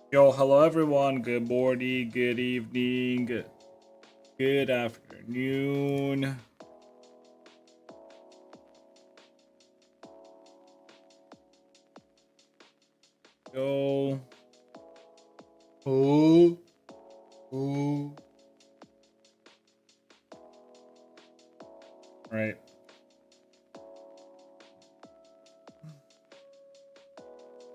Yo, hello everyone. Good morning, good evening, good afternoon. Yo. Oh. Oh. Right.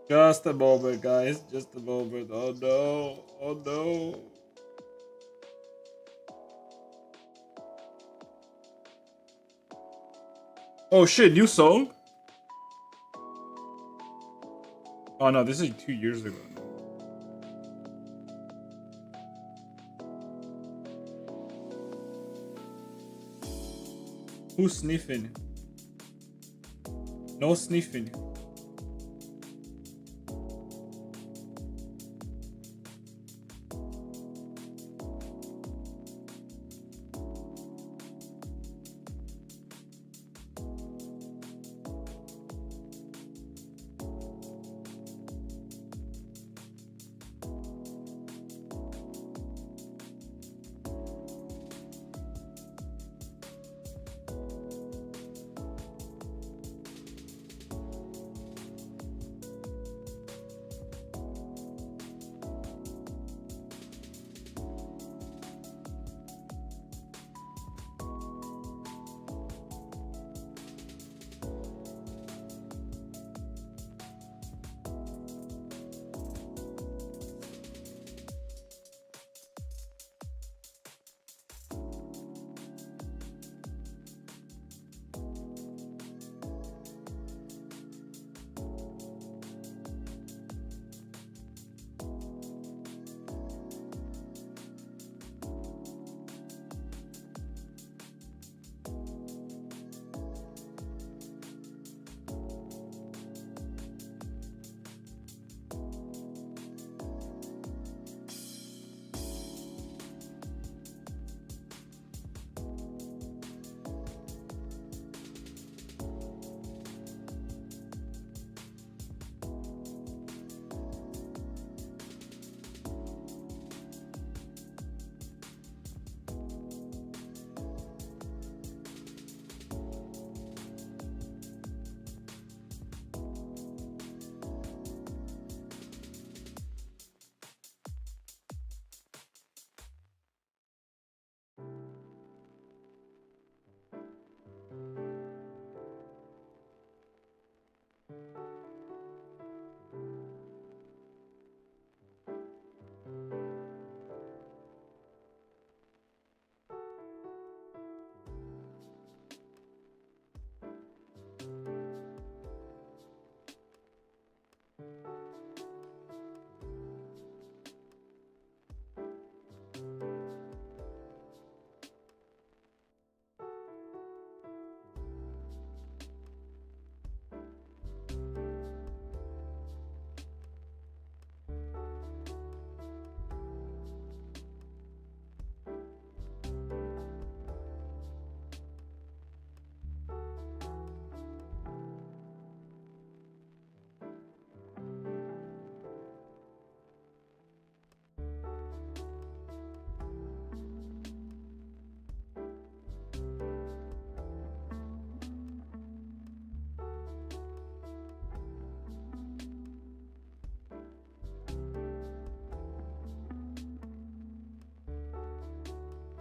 Just a moment, guys. Just a moment. Oh no. Oh no. Oh shit, new song? Oh no, this is 2 years ago. Who's sniffing? No sniffing.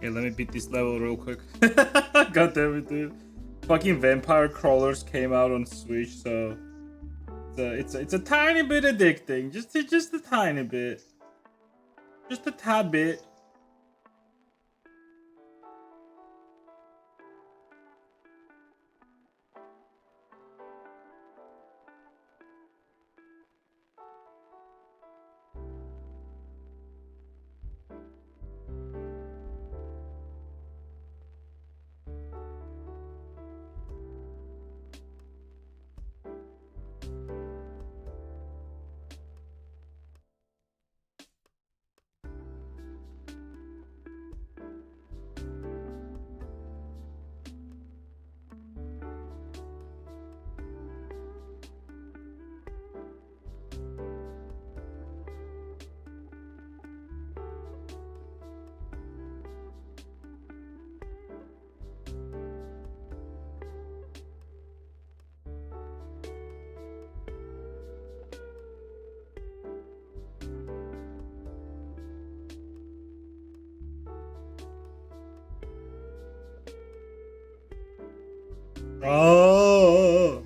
Okay, let me beat this level real quick. God damn it, dude. Fucking vampire crawlers came out on Switch, so it's a tiny bit addicting. Just a tiny bit. Just a tad bit. Oh.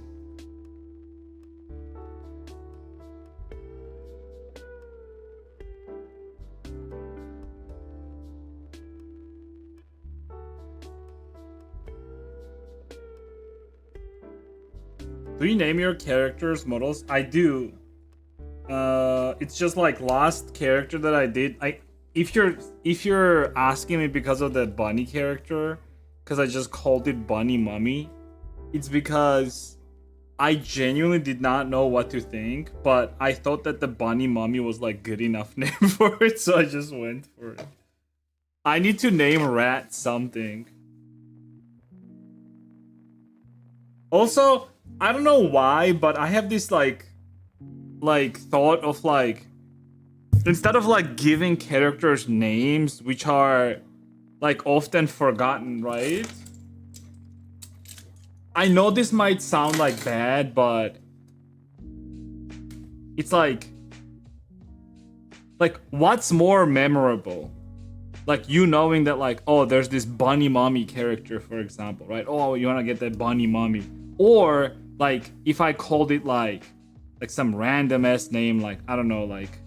Do you name your characters models? I do. It's just like last character that I did. If you're asking me because of the bunny character, because I just called it Bunny Mummy, it's because I genuinely did not know what to think, but I thought that the Bunny Mummy was like good enough name for it, so I just went for it. I need to name Rat something. Also, I don't know why, but I have this like thought of like, instead of like giving characters names which are like often forgotten, right? I know this might sound like bad, but it's like what's more memorable? Like you knowing that like, oh, there's this Bunny Mommy character, for example, right? Oh, you wanna get that Bunny Mommy. Or like if I called it like some random ass name, like I don't know, like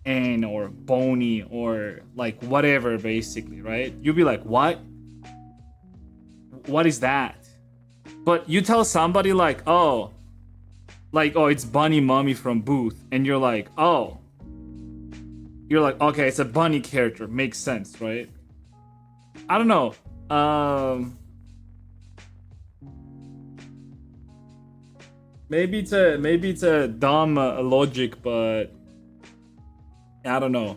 Anne or Boney or like whatever, basically, right? You'd be like, what? What is that? But you tell somebody like, oh, it's Bunny Mommy from Booth, and you're like, oh, you're like, okay, it's a bunny character, makes sense, right? I don't know. Maybe it's a dumb logic, but I don't know.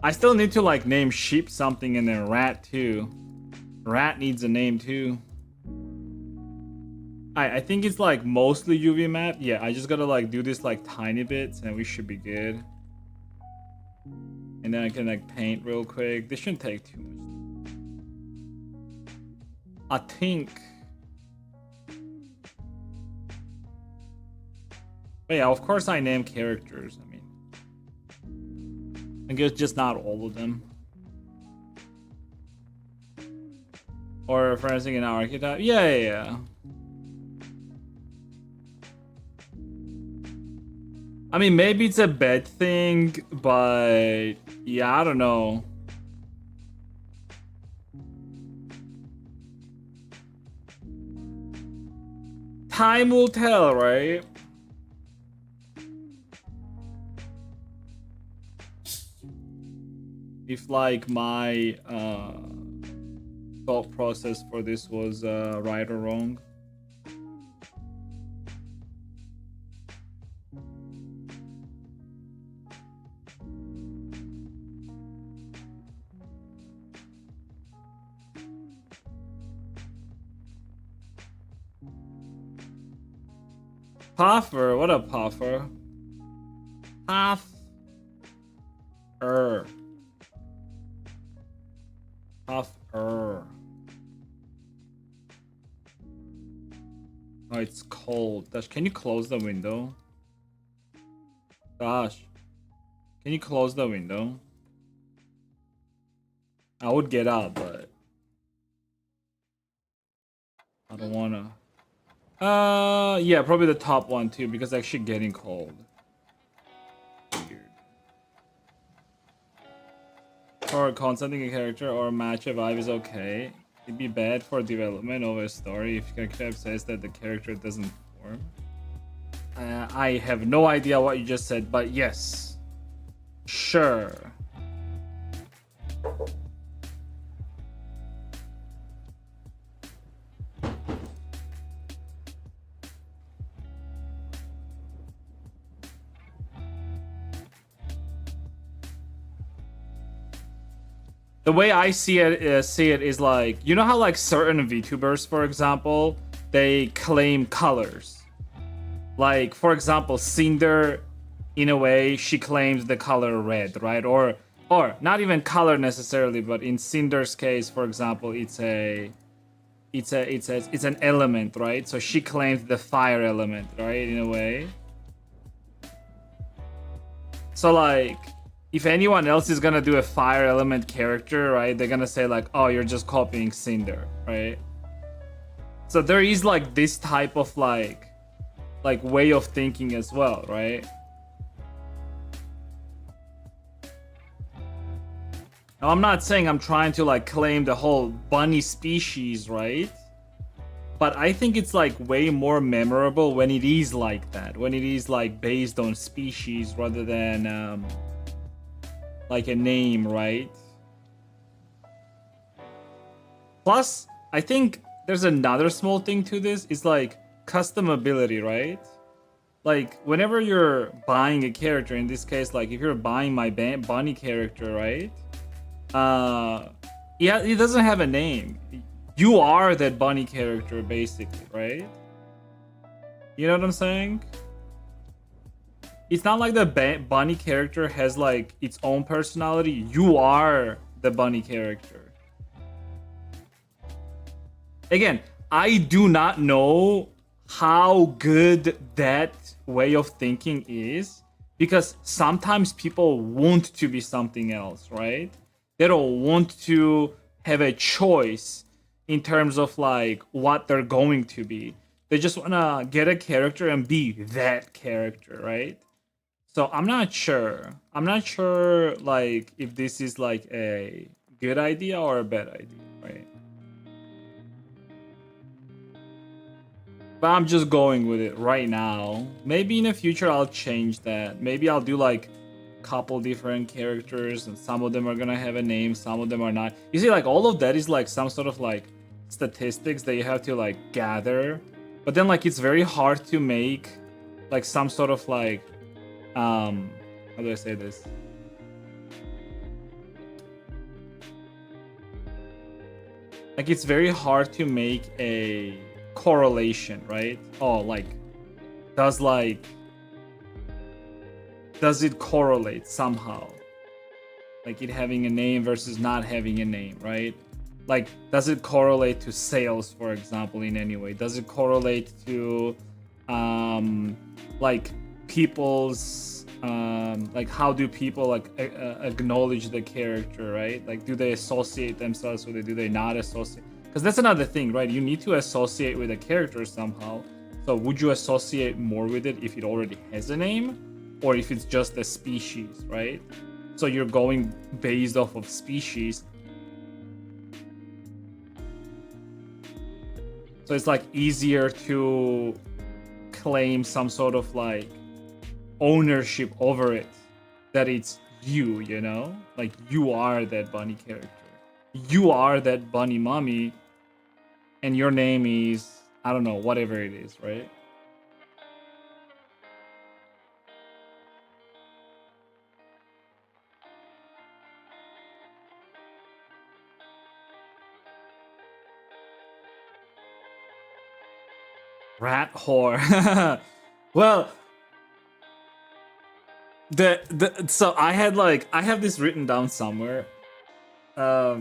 I still need to like name sheep something, and then rat too. Rat needs a name too. I think it's like mostly UV map. Yeah, I just gotta like do this like tiny bits, and we should be good. And then I can like paint real quick. This shouldn't take too much. I think. But yeah, of course I name characters. I mean, I guess just not all of them. Or referencing an archetype. Yeah. I mean, maybe it's a bad thing, but yeah, I don't know. Time will tell, right? If like my thought process for this was right or wrong. Puffer, what up, Puffer? Puffer. Puffer. Oh, it's cold. Dash, can you close the window? Dash, can you close the window? I would get out, but I don't wanna. Yeah, probably the top one too, because it's actually getting cold. Weird. For concepting a character or match a vibe is okay. It'd be bad for development of a story if character says that the character doesn't form. I have no idea what you just said, but yes. Sure. The way I see it is like, you know how like certain VTubers, for example, they claim colors. Like, for example, Cinder, in a way, she claims the color red, right? Or not even color necessarily, but in Cinder's case, for example, it's an element, right? So she claims the fire element, right? In a way. So like, if anyone else is gonna do a fire element character, right, they're gonna say like, oh, you're just copying Cinder, right? So there is like this type of like way of thinking as well, right? Now, I'm not saying I'm trying to like claim the whole bunny species, right? But I think it's like way more memorable when it is like that, when it is like based on species rather than like a name, right? Plus, I think there's another small thing to this. It's like customability, right? Like whenever you're buying a character, in this case, like if you're buying my bunny character, right? Yeah, it doesn't have a name. You are that bunny character, basically, right? You know what I'm saying? It's not like the bunny character has like its own personality. You are the bunny character. Again, I do not know how good that way of thinking is, because sometimes people want to be something else, right? They don't want to have a choice in terms of like what they're going to be. They just want to get a character and be that character, right? So I'm not sure. I'm not sure like if this is like a good idea or a bad idea, right? But I'm just going with it right now. Maybe in the future I'll change that. Maybe I'll do like a couple different characters and some of them are gonna have a name, some of them are not. You see, like all of that is like some sort of like statistics that you have to like gather. But then like it's very hard to make like some sort of like how do I say this? Like it's very hard to make a correlation, right? Oh, like does it correlate somehow? Like it having a name versus not having a name, right? Like does it correlate to sales, for example, in any way? Does it correlate to like people's like how do people like acknowledge the character, right? Like do they associate themselves with it, do they not associate? Because that's another thing, right? You need to associate with a character somehow. So would you associate more with it if it already has a name, or if it's just a species, right? So you're going based off of species. So it's like easier to claim some sort of like ownership over it, that it's you, you know? Like you are that bunny character. You are that bunny mommy, and your name is, I don't know, whatever it is, right? Rat whore. Well, so I have this written down somewhere. I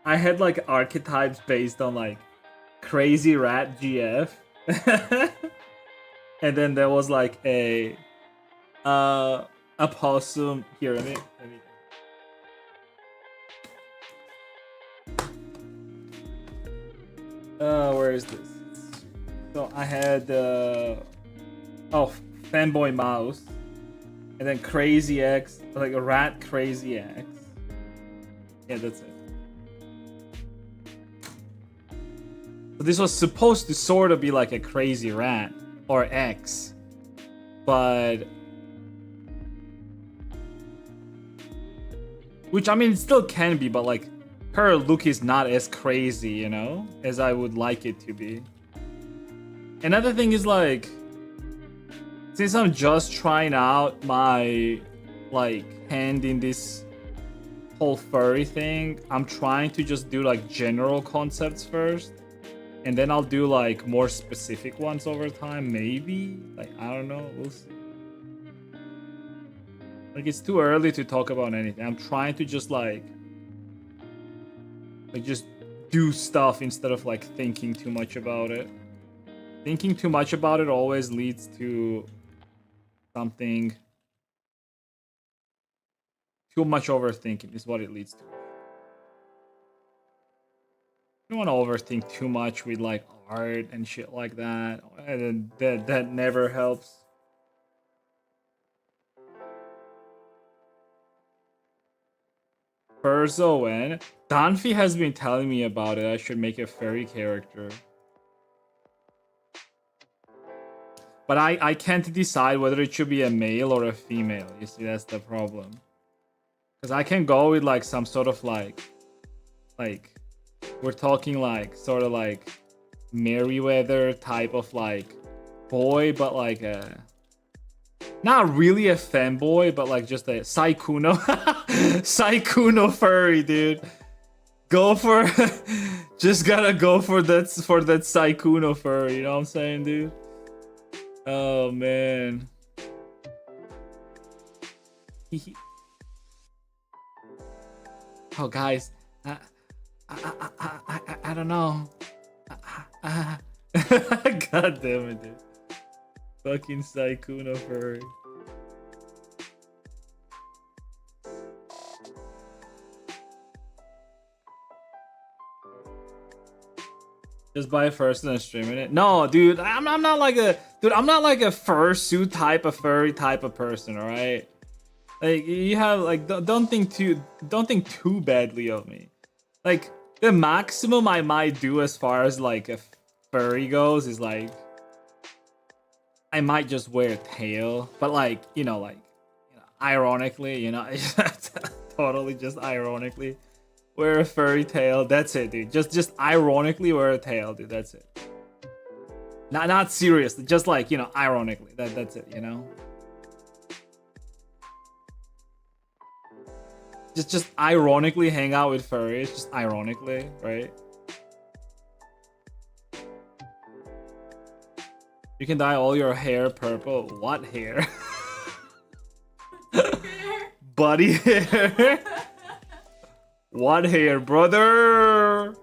had like archetypes based on like crazy rat GF. And then there was like a possum here. Let me where is this? So I had fanboy mouse, and then crazy X, like a rat crazy X. Yeah, that's it. So this was supposed to sort of be like a crazy rat or X, but which I mean it still can be, but like her look is not as crazy, you know, as I would like it to be. Another thing is like, since I'm just trying out my like hand in this whole furry thing, I'm trying to just do like general concepts first, and then I'll do like more specific ones over time, maybe. Like I don't know, we'll see. Like it's too early to talk about anything. I'm trying to just like just do stuff instead of like thinking too much about it. Thinking too much about it always leads to something. Too much overthinking is what it leads to. don't want to overthink too much with like art and shit like that. And that never helps. Furzoen. Danfi has been telling me about it. I should make a furry character. But I can't decide whether it should be a male or a female. You see, that's the problem. Because I can go with like some sort of like we're talking like sort of like Merryweather type of like boy, but like a not really a femboy, but like just a Saikuno Saikuno furry, dude. Go for just gotta go for that Saikuno furry, you know what I'm saying, dude? Oh man. Oh guys, I don't know. God damn it, dude. Fucking Saikuno furry. Just buy first and then streaming it. No, dude, I'm not like a fursuit type of furry type of person, all right? Like you have like don't think too badly of me. Like the maximum I might do as far as like a furry goes is like I might just wear a tail, but like ironically, totally just ironically wear a furry tail. That's it, dude. Just ironically wear a tail, dude. That's it. Not seriously, just like ironically. That's it, Just ironically hang out with furries, just ironically, right? You can dye all your hair purple. What hair? Body hair? What hair, brother?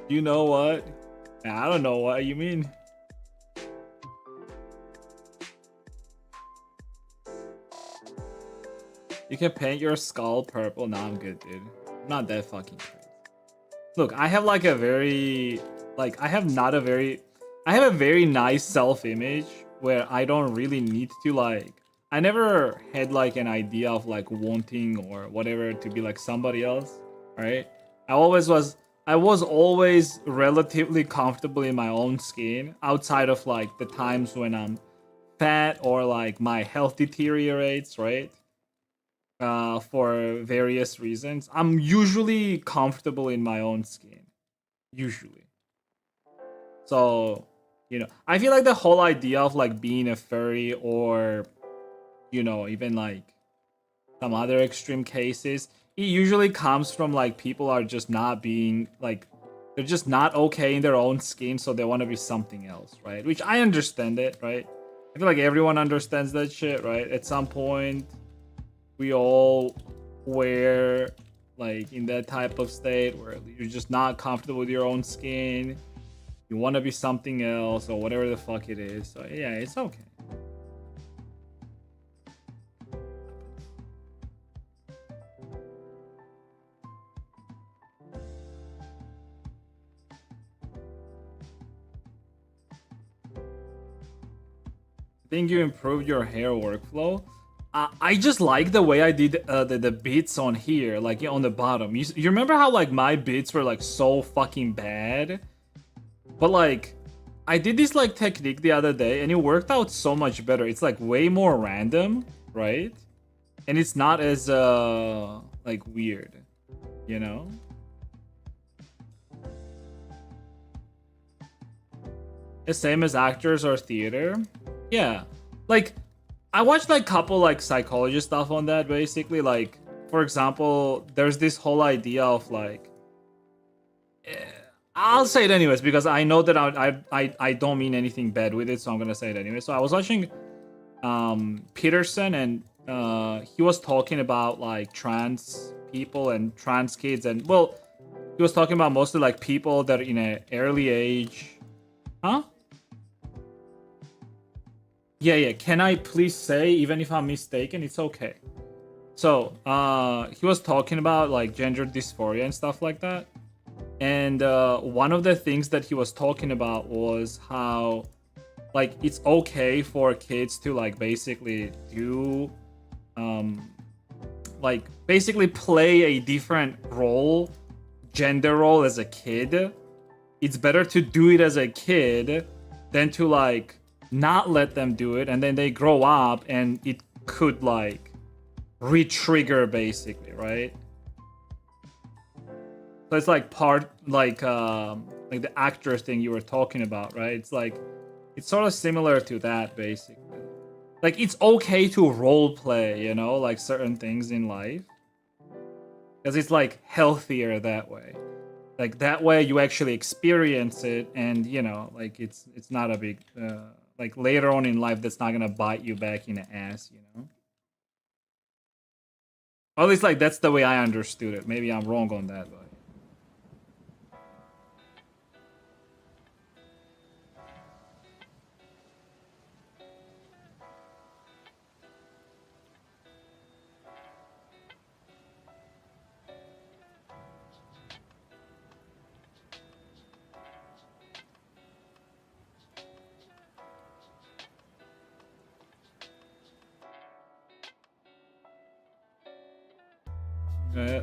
You know what? I don't know what you mean. You can paint your skull purple. Nah, I'm good, dude. I'm not that fucking crazy. Look, I have like a very I have a very nice self-image where I don't really need to I never had like an idea of like wanting or whatever to be like somebody else, right? I was always relatively comfortable in my own skin outside of like the times when I'm fat or like my health deteriorates, right? For various reasons. I'm usually comfortable in my own skin. Usually. So, I feel like the whole idea of like being a furry or, even like some other extreme cases, it usually comes from like people are just not being like, they're just not okay in their own skin, so they want to be something else, right? Which I understand it, right? I feel like everyone understands that shit, right? At some point, we all were like in that type of state where you're just not comfortable with your own skin. You want to be something else or whatever the fuck it is. So yeah, it's okay. I think you improved your hair workflow. I just like the way I did the bits on here, like on the bottom. You remember how like my bits were like so fucking bad? But like, I did this like technique the other day and it worked out so much better. It's like way more random, right? And it's not as like weird, The same as actors or theater. Yeah, like I watched like couple like psychology stuff on that basically. Like, for example, there's this whole idea of like I'll say it anyways because I know that I don't mean anything bad with it, so I'm gonna say it anyway. So I was watching Peterson and he was talking about like trans people and trans kids, and well, he was talking about mostly like people that are in an early age. Huh? Yeah, can I please say, even if I'm mistaken, it's okay. So, he was talking about like gender dysphoria and stuff like that. And one of the things that he was talking about was how like it's okay for kids to like basically do like basically play a different role, gender role as a kid. It's better to do it as a kid than to like not let them do it, and then they grow up and it could like re-trigger basically, right? So it's like part like the actor thing you were talking about, right? It's like it's sort of similar to that basically. Like it's okay to role play, you know, like certain things in life, because it's like healthier that way. Like that way you actually experience it, and you know, like it's not a big like later on in life that's not gonna bite you back in the ass, you know. Or at least like that's the way I understood it. Maybe I'm wrong on that, but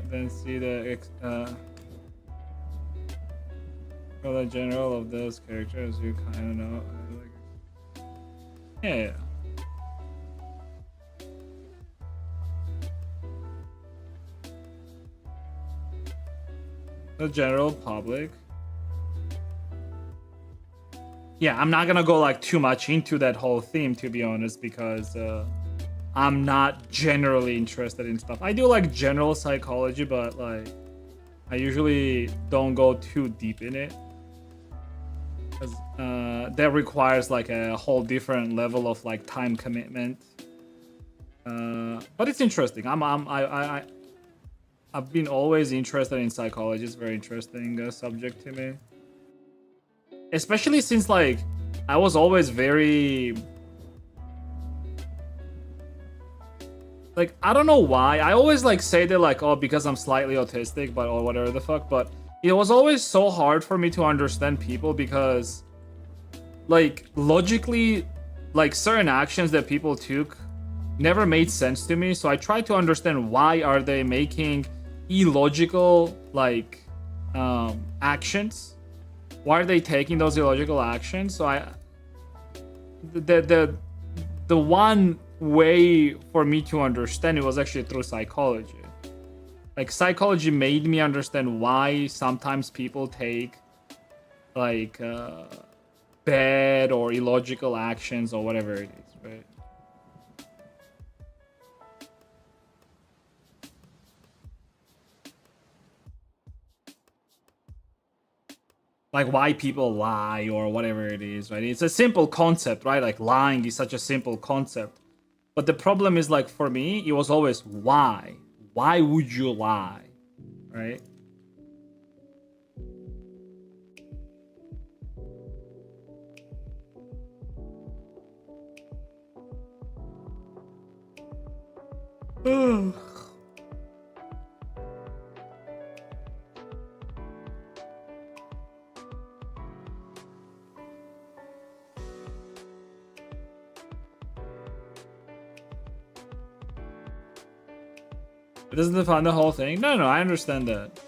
then see the general of those characters you kind of know. Like, yeah. The general public. Yeah, I'm not gonna go like too much into that whole theme, to be honest, because I'm not generally interested in stuff. I do like general psychology, but like I usually don't go too deep in it, because that requires like a whole different level of like time commitment. But it's interesting. I've been always interested in psychology. It's a very interesting subject to me, especially since like I was always very like, I don't know why. I always like say that like, oh, because I'm slightly autistic, but or whatever the fuck. But it was always so hard for me to understand people, because like logically, like certain actions that people took never made sense to me. So I tried to understand why are they making illogical like actions. Why are they taking those illogical actions? So the one way for me to understand it was actually through psychology. Like psychology made me understand why sometimes people take like bad or illogical actions or whatever it is, right? Like why people lie or whatever it is, right? It's a simple concept, right? Like lying is such a simple concept. But the problem is like for me, it was always why? Why would you lie? Right? It doesn't define the whole thing. No, I understand that.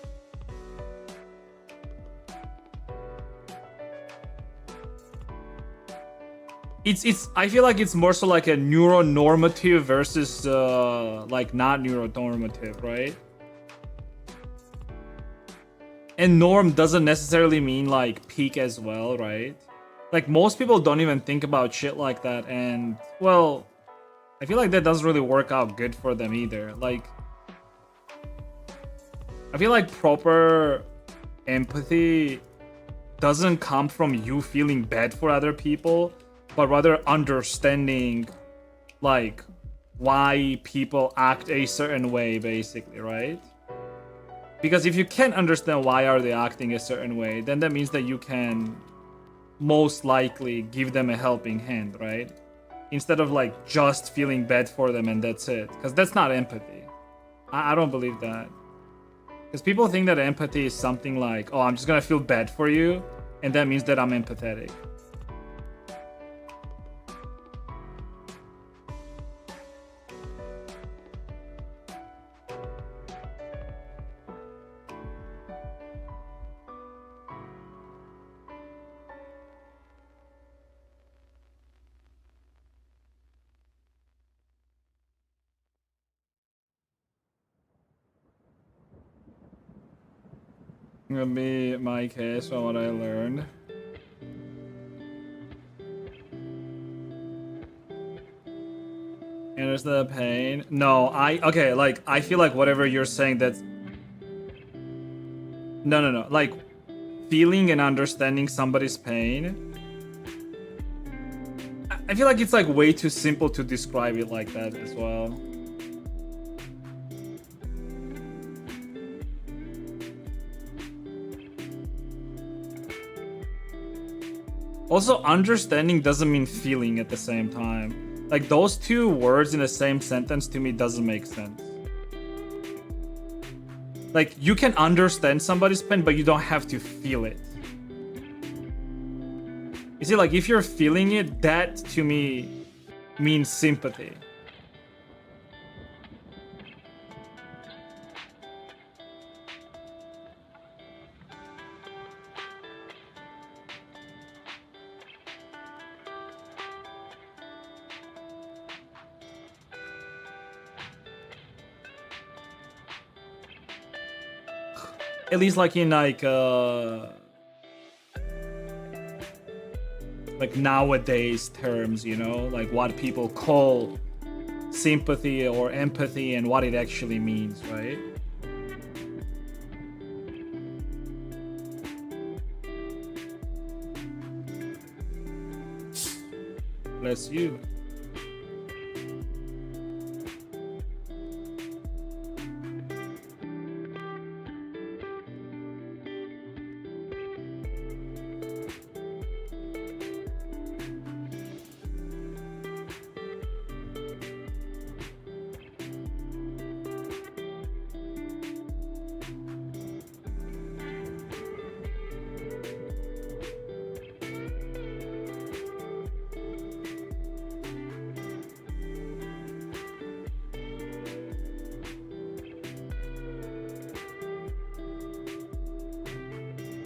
It's I feel like it's more so like a neuronormative versus like not neuronormative, right? And norm doesn't necessarily mean like peak as well, right? Like most people don't even think about shit like that, and well, I feel like that doesn't really work out good for them either. Like I feel like proper empathy doesn't come from you feeling bad for other people, but rather understanding like why people act a certain way basically, right? Because if you can't understand why are they acting a certain way, then that means that you can most likely give them a helping hand, right? Instead of like just feeling bad for them and that's it, because that's not empathy. I don't believe that. Because people think that empathy is something like, oh, I'm just gonna feel bad for you, and that means that I'm empathetic. Gonna be my case from what I learned. And there's the pain. No, okay, like I feel like whatever you're saying that's no. Like feeling and understanding somebody's pain. I feel like it's like way too simple to describe it like that as well. Also, understanding doesn't mean feeling at the same time. Like, those two words in the same sentence to me doesn't make sense. Like, you can understand somebody's pain, but you don't have to feel it. You see, like, if you're feeling it, that to me means sympathy. At least like in like nowadays terms, you know, like what people call sympathy or empathy and what it actually means, right? Bless you.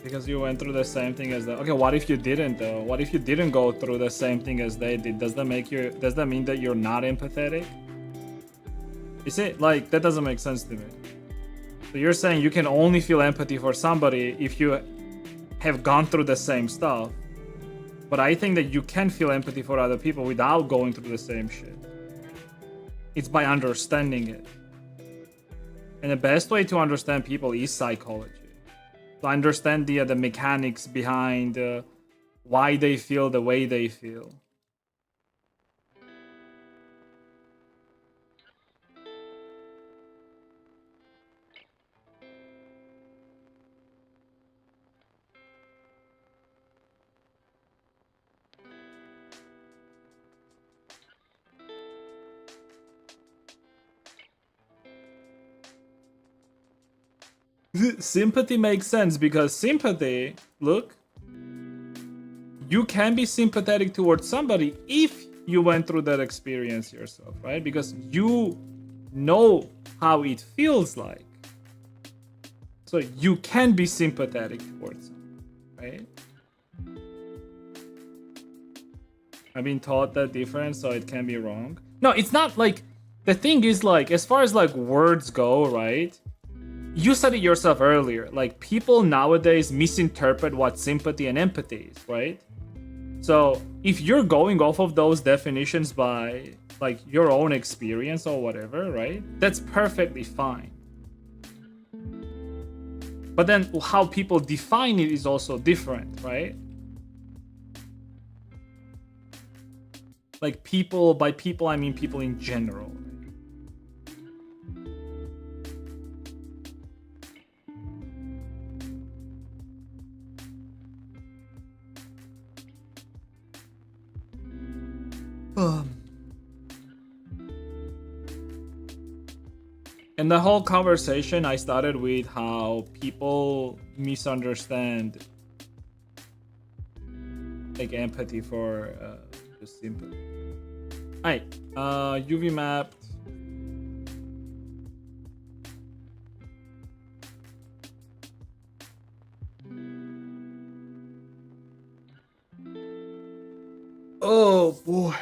Because you went through the same thing as them. Okay, what if you didn't though? What if you didn't go through the same thing as they did? Does that mean that you're not empathetic? You see, like, that doesn't make sense to me. So you're saying you can only feel empathy for somebody if you have gone through the same stuff. But I think that you can feel empathy for other people without going through the same shit. It's by understanding it. And the best way to understand people is psychology. To understand the mechanics behind why they feel the way they feel. Sympathy makes sense because sympathy, look, you can be sympathetic towards somebody if you went through that experience yourself, right? Because you know how it feels like. So you can be sympathetic towards them, right? I've been taught that different, so it can be wrong. No, it's not like, the thing is, like, as far as like words go, right? You said it yourself earlier, like, people nowadays misinterpret what sympathy and empathy is, right? So if you're going off of those definitions by like your own experience or whatever, right? That's perfectly fine. But then how people define it is also different, right? Like, people, by people I mean people in general. And the whole conversation I started with how people misunderstand like empathy for just sympathy. Alright, UV mapped. Oh boy.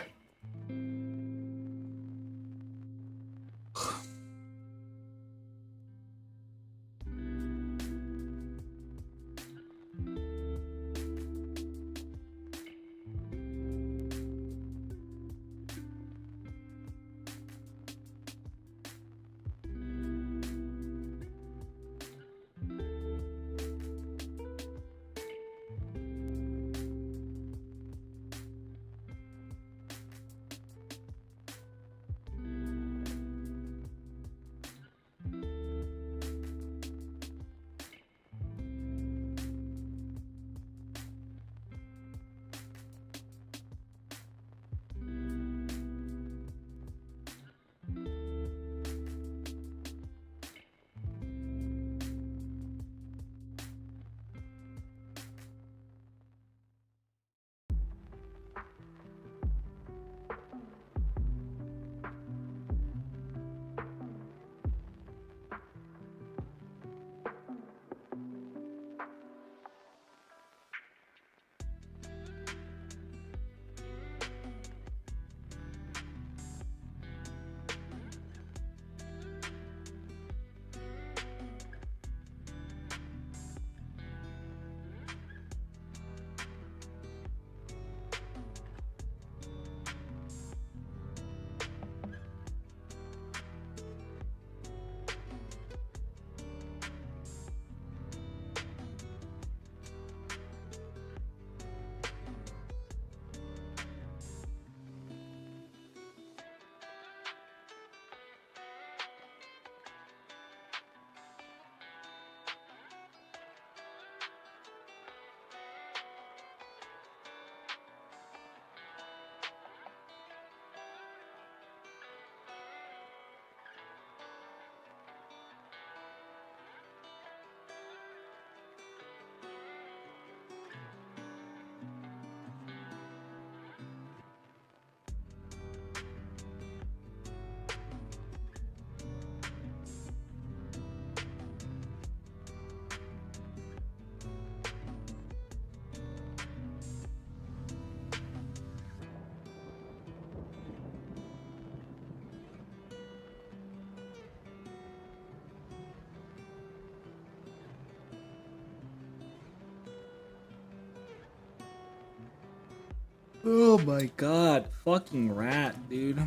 Oh my god, fucking rat, dude.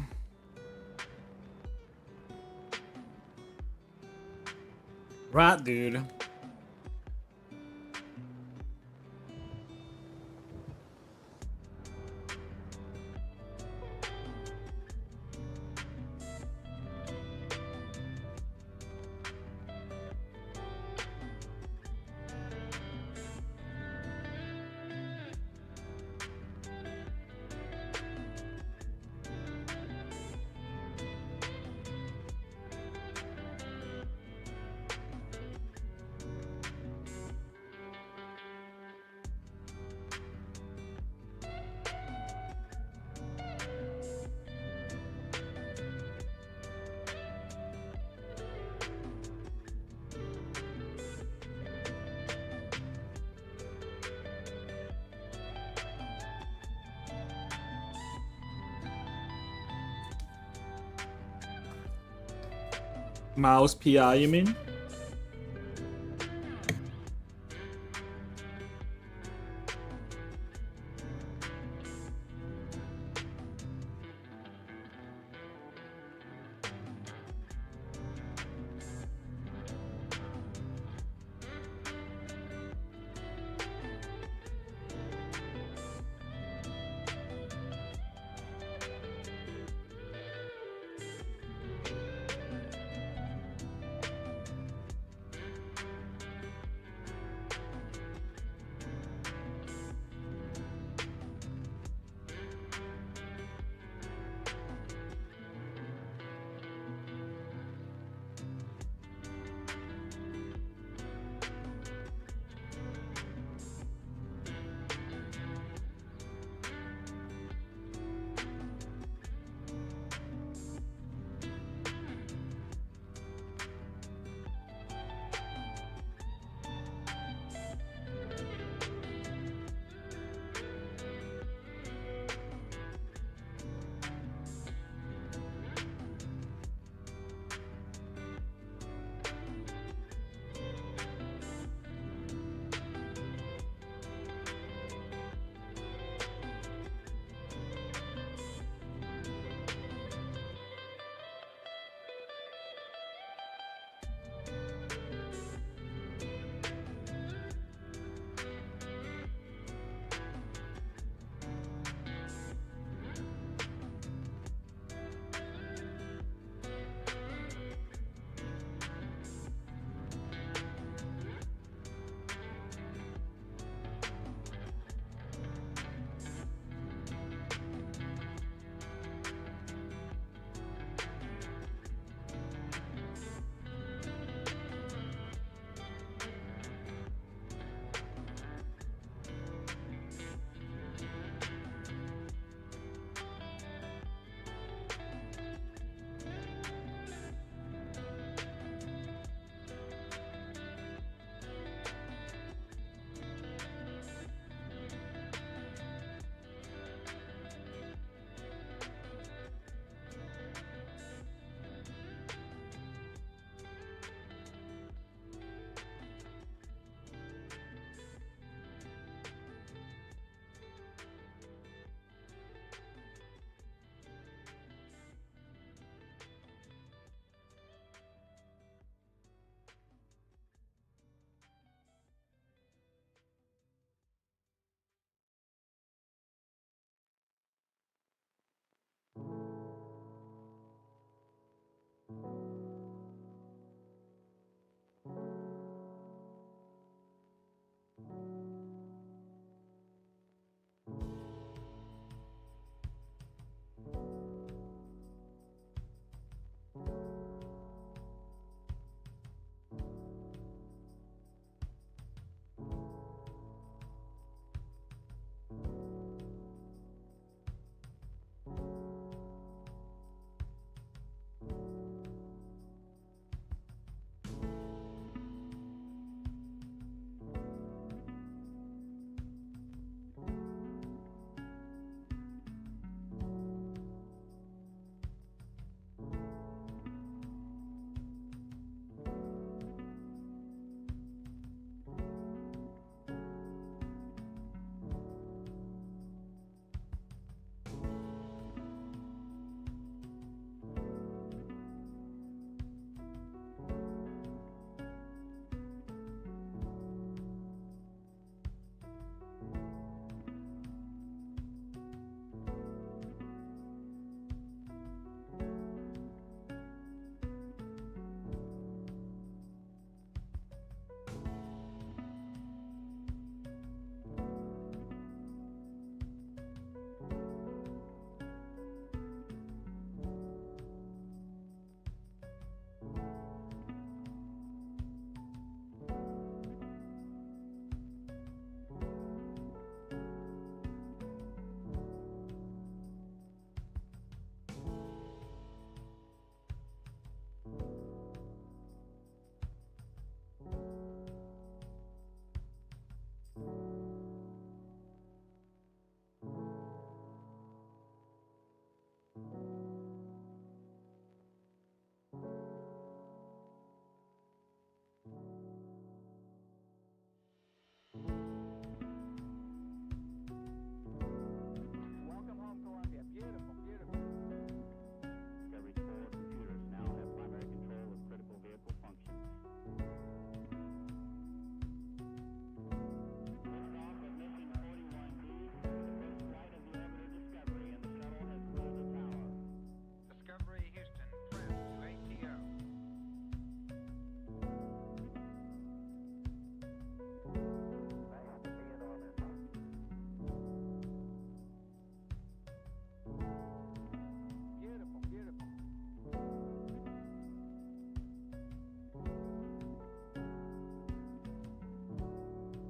Rat, dude. Mouse PI, you mean?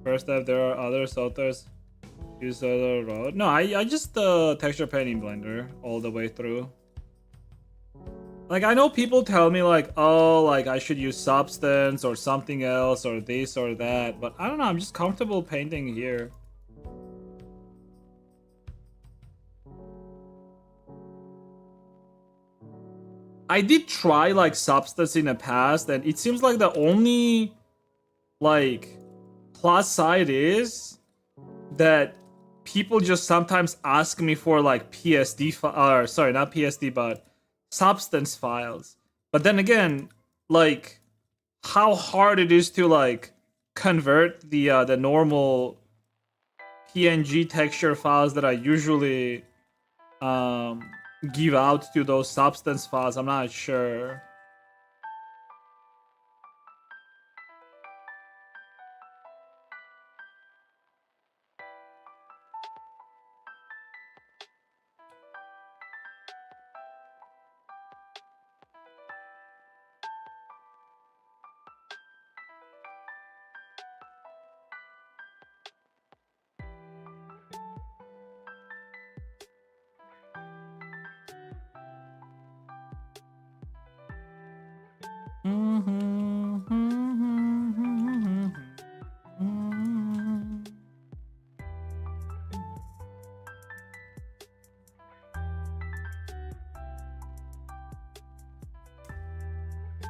First step, there are other authors use other road. No, I just texture painting Blender all the way through. Like, I know people tell me like, oh, like I should use Substance or something else or this or that, but I don't know, I'm just comfortable painting here. I did try like Substance in the past, and it seems like the only like plus side is that people just sometimes ask me for like PSD or sorry, not PSD, but Substance files. But then again, like how hard it is to like convert the normal PNG texture files that I usually um give out to those Substance files, I'm not sure.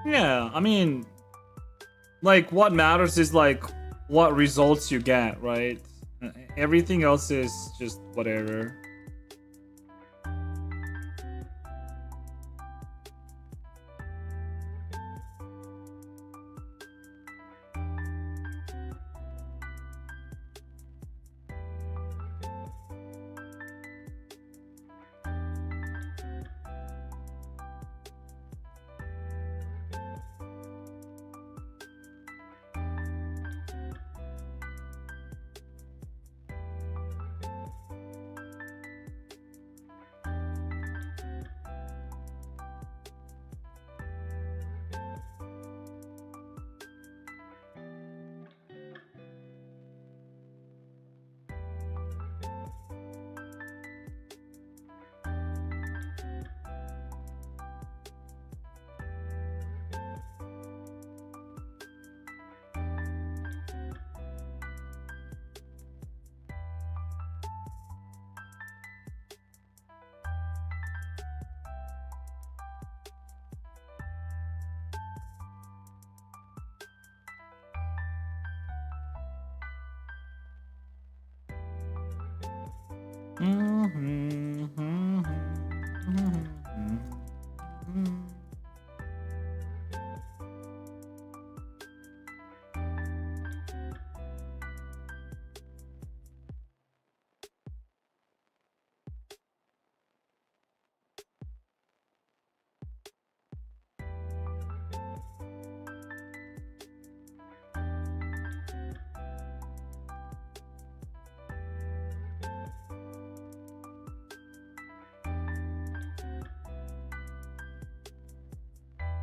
Yeah, I mean, like what matters is like what results you get, right? Everything else is just whatever.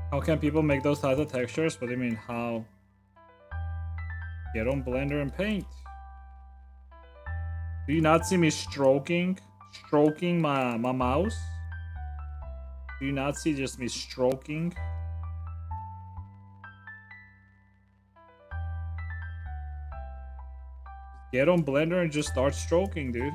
How can people make those types of textures? What do you mean? How? Get on Blender and paint. Do you not see me stroking my mouse? Do you not see just me stroking? Get on Blender and just start stroking, dude.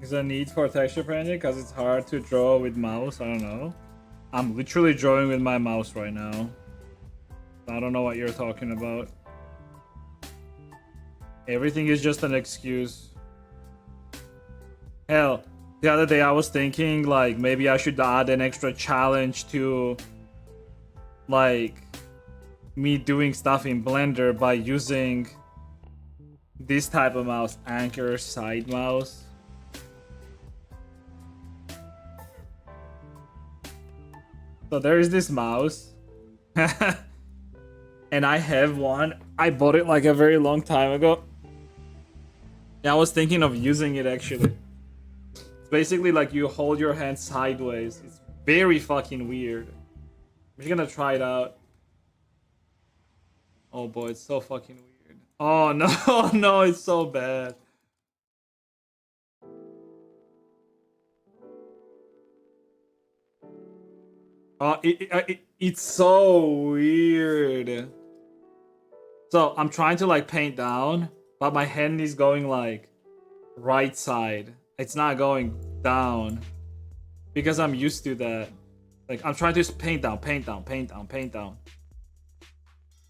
Is a need for texture painting because it's hard to draw with mouse? I don't know. I'm literally drawing with my mouse right now. I don't know what you're talking about. Everything is just an excuse. Hell, the other day I was thinking like maybe I should add an extra challenge to like me doing stuff in Blender by using this type of mouse, anchor side mouse. So there is this mouse. And I have one. I bought it like a very long time ago. Yeah, I was thinking of using it actually. It's basically like you hold your hand sideways. It's very fucking weird. I'm just gonna try it out. Oh boy, it's so fucking weird. Oh no, no, it's so bad. It's so weird. So I'm trying to like paint down, but my hand is going like right side. It's not going down because I'm used to that. Like I'm trying to paint down, paint down, paint down, paint down.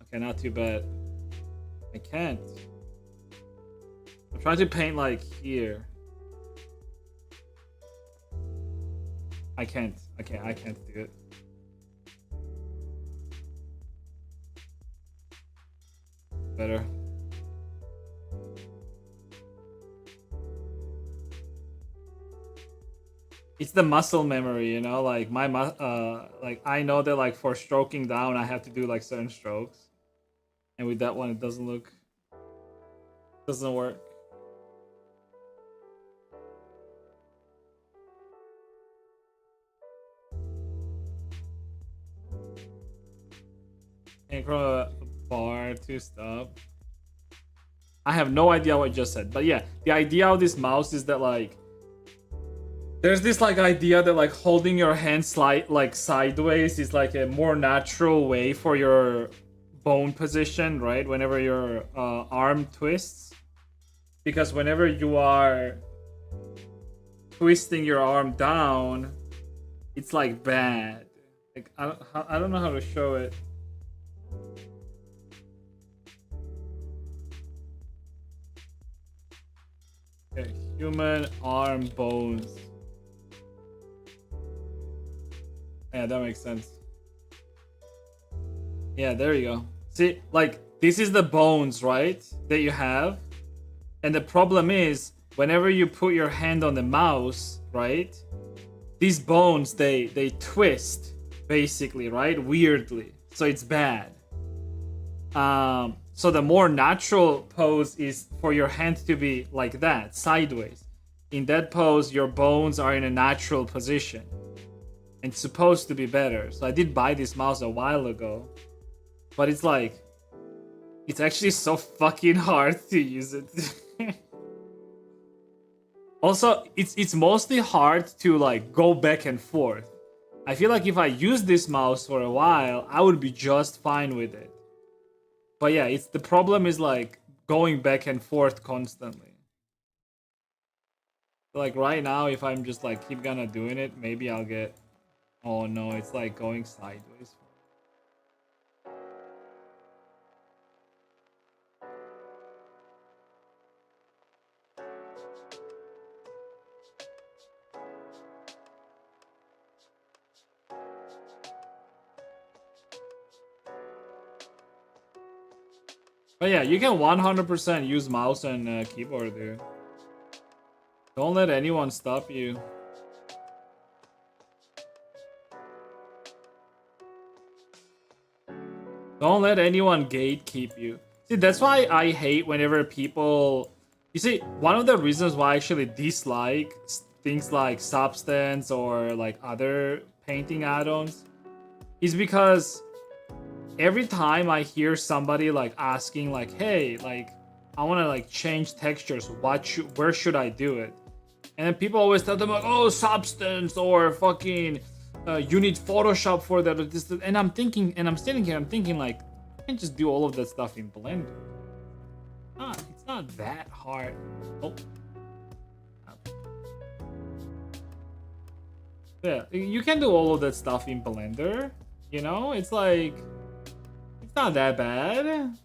Okay, not too bad. I can't. I'm trying to paint like here. I can't. I can't do it. Better. It's the muscle memory, you know, like like I know that like for stroking down I have to do like certain strokes. And with that one it doesn't work. And from a bar to stop. I have no idea what I just said, but yeah, the idea of this mouse is that like there's this like idea that like holding your hand like sideways is like a more natural way for your bone position, right? Whenever your arm twists, because whenever you are twisting your arm down, it's like bad. Like I don't know how to show it. Okay, human arm bones. Yeah, that makes sense. Yeah, there you go. See, like, this is the bones, right? That you have. And the problem is, whenever you put your hand on the mouse, right? These bones, they twist, basically, right? Weirdly. So it's bad. So the more natural pose is for your hand to be like that, sideways. In that pose, your bones are in a natural position. And it's supposed to be better. So I did buy this mouse a while ago. But it's like, it's actually so fucking hard to use it. Also, it's mostly hard to like go back and forth. I feel like if I use this mouse for a while, I would be just fine with it. But yeah, it's the problem is like going back and forth constantly. Like right now, if I'm just like keep gonna doing it, maybe I'll get. Oh no, it's like going sideways. But yeah, you can 100% use mouse and keyboard, dude. Don't let anyone stop you. Don't let anyone gatekeep you. See, that's why I hate whenever people... You see, one of the reasons why I actually dislike things like Substance or like other painting add-ons is because every time I hear somebody like asking like, hey, like I want to like change textures, where should I do it? And then people always tell them like, oh, Substance or fucking you need Photoshop for that or this. And I'm thinking, and I'm sitting here, I'm thinking like, I can just do all of that stuff in Blender. It's not that hard. Oh. Yeah, you can do all of that stuff in Blender. You know, it's like, it's not that bad.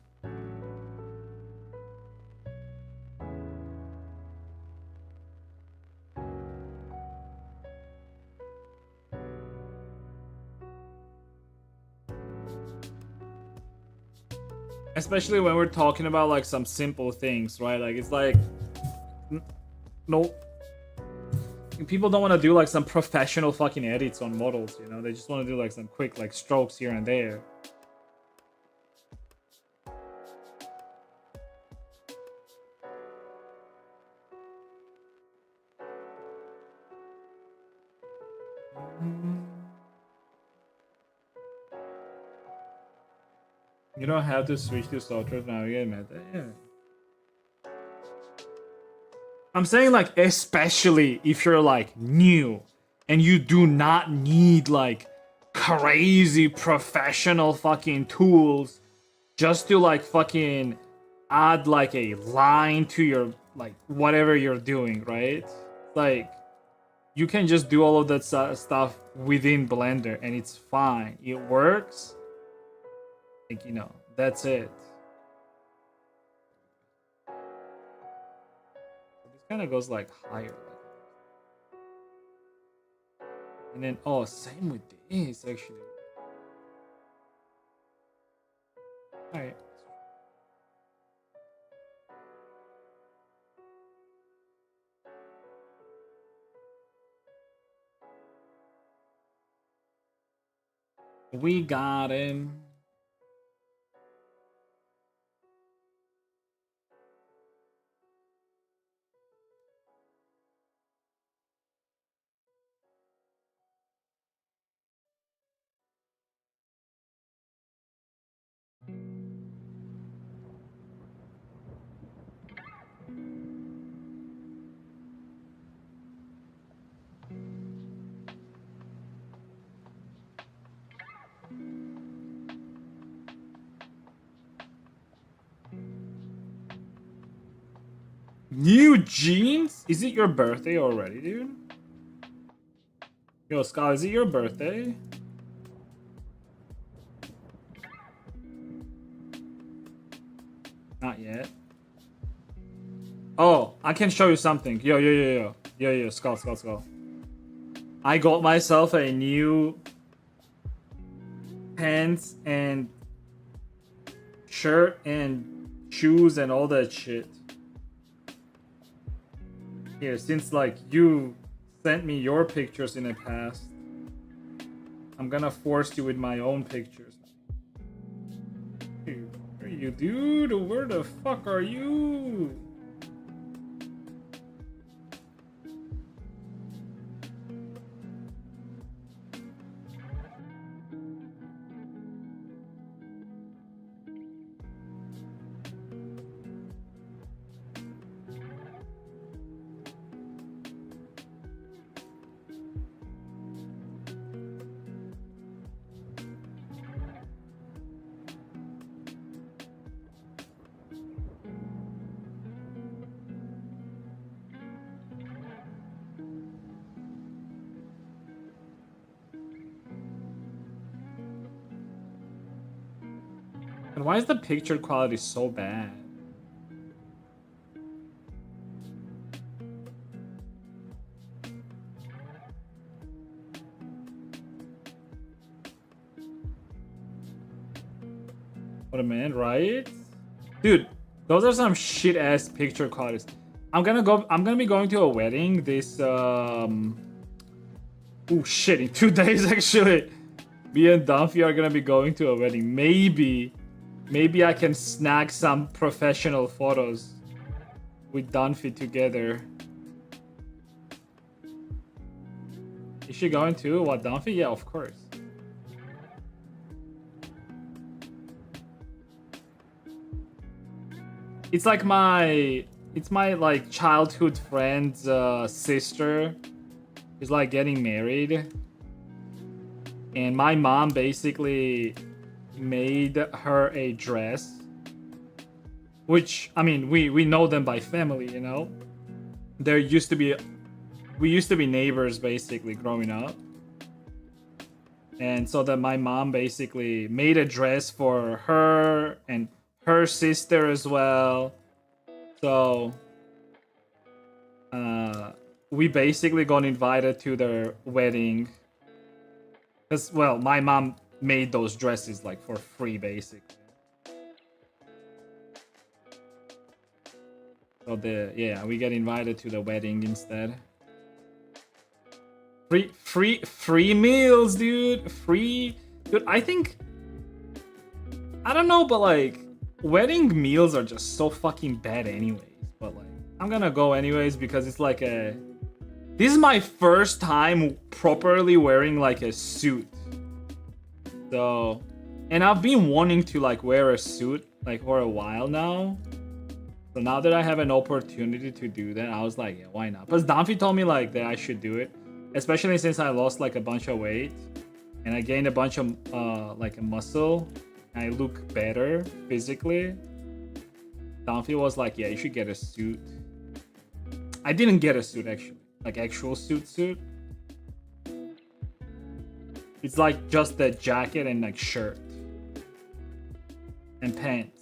Especially when we're talking about like some simple things, right? Like it's like, no, people don't want to do like some professional fucking edits on models, you know? They just want to do like some quick like strokes here and there. You don't have to switch to software now. You get meta. Yeah. I'm saying like, especially if you're like new and you do not need like crazy professional fucking tools just to like fucking add like a line to your like whatever you're doing, right? Like you can just do all of that stuff within Blender and it's fine. It works. Like, you know, that's it. This kind of goes like higher. And then, oh, same with this actually. Alright. We got him. New jeans? Is it your birthday already, dude? Yo, Scott, is it your birthday? Not yet. Oh, I can show you something. Yo, Scott. I got myself a new pants and shirt and shoes and all that shit. Here, since like you sent me your pictures in the past, I'm gonna force you with my own pictures. Dude, where are you, dude? Where the fuck are you? And why is the picture quality so bad? What a man, right? Dude, those are some shit ass picture qualities. I'm gonna be going to a wedding this oh shit, in 2 days actually. Me and Dunphy are gonna be going to a wedding. Maybe I can snag some professional photos with Dunphy together. Is she going to? What, Dunphy? Yeah, of course. It's like my like childhood friend's sister is like getting married, and my mom basically made her a dress, which I mean we know them by family, you know. We used to be neighbors basically growing up, And so that my mom basically made a dress for her and her sister as well. So we basically got invited to their wedding. Because, well, my mom made those dresses like for free, basically. So we get invited to the wedding instead. Free meals, dude. Free, dude. I think, I don't know, but like wedding meals are just so fucking bad, anyways. But like, I'm gonna go anyways because it's like a. This is my first time properly wearing like a suit. So, and I've been wanting to like wear a suit like for a while now. So now that I have an opportunity to do that, I was like, yeah, why not? Because Danfi told me like that I should do it, especially since I lost like a bunch of weight and I gained a bunch of like a muscle. And I look better physically. Danfi was like, yeah, you should get a suit. I didn't get a suit actually, like actual suit. It's like just the jacket and like shirt and pants.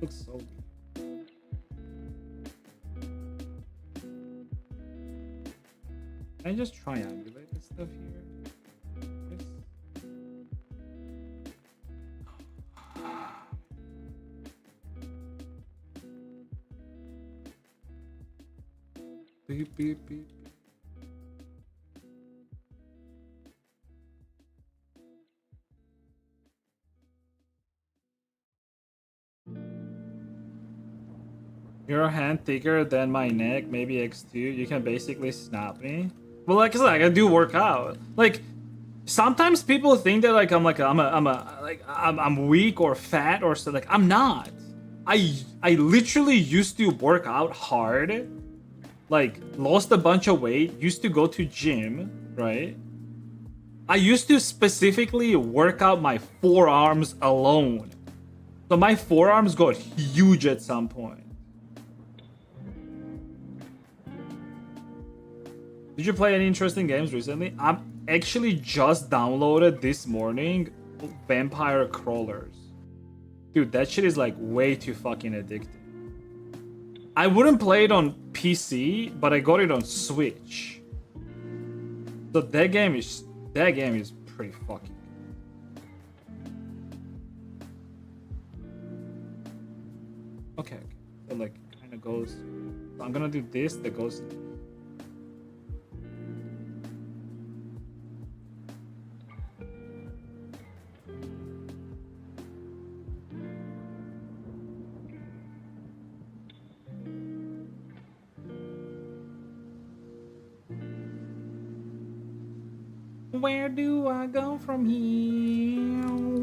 Looks so good. Can I just triangulate this stuff here? Beep, beep, beep. Your hand thicker than my neck, maybe X2. You can basically snap me. Well, like I said, I do work out. Like sometimes people think that like I'm weak or fat or so. Like I'm not. I literally used to work out hard. Like lost a bunch of weight. Used to go to gym, right? I used to specifically work out my forearms alone. So my forearms got huge at some point. Did you play any interesting games recently? I'm actually just downloaded this morning Vampire Crawlers. Dude, that shit is like way too fucking addicting. I wouldn't play it on PC, but I got it on Switch. So that game is pretty fucking good. Okay. So like kind of goes. So I'm gonna do this that goes. Where do I go from here?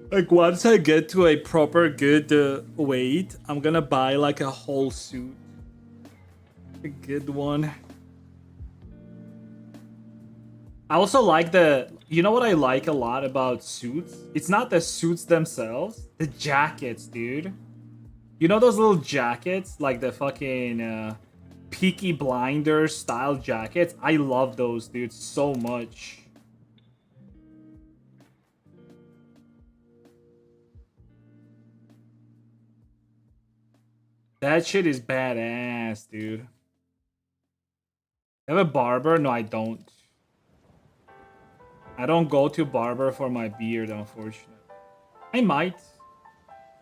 Like once I get to a proper good weight, I'm gonna buy like a whole suit. A good one. I also like you know what I like a lot about suits? It's not the suits themselves, the jackets, dude. You know those little jackets, like the fucking Peaky Blinders style jackets. I love those, dude, so much. That shit is badass, dude. I have a barber? No, I don't. I don't go to barber for my beard, unfortunately. I might.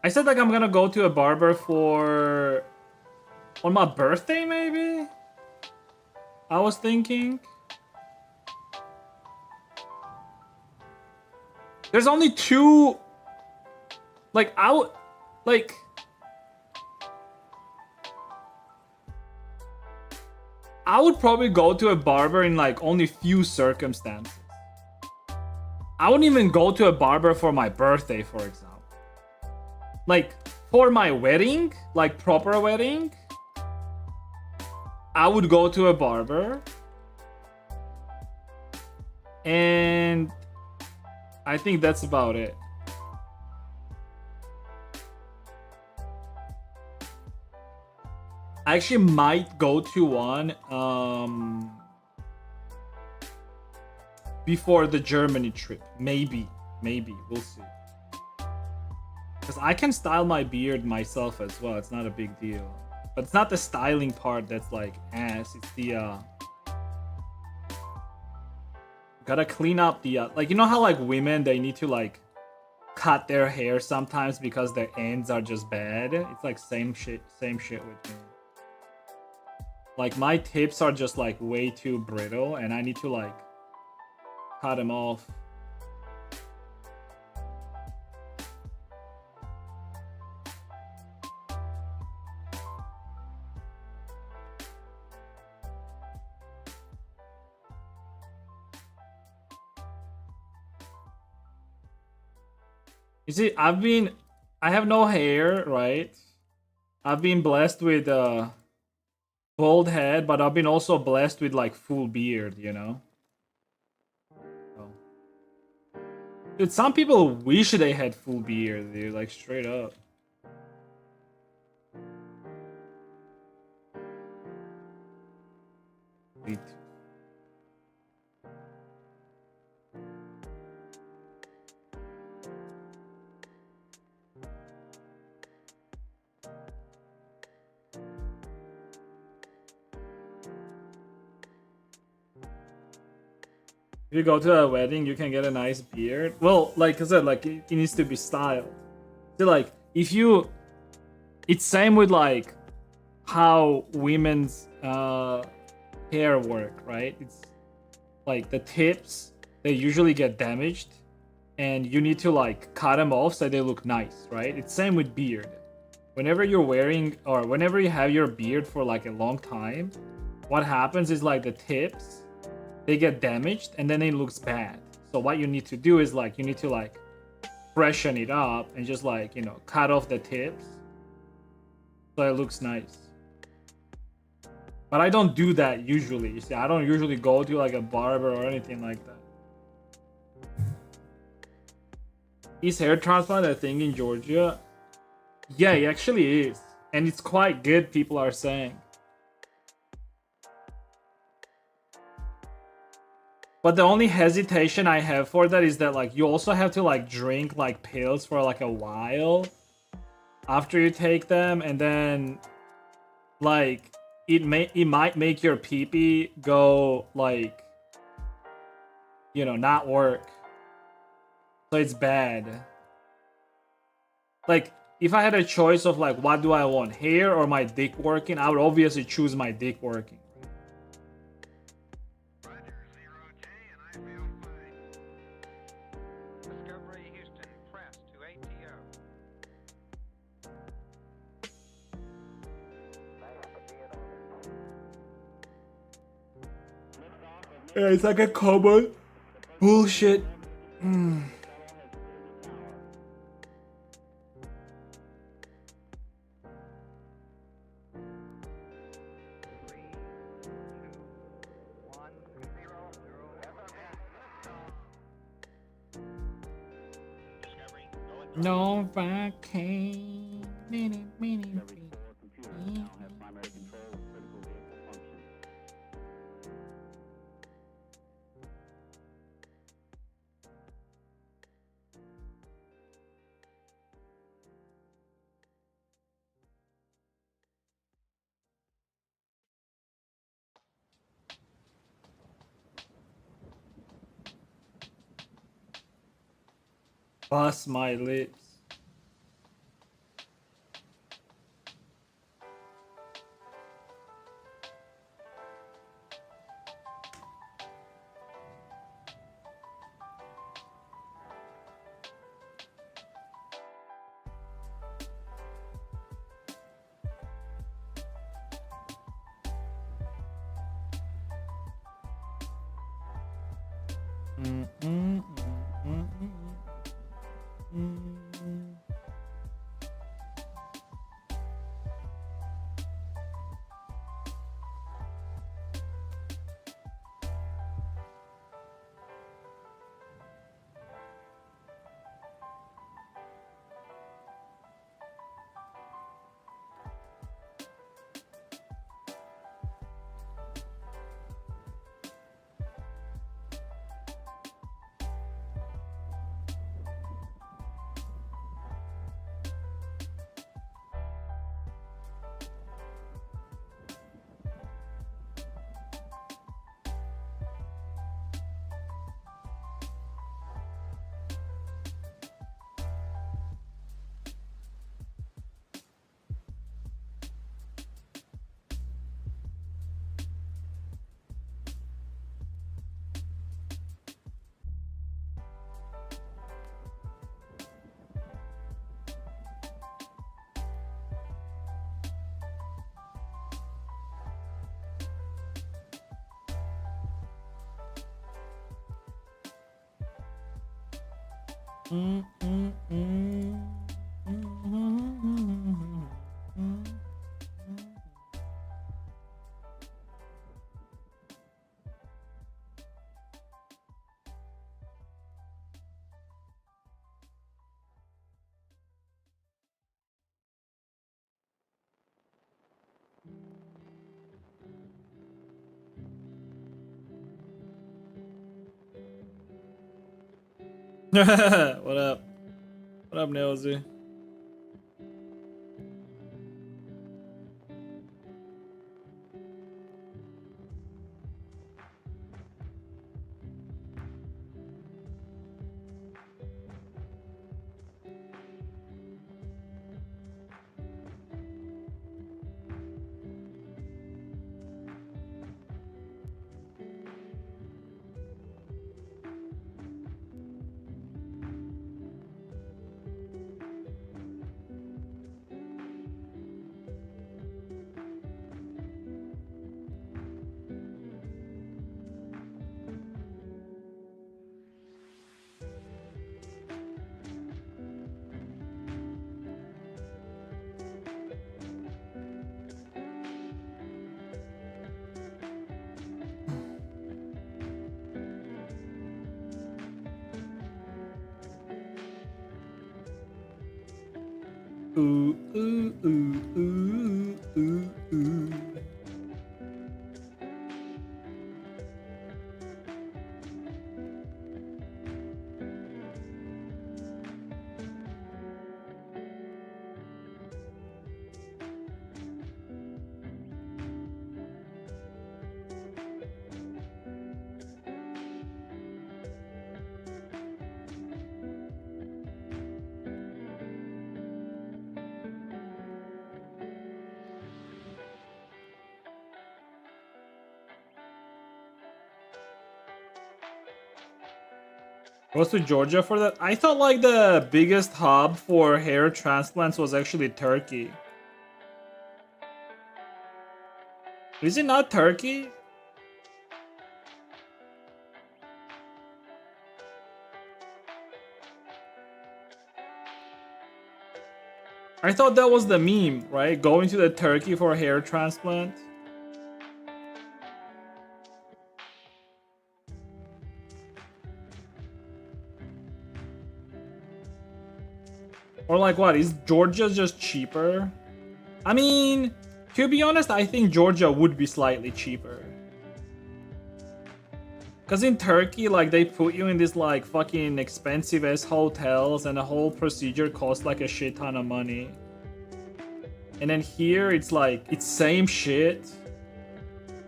I said like I'm gonna go to a barber for... on my birthday, maybe? I was thinking. There's only 2... like, I would... like... I would probably go to a barber in like only few circumstances. I wouldn't even go to a barber for my birthday, for example. Like, for my wedding, like proper wedding, I would go to a barber. And I think that's about it. I actually might go to one before the Germany trip. Maybe. We'll see. Because I can style my beard myself as well. It's not a big deal. But it's not the styling part that's like ass. It's the... gotta clean up the... like, you know how like women, they need to like cut their hair sometimes because their ends are just bad? It's like same shit with me. Like, my tips are just like way too brittle and I need to like cut them off. You see, I have no hair, right? I've been blessed with bald head, but I've been also blessed with like full beard, you know? Oh. Dude, some people wish they had full beard, dude, like straight up. Sweet. If you go to a wedding, you can get a nice beard. Well, like I said, like it needs to be styled. So like if you, it's same with like how women's hair work, right? It's like the tips, they usually get damaged and you need to like cut them off so they look nice, right? It's same with beard. Whenever you're wearing or whenever you have your beard for like a long time, what happens is like the tips, they get damaged and then it looks bad. So what you need to do is like you need to like freshen it up and just like, you know, cut off the tips so it looks nice. But I don't do that usually. You see, I don't usually go to like a barber or anything like that. Is hair transplant a thing in Georgia? Yeah, it actually is. And it's quite good, people are saying. But the only hesitation I have for that is that like you also have to like drink like pills for like a while after you take them, and then like it might make your pee-pee go like, you know, not work. So it's bad. Like if I had a choice of like what do I want, hair or my dick working, I would obviously choose my dick working. Yeah, it's like a common bullshit. No vacation. Bust my lips. What up? What up, Nailsy? Ooh, ooh, ooh, ooh, ooh, ooh. Was to Georgia for that? I thought like the biggest hub for hair transplants was actually Turkey. Is it not Turkey? I thought that was the meme, right? Going to the Turkey for a hair transplant. Or like what? Is Georgia just cheaper? I mean, to be honest, I think Georgia would be slightly cheaper. Cause in Turkey, like they put you in these like fucking expensive ass hotels and the whole procedure costs like a shit ton of money. And then here it's like, it's same shit.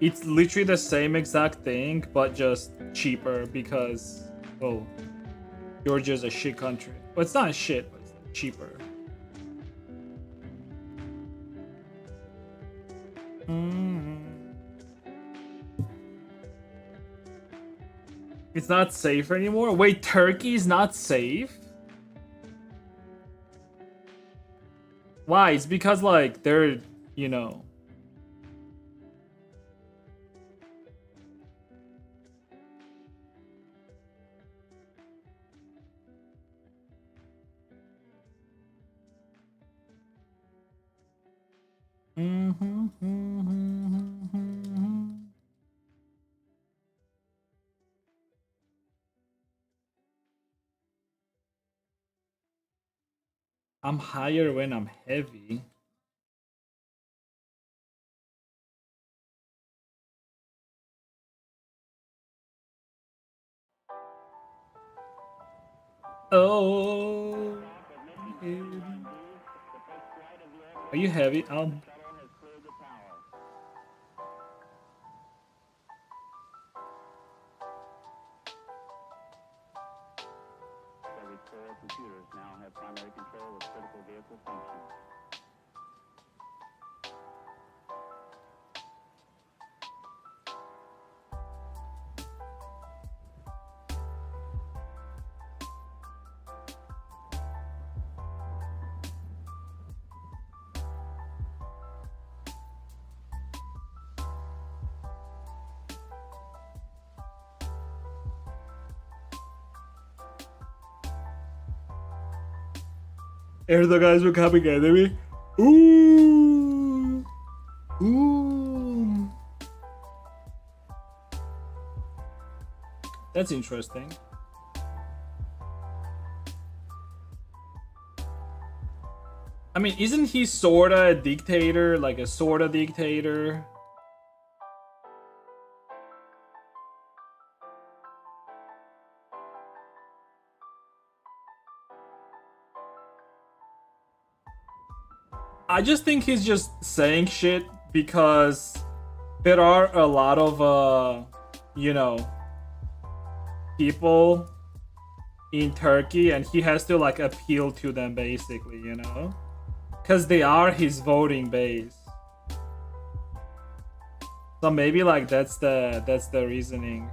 It's literally the same exact thing, but just cheaper because, well, Georgia's a shit country. Well, it's not shit, but it's cheaper. It's not safe anymore? Wait, Turkey's not safe? Why? It's because, like, they're, you know... I'm higher when I'm heavy. Oh. Are you heavy? Computers now have primary control of critical vehicle functions. Erdogan's becoming enemy. Ooh. Ooh. That's interesting. I mean, isn't he sorta a dictator? Like a sorta dictator? I just think he's just saying shit because there are a lot of you know, people in Turkey, and he has to like appeal to them basically, you know, because they are his voting base. So maybe like that's the reasoning.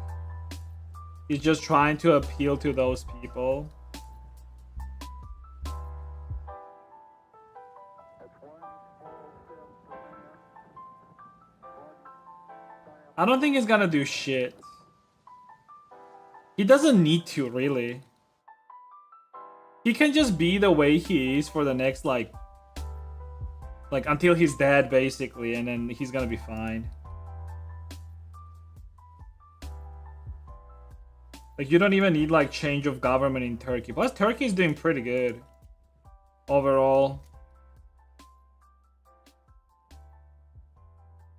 He's just trying to appeal to those people. I don't think he's gonna do shit. He doesn't need to, really. He can just be the way he is for the next, like until he's dead, basically, and then he's gonna be fine. Like, you don't even need, like, change of government in Turkey. Plus, Turkey is doing pretty good overall.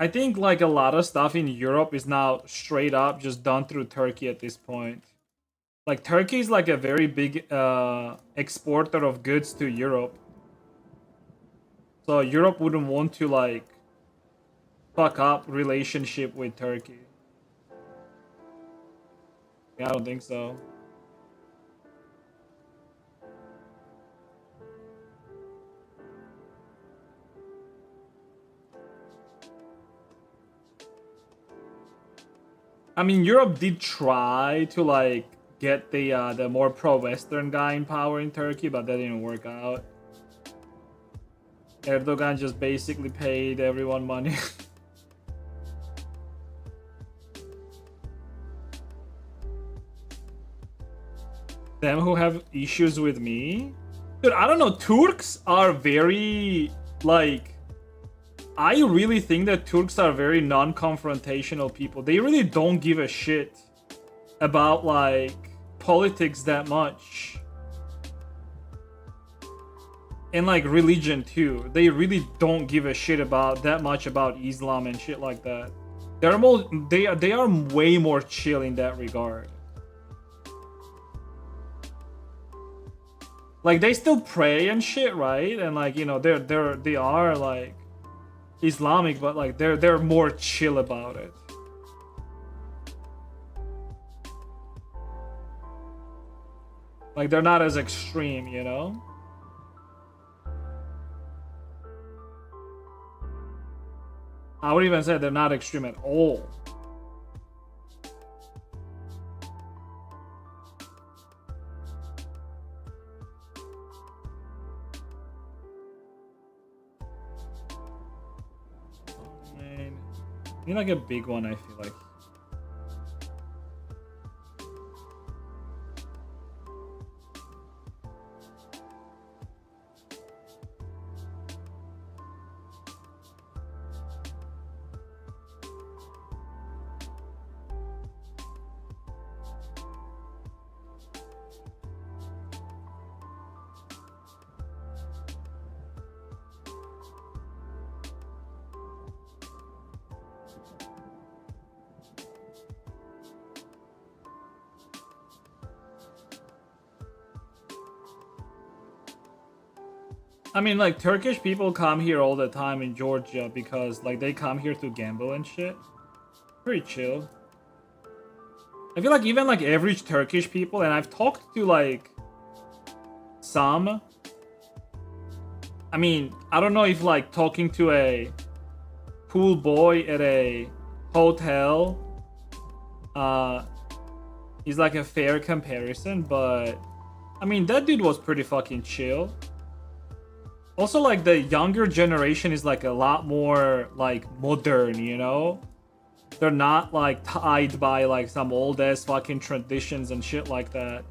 I think, like, a lot of stuff in Europe is now straight up just done through Turkey at this point. Like, Turkey is, like, a very big exporter of goods to Europe. So Europe wouldn't want to, like, fuck up relationship with Turkey. Yeah, I don't think so. I mean, Europe did try to, like, get the more pro-Western guy in power in Turkey, but that didn't work out. Erdogan just basically paid everyone money. Them who have issues with me? Dude, I don't know. Turks are very, like... I really think that Turks are very non-confrontational people. They really don't give a shit about, like, politics that much. And, like, religion, too. They really don't give a shit about that much about Islam and shit like that. They are way more chill in that regard. Like, they still pray and shit, right? And, like, you know, they are like Islamic, but like they're more chill about it. Like they're not as extreme, you know? I would even say they're not extreme at all. Oh, man. I need like a big one, I feel like. I mean, like, Turkish people come here all the time in Georgia because, like, they come here to gamble and shit. Pretty chill. I feel like even, like, average Turkish people, and I've talked to, like, some. I mean, I don't know if, like, talking to a pool boy at a hotel is, like, a fair comparison, but, I mean, that dude was pretty fucking chill. Also, like, the younger generation is, like, a lot more, like, modern, you know? They're not, like, tied by, like, some old-ass fucking traditions and shit like that.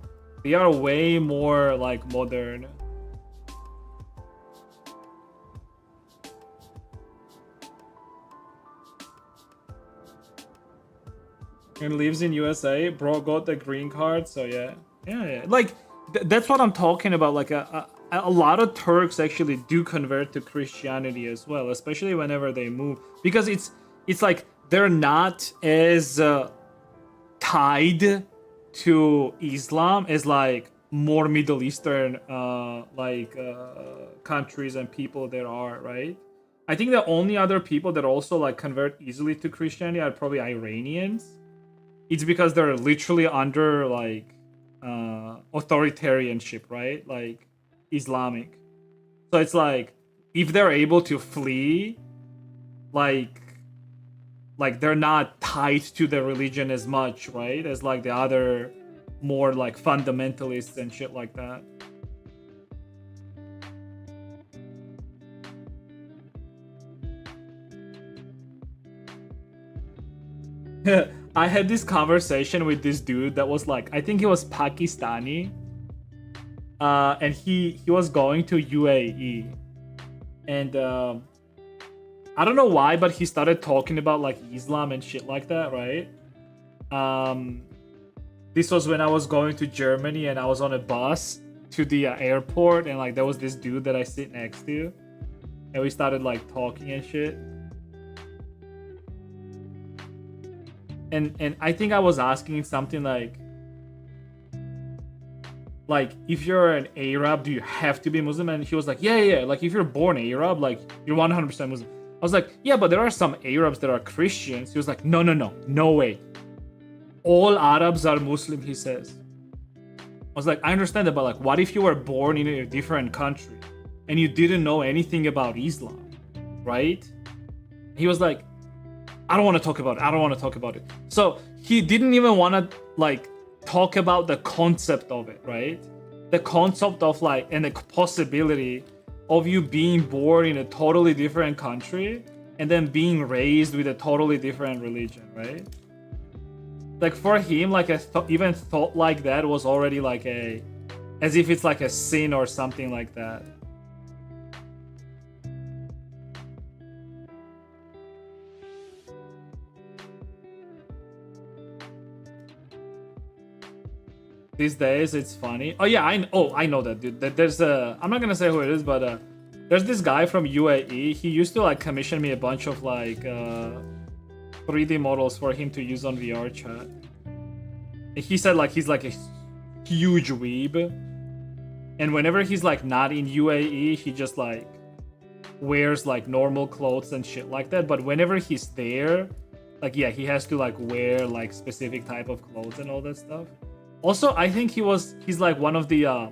They are way more, like, modern. And lives in USA. Bro got the green card, so yeah. Yeah. Like, that's what I'm talking about. Like, a lot of Turks actually do convert to Christianity as well, especially whenever they move, because it's like they're not as tied to Islam as like more Middle Eastern countries and people there are, right? I think the only other people that also like convert easily to Christianity are probably Iranians. It's because they're literally under like authoritarianship, right? Like Islamic. So it's like if they're able to flee, like they're not tied to the religion as much, right? As like the other more like fundamentalists and shit like that. I had this conversation with this dude that was like, I think he was Pakistani. And he was going to UAE. And I don't know why, but he started talking about like Islam and shit like that, right? This was when I was going to Germany and I was on a bus to the airport, and like there was this dude that I sit next to, and we started like talking and shit. And I think I was asking something like if you're an Arab, do you have to be Muslim? And he was like, yeah, like if you're born Arab, like you're 100% Muslim. I was like, yeah, but there are some Arabs that are Christians. He was like, no way. All Arabs are Muslim, he says. I was like, I understand that, but like, what if you were born in a different country and you didn't know anything about Islam, right? He was like, I don't want to talk about it. So he didn't even want to like talk about the concept of it, right? The concept of like, and the possibility of you being born in a totally different country and then being raised with a totally different religion, right? Like for him, like even thought like that was already like as if it's like a sin or something like that. These days it's funny. Oh yeah, I know that dude. There's I'm not gonna say who it is, but there's this guy from UAE. He used to like commission me a bunch of like 3D models for him to use on VRChat. He said like he's like a huge weeb, and whenever he's like not in UAE, he just like wears like normal clothes and shit like that. But whenever he's there, like yeah, he has to like wear like specific type of clothes and all that stuff. Also, I think he's like one of the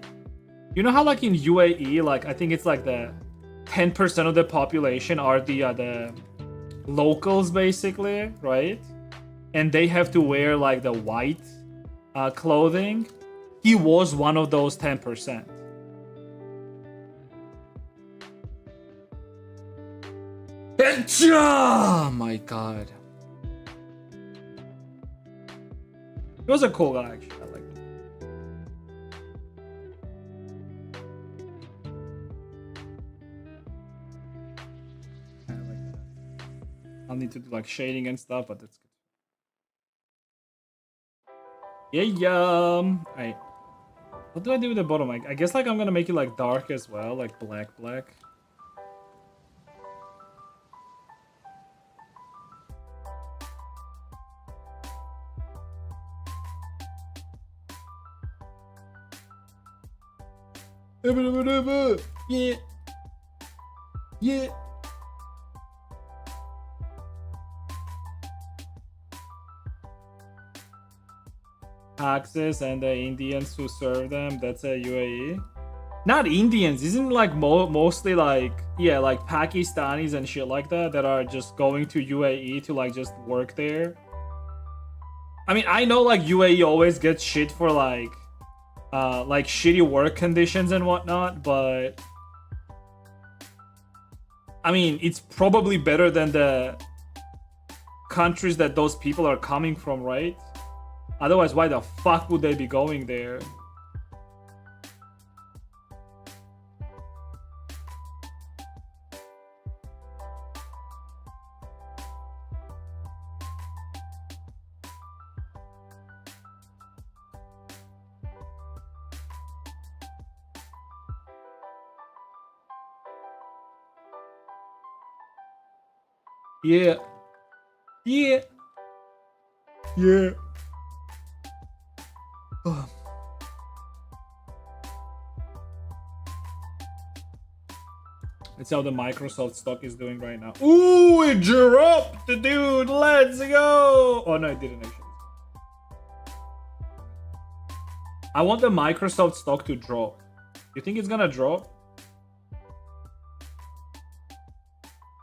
you know how like in UAE, like I think it's like the 10% of the population are the locals basically, right? And they have to wear like the white clothing. He was one of those 10%. Oh my god. He was a cool guy, actually. I like him. I like that. I'll need to do like shading and stuff, but that's good. Yeah. Alright. What do I do with the bottom? I guess like I'm gonna make it like dark as well, like black. Yeah. Yeah. Taxes and the Indians who serve them, that's a UAE. Not Indians, isn't like mostly like, yeah, like Pakistanis and shit like that are just going to UAE to like just work there. I mean, I know like UAE always gets shit for like shitty work conditions and whatnot, but I mean, it's probably better than the countries that those people are coming from, right? Otherwise, why the fuck would they be going there? Yeah. Yeah. Yeah. Let's see how the Microsoft stock is doing right now. Ooh, it dropped, dude. Let's go. Oh, no, it didn't actually. I want the Microsoft stock to drop. You think it's gonna drop?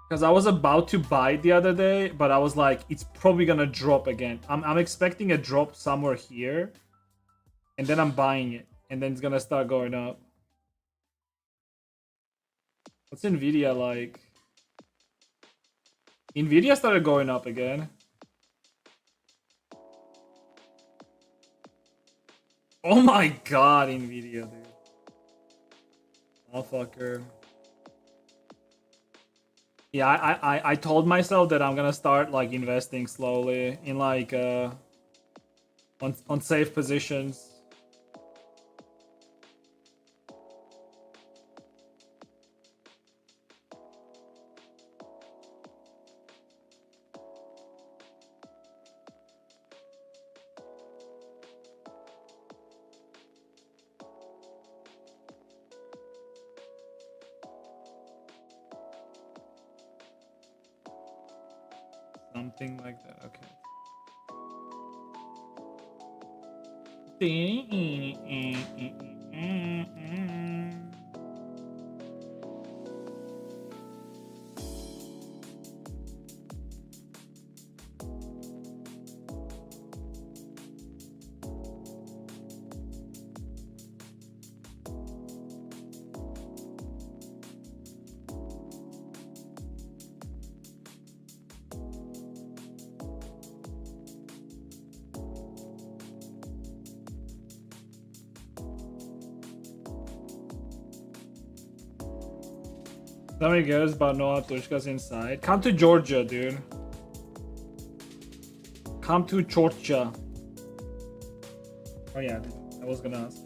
Because I was about to buy it the other day, but I was like, it's probably gonna drop again. I'm expecting a drop somewhere here. And then I'm buying it. And then it's gonna start going up. What's Nvidia like? Nvidia started going up again. Oh my god, Nvidia, dude. Motherfucker. Yeah, I told myself that I'm gonna start like investing slowly in like on safe positions. Something like that. Okay. Somebody cares about Noah Tushka's inside. Come to Georgia, dude. Come to Georgia. Oh yeah, I was gonna ask.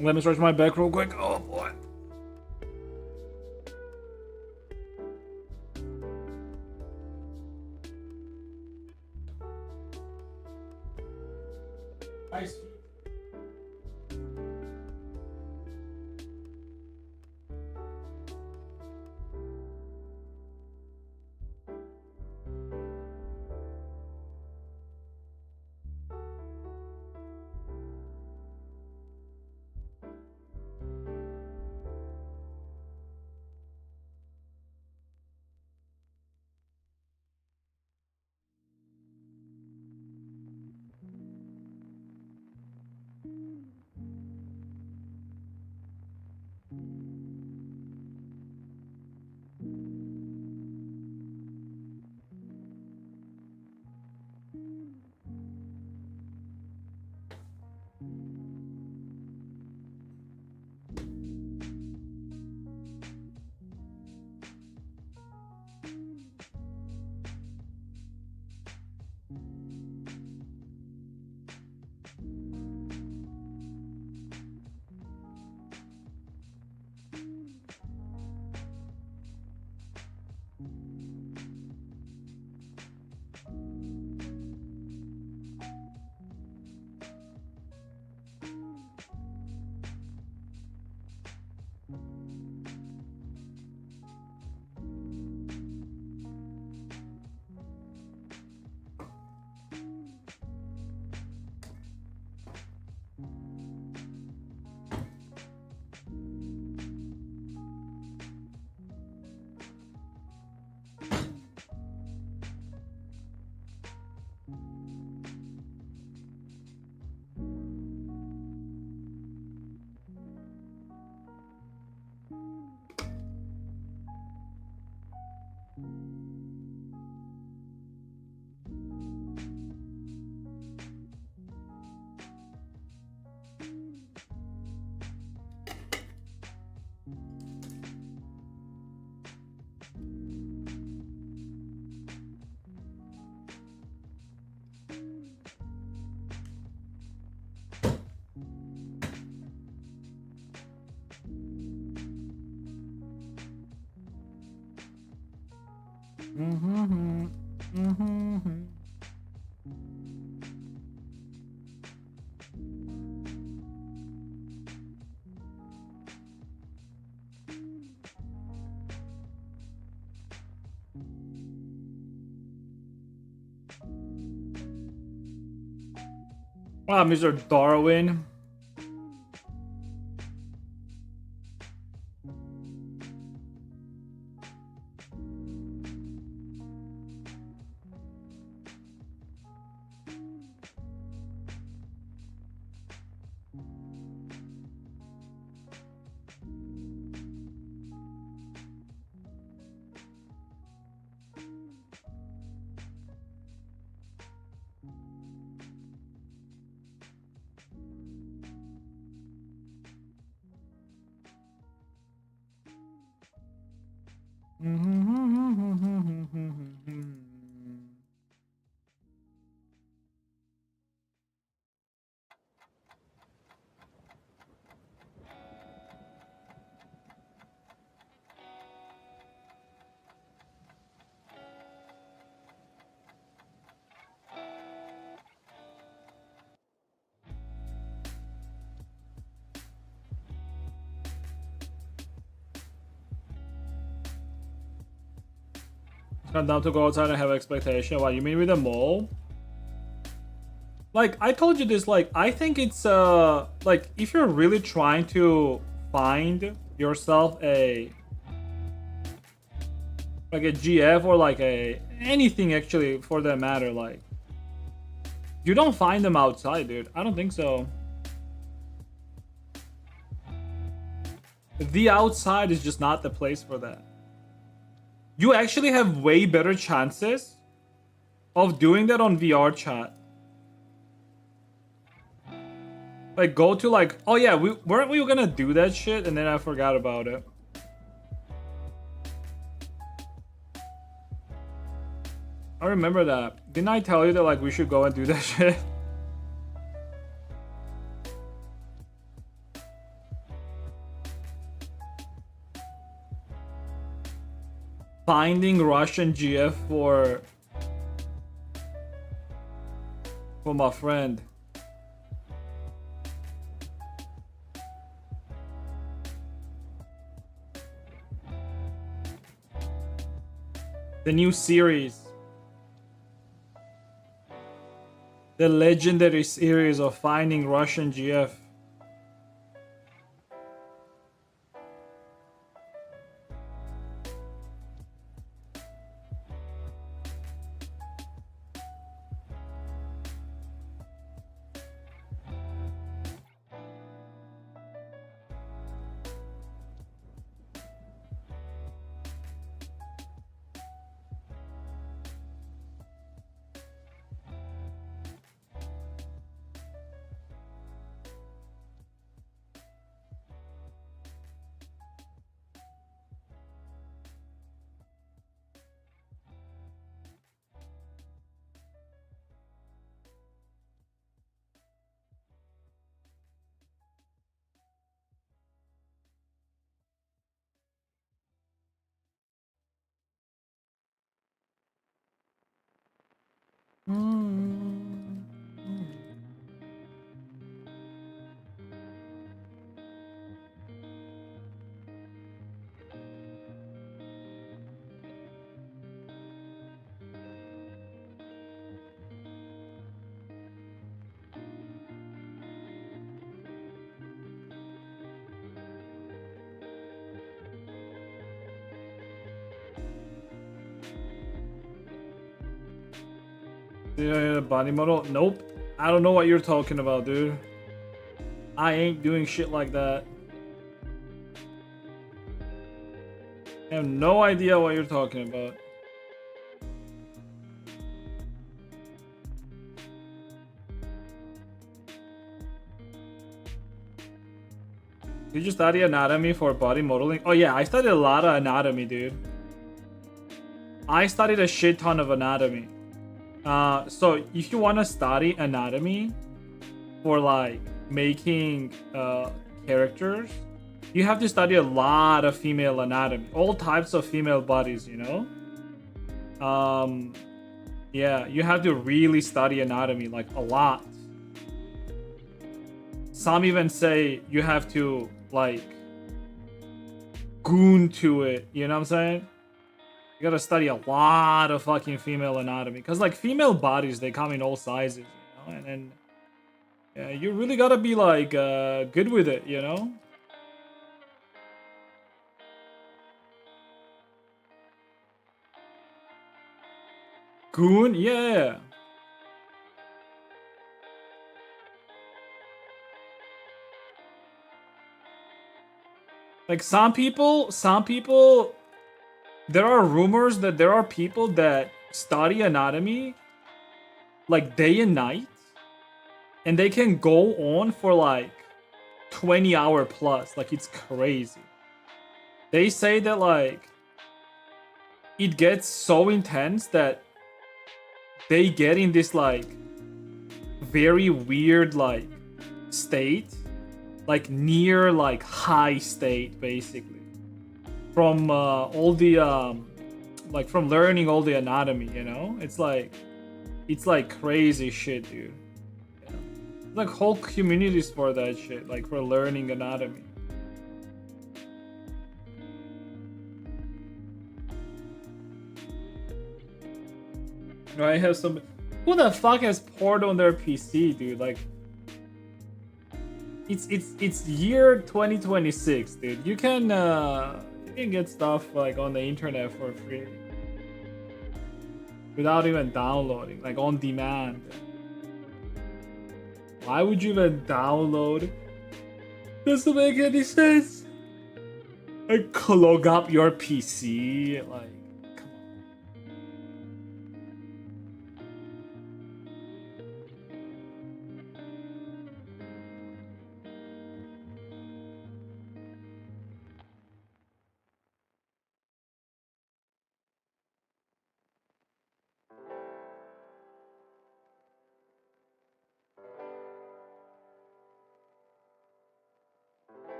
Let me stretch my back real quick. Oh boy. Nice. Wow, Mr. Darwin. It's not down to go outside and have expectation. What you mean with the mole? Like I told you this, like I think it's like if you're really trying to find yourself a GF or like a anything actually for that matter, like you don't find them outside, dude. I don't think so. The outside is just not the place for that. You actually have way better chances of doing that on VRChat. Like go to like, oh yeah, weren't we gonna do that shit and then I forgot about it. I remember that. Didn't I tell you that like we should go and do that shit? Finding Russian GF for my friend. The new series. The legendary series of finding Russian GF. Yeah, body model? Nope. I don't know what you're talking about, dude. I ain't doing shit like that. I have no idea what you're talking about. Did you study anatomy for body modeling? Oh yeah, I studied a lot of anatomy, dude. I studied a shit ton of anatomy. So if you want to study anatomy for like making characters, you have to study a lot of female anatomy, all types of female bodies, you know? Yeah, you have to really study anatomy, like a lot. Some even say you have to like goon to it, you know what I'm saying? You gotta study a lot of fucking female anatomy. Cause like female bodies, they come in all sizes, you know? And then yeah, you really gotta be like good with it, you know? Goon? Yeah. Like some people, there are rumors that there are people that study anatomy like day and night, and they can go on for like 20-hour plus. Like it's crazy. They say that like it gets so intense that they get in this like very weird like state, like near like high state basically, from all the like from learning all the anatomy, you know? It's like crazy shit, dude. Yeah. Like whole communities for that shit, like for learning anatomy. I have some. Who the fuck has porn on their PC, dude? Like, it's year 2026, dude. You can get stuff like on the internet for free without even downloading, like on demand. Why would you even download? Doesn't make any sense. Like clog up your PC, like.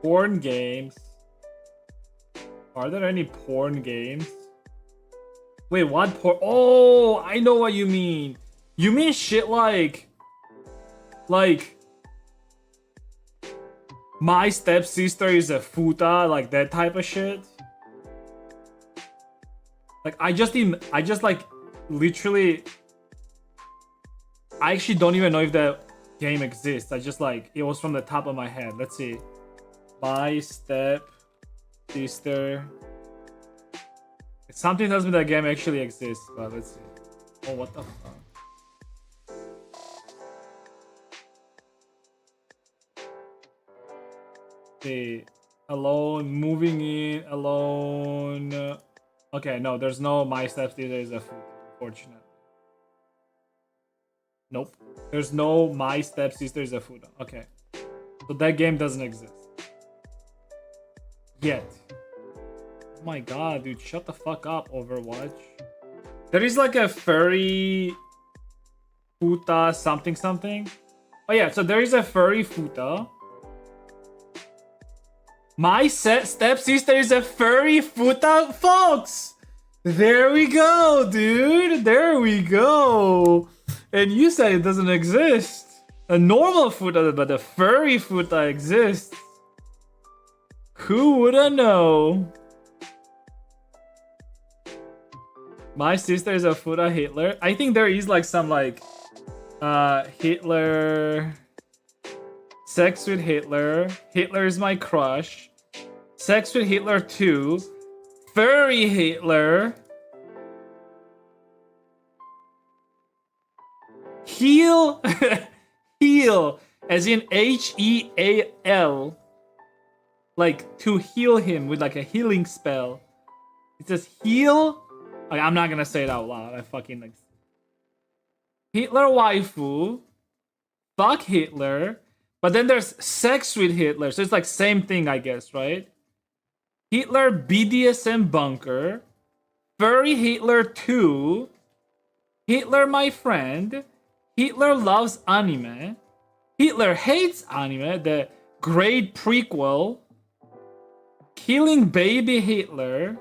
Porn games. Are there any porn games? Wait, what porn? Oh, I know what you mean. You mean shit like my stepsister is a futa, like that type of shit. Like I just like literally. I actually don't even know if that game exists. I just like it was from the top of my head. Let's see. My step sister. Something tells me that game actually exists, but let's see. Oh, what the fuck? See, alone, moving in, alone. Okay, no, there's no my step sister is a food, unfortunately. Nope. There's no my step sister is a food. Okay. So that game doesn't exist. Yet. Oh my god, dude, shut the fuck up, Overwatch. There is like a furry futa something something. Oh yeah, so there is a furry futa. My stepsister is a furry futa, folks. There we go, dude. There we go. And you say it doesn't exist. A normal futa, but a furry futa exists. Who woulda know? My sister is a futa Hitler. I think there is like some like Hitler, sex with Hitler. Hitler is my crush. Sex with Hitler 2. Furry Hitler. Heal, heal, as in Heal, like to heal him with like a healing spell. It says heal. Like, I'm not gonna say it out loud. I fucking like Hitler waifu. Fuck Hitler. But then there's sex with Hitler, so it's like same thing, I guess, right? Hitler BDSM bunker. Furry Hitler 2. Hitler my friend. Hitler loves anime. Hitler hates anime, the great prequel. Killing baby Hitler.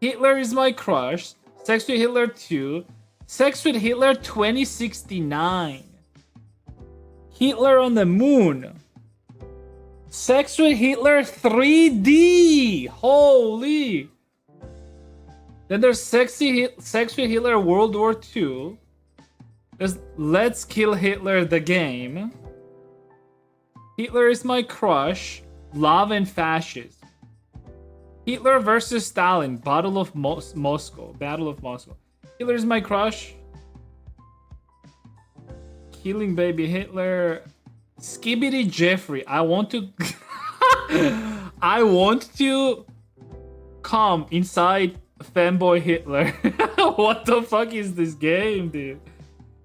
Hitler is my crush. Sex with Hitler 2. Sex with Hitler 2069. Hitler on the moon. Sex with Hitler 3D. Holy. Then there's Sex with Hitler World War II. There's Let's Kill Hitler the game. Hitler is my crush. Love and fascism. Hitler versus Stalin. Battle of Moscow. Battle of Moscow. Hitler is my crush. Killing baby Hitler. Skibbity Jeffrey. I want to I want to come inside fanboy Hitler. What the fuck is this game, dude?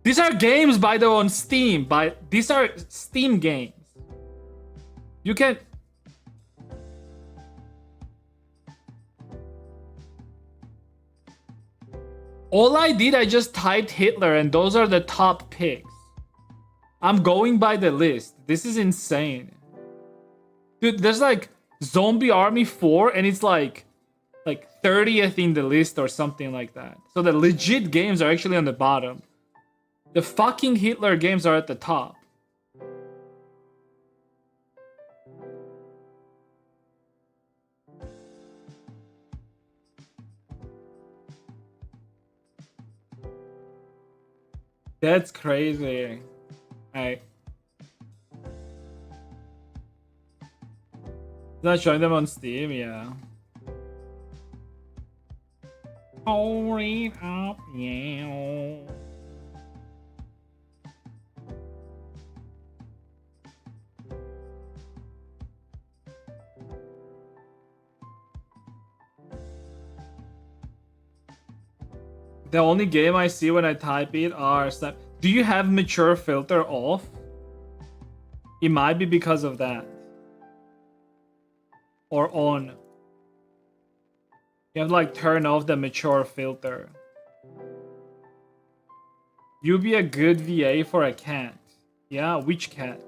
These are games, by the way, on Steam. These are Steam games. You can... All I did, I just typed Hitler, and those are the top picks. I'm going by the list. This is insane. Dude, there's like Zombie Army 4, and it's like 30th in the list or something like that. So the legit games are actually on the bottom. The fucking Hitler games are at the top. That's crazy. Alright. Not showing them on Steam, yeah. Hold it up, yeah. The only game I see when I type it are... Do you have mature filter off? It might be because of that. Or on. You have to like turn off the mature filter. You'd be a good VA for a cat. Yeah, which cat?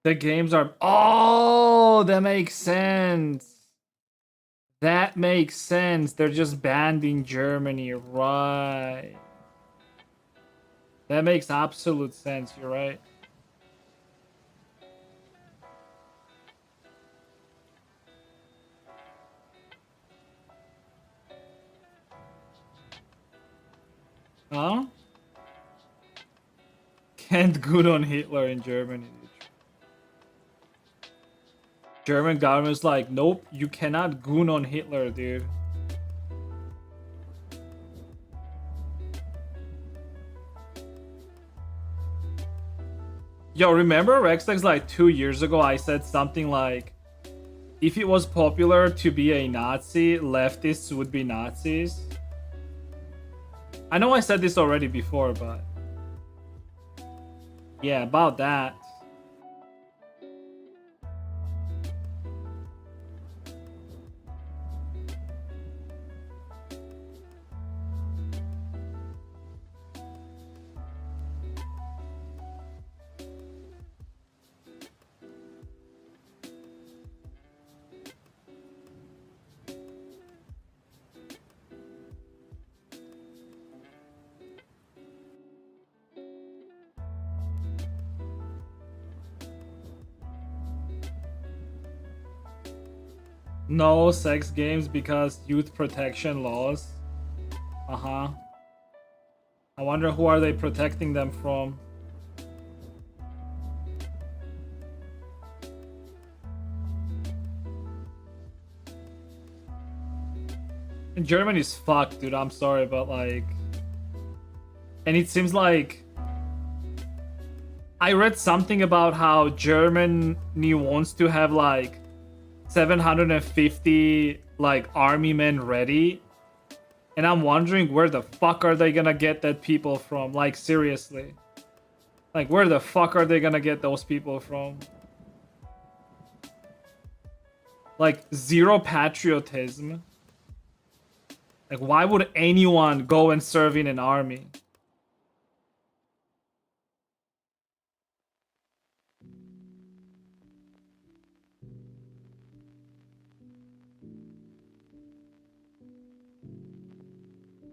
The games are... Oh, that makes sense. That makes sense. They're just banned in Germany, right? That makes absolute sense. You're right. Huh? Can't good on Hitler in Germany. German government's like, nope, you cannot goon on Hitler, dude. Yo, remember Rexlex like 2 years ago I said something like, if it was popular to be a Nazi, leftists would be Nazis? I know I said this already before, but... yeah, about that. No sex games because youth protection laws. Uh-huh. I wonder who are they protecting them from? Germany's fucked, dude. I'm sorry, but like, and it seems like I read something about how Germany wants to have like 750 like army men ready, and I'm wondering where the fuck are they gonna get that people from? Like seriously, like where the fuck are they gonna get those people from? Like zero patriotism. Like why would anyone go and serve in an army?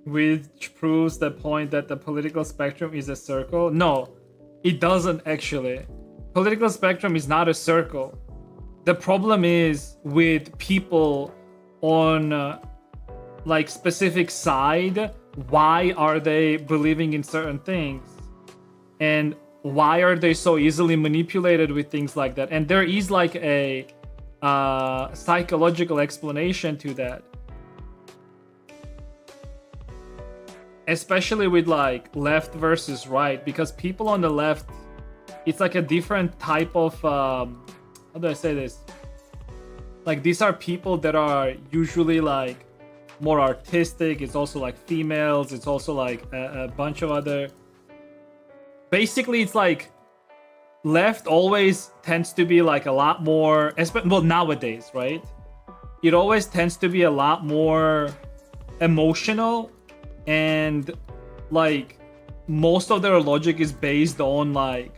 Which proves the point that the political spectrum is a circle. No, it doesn't actually. Political spectrum is not a circle. The problem is with people on like specific side. Why are they believing in certain things? And why are they so easily manipulated with things like that? And there is like a psychological explanation to that. Especially with like left versus right, because people on the left, it's like a different type of how do I say this? Like these are people that are usually like more artistic. It's also like females. It's also like a bunch of other. Basically, it's like left always tends to be like a lot more. Well, nowadays, right? It always tends to be a lot more emotional. And like most of their logic is based on like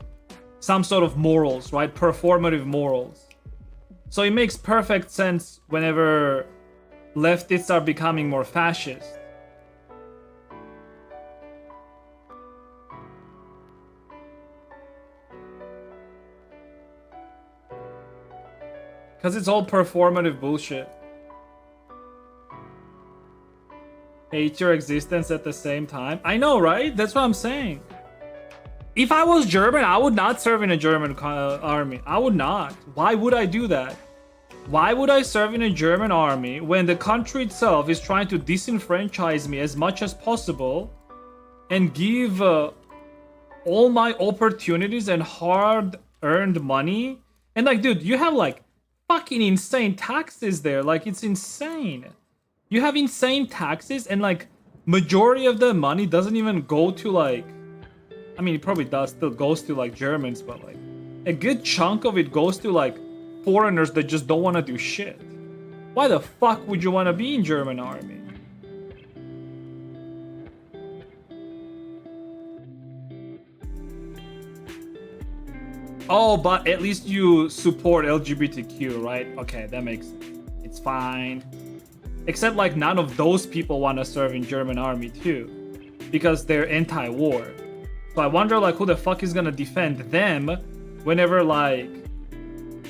some sort of morals, right? Performative morals. So it makes perfect sense whenever leftists are becoming more fascist. Because it's all performative bullshit. Hate your existence at the same time. I know, right? That's what I'm saying. If I was German, I would not serve in a German army. I would not. Why would I do that? Why would I serve in a German army when the country itself is trying to disenfranchise me as much as possible and give all my opportunities and hard-earned money? And like, dude, you have like fucking insane taxes there. Like, it's insane. You have insane taxes, and like majority of the money doesn't even go to like, I mean, it probably does still goes to like Germans, but like a good chunk of it goes to like foreigners that just don't want to do shit. Why the fuck would you want to be in German army? Oh, but at least you support LGBTQ, right? Okay, that makes sense. It's fine. Except like none of those people want to serve in German army too, because they're anti-war. So I wonder like who the fuck is gonna defend them whenever like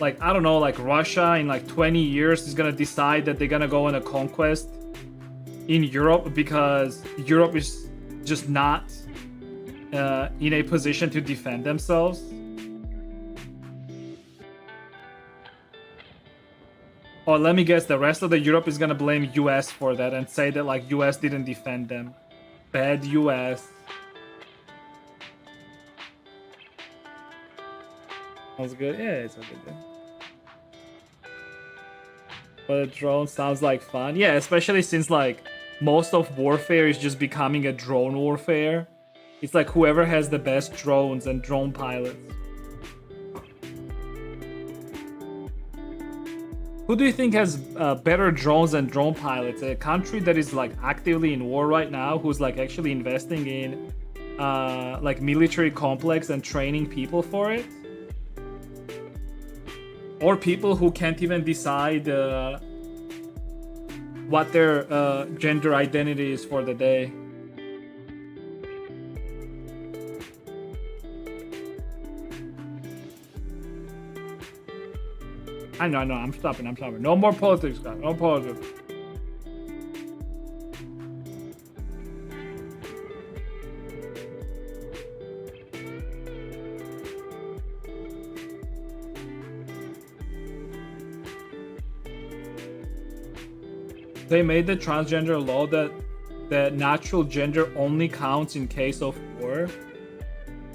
I don't know, like Russia in like 20 years is gonna decide that they're gonna go on a conquest in Europe because Europe is just not in a position to defend themselves. Oh, let me guess, the rest of the Europe is gonna blame US for that and say that like US didn't defend them. Bad US. Sounds good. Yeah, it's okay. Then. But a drone sounds like fun. Yeah, especially since like most of warfare is just becoming a drone warfare. It's like whoever has the best drones and drone pilots. Who do you think has better drones and drone pilots? A country that is like actively in war right now, who's like actually investing in like military complex and training people for it? Or people who can't even decide what their gender identity is for the day? I know, I'm stopping. No more politics, guys. No politics. They made the transgender law that the natural gender only counts in case of war.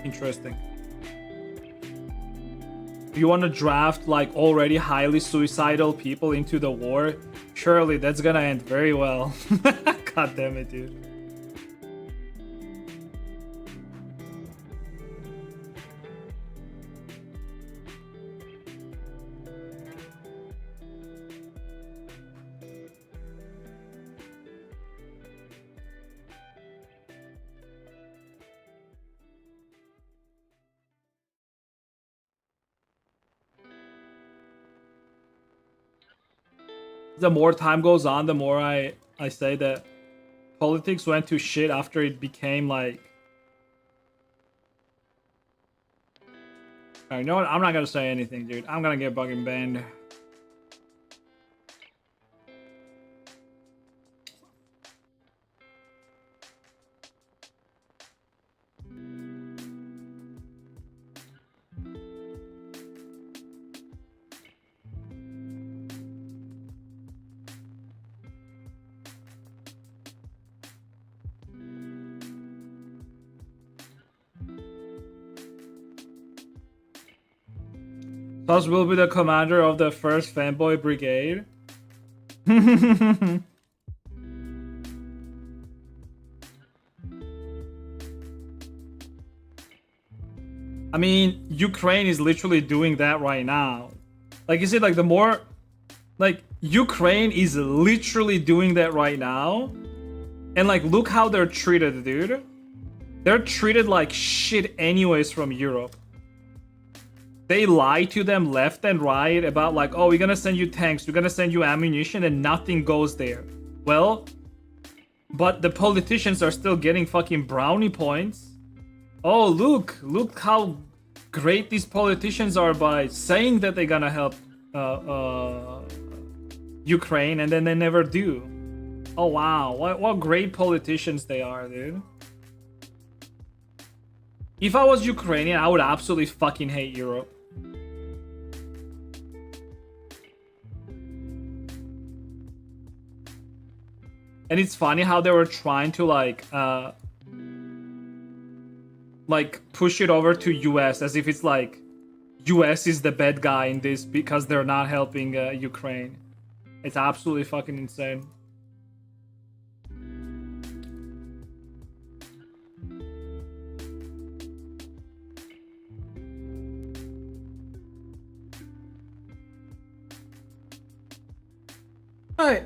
Interesting. You want to draft like already highly suicidal people into the war? Surely that's gonna end very well. God damn it, dude. The more time goes on, the more I say that politics went to shit after it became like... Alright, you know what? I'm not gonna say anything, dude. I'm gonna get fucking banned. Thus will be the commander of the first fanboy brigade. I mean, Ukraine is literally doing that right now. Like, you see, like, the more... Like, Ukraine is literally doing that right now. And, like, look how they're treated, dude. They're treated like shit anyways from Europe. They lie to them left and right about, like, oh, we're gonna send you tanks, we're gonna send you ammunition, and nothing goes there. Well, but the politicians are still getting fucking brownie points. Oh, look how great these politicians are by saying that they're gonna help Ukraine, and then they never do. Oh wow, what great politicians they are, dude. If I was Ukrainian, I would absolutely fucking hate Europe. And it's funny how they were trying to like push it over to US as if it's like US is the bad guy in this because they're not helping Ukraine. It's absolutely fucking insane. Alright.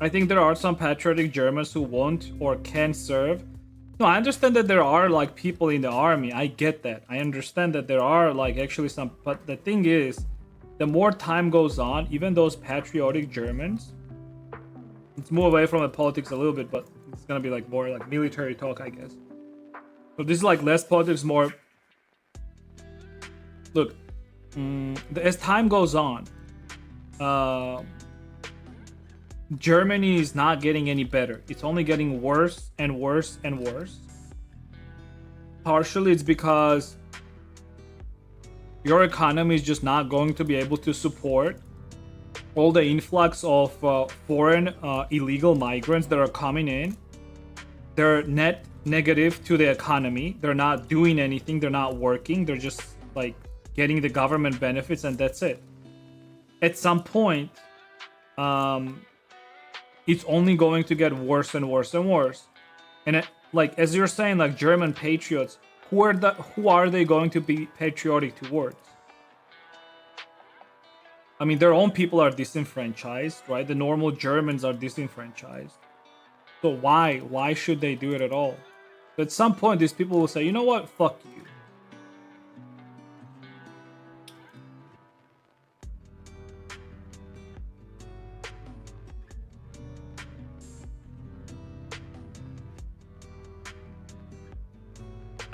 I think there are some patriotic Germans who won't or can serve. No, I understand that there are like people in the army. I get that. I understand that there are like actually some, but the thing is, the more time goes on, even those patriotic Germans, let's move away from the politics a little bit, but it's gonna be like more like military talk, I guess. So this is like less politics, more... Look, as time goes on, Germany is not getting any better. It's only getting worse and worse and worse. Partially it's because your economy is just not going to be able to support all the influx of foreign illegal migrants that are coming in. They're net negative to the economy. They're not doing anything. They're not working. They're just like getting the government benefits and that's it. At some point, it's only going to get worse and worse and worse. And like as you're saying, like German patriots, who are they going to be patriotic towards? I mean, their own people are disenfranchised, right? The normal Germans are disenfranchised. So why should they do it at all? At some point, these people will say, you know what? Fuck you.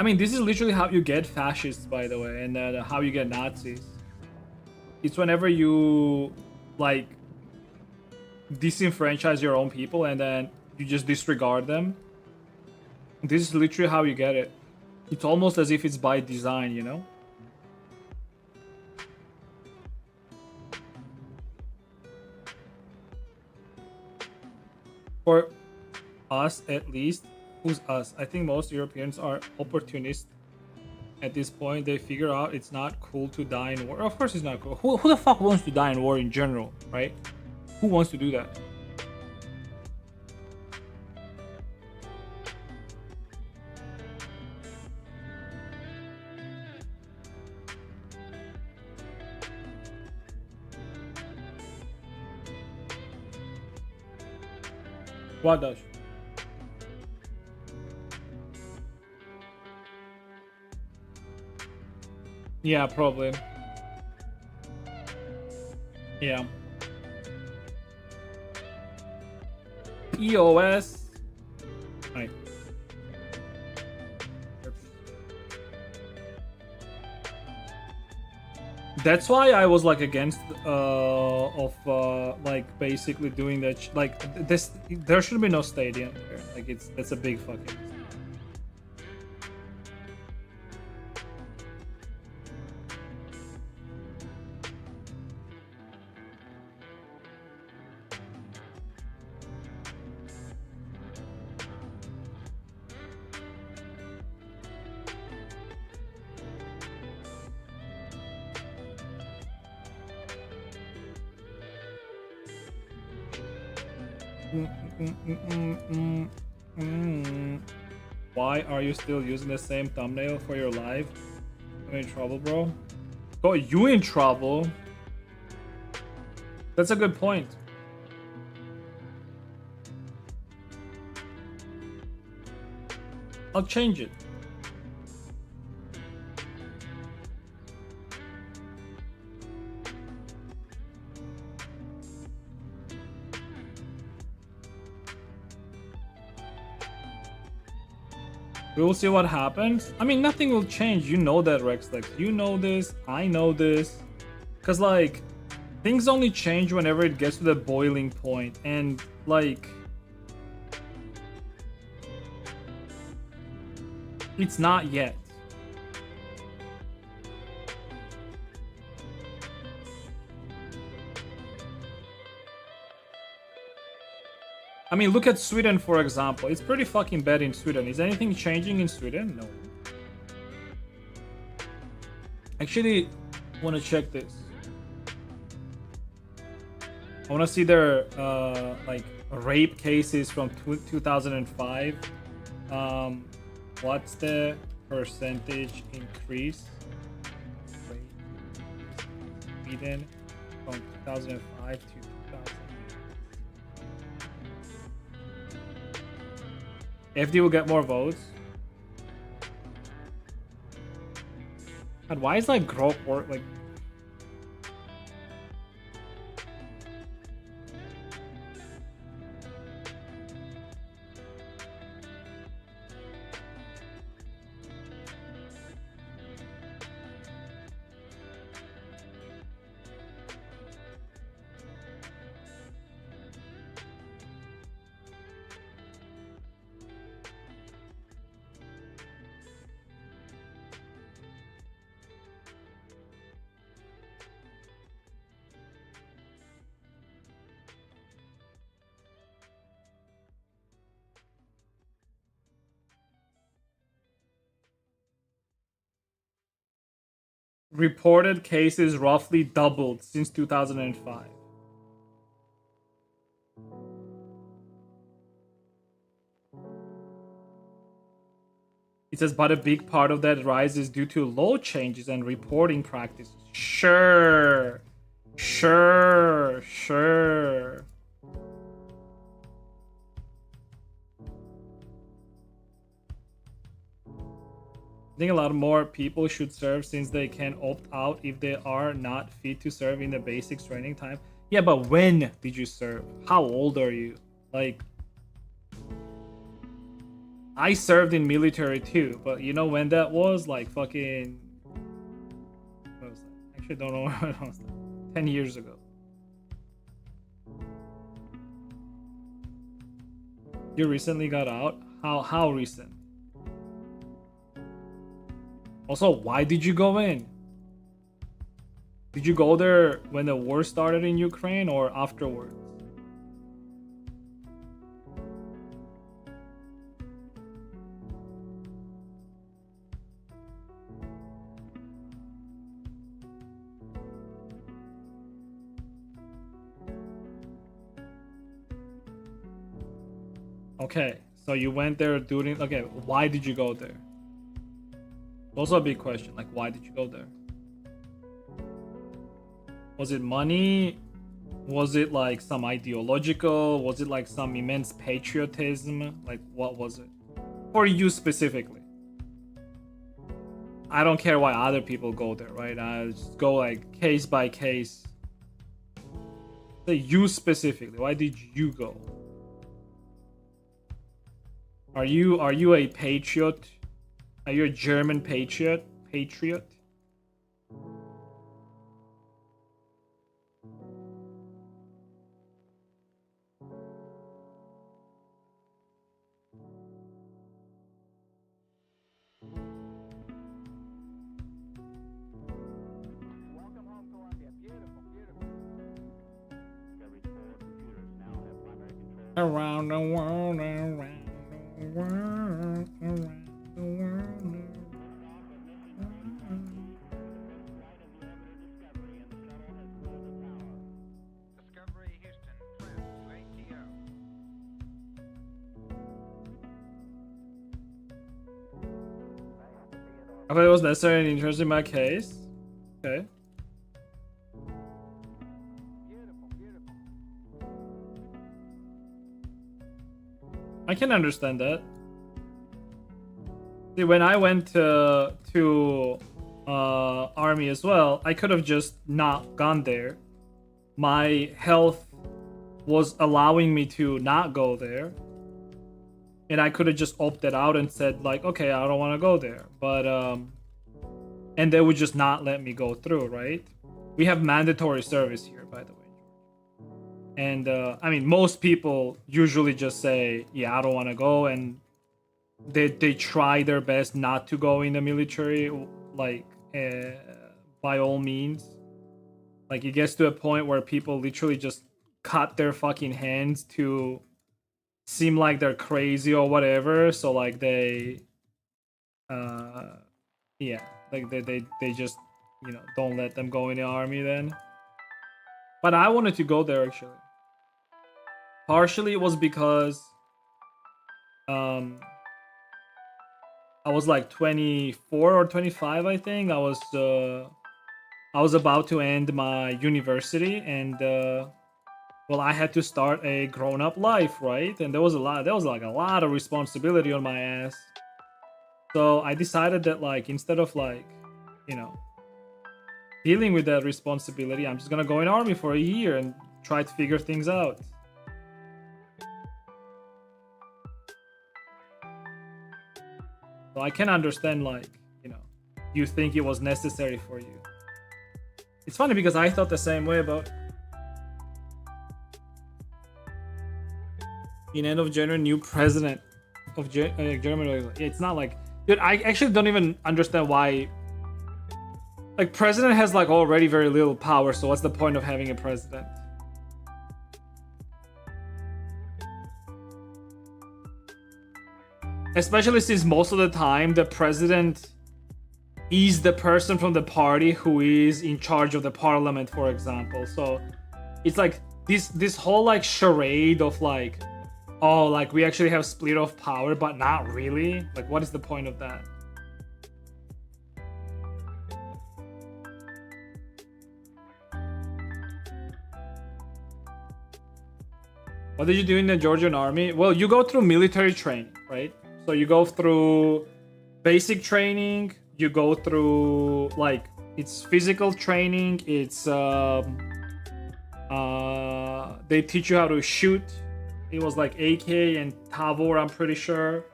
I mean, this is literally how you get fascists, by the way, and how you get Nazis. It's whenever you, like, disenfranchise your own people and then you just disregard them. This is literally how you get it. It's almost as if it's by design, you know? For us, at least. Who's us? I think most Europeans are opportunists at this point. They figure out it's not cool to die in war. Of course it's not cool. Who the fuck wants to die in war in general, right? Who wants to do that? What does? Yeah, probably. Yeah. EOS. Right. That's why I was like against like basically doing that. Like this, there should be no stadium there. Like that's a big fucking. Why are you still using the same thumbnail for your live? You in trouble, bro? Oh, you in trouble? That's a good point. I'll change it. We will see what happens. I mean, nothing will change. You know that, Rexlex. You know this. I know this. Because, like, things only change whenever it gets to the boiling point. And, like, it's not yet. I mean, look at Sweden, for example. It's pretty fucking bad in Sweden. Is anything changing in Sweden? No. Actually, I want to check this. I want to see their, like, rape cases from 2005. What's the percentage increase? Sweden from 2005 to 2000. FD will get more votes. And why is like growth work like? Reported cases roughly doubled since 2005. It says, but a big part of that rise is due to law changes and reporting practices. Sure. I think a lot more people should serve since they can opt out if they are not fit to serve in the basics training time. Yeah, but when did you serve? How old are you? Like, I served in military too, but you know when that was? Like fucking... What was that? Actually don't know when it was. 10 years ago. You recently got out? How recent? Also, why did you go in? Did you go there when the war started in Ukraine or afterwards? Okay, so you went there during... Okay, why did you go there? Also a big question, like why did you go there? Was it money? Was it like some ideological? Was it like some immense patriotism? Like what was it? For you specifically. I don't care why other people go there, right? I just go like case by case. Say you specifically, why did you go? Are you a patriot? Are you a German patriot? Patriot? Welcome home, Columbia. Beautiful, beautiful. Discovery's 4 computers now have primary control. Around the world, around the world, around the world. Discovery Houston, trim to ATO. I thought it was necessary and interesting in my case. Okay. Beautiful, beautiful. I can understand that. See, when I went to army as well, I could have just not gone there. My health was allowing me to not go there. And I could have just opted out and said like, okay, I don't want to go there. But and they would just not let me go through, right? We have mandatory service here, by the way. And I mean, most people usually just say, yeah, I don't want to go, and they try their best not to go in the military, like by all means. Like it gets to a point where people literally just cut their fucking hands to seem like they're crazy or whatever. So like they yeah, like they just, you know, don't let them go in the army then. But I wanted to go there actually. Partially it was because I was like 24 or 25, I think. I was about to end my university, and well, I had to start a grown-up life, right? And there was like a lot of responsibility on my ass. So I decided that like instead of like, you know, dealing with that responsibility, I'm just gonna go in army for a year and try to figure things out. So I can understand, like, you know, you think it was necessary for you. It's funny because I thought the same way about in end of January, new president of Germany. It's not like, dude, I actually don't even understand why. Like, president has like already very little power, so what's the point of having a president? Especially since most of the time the president is the person from the party who is in charge of the parliament, for example. So it's like this whole like charade of like, oh, like we actually have split of power, but not really. Like, what is the point of that? What did you do in the Georgian army? Well, you go through military training, right? So you go through basic training, you go through like, it's physical training, it's they teach you how to shoot. It was like AK and Tavor, I'm pretty sure.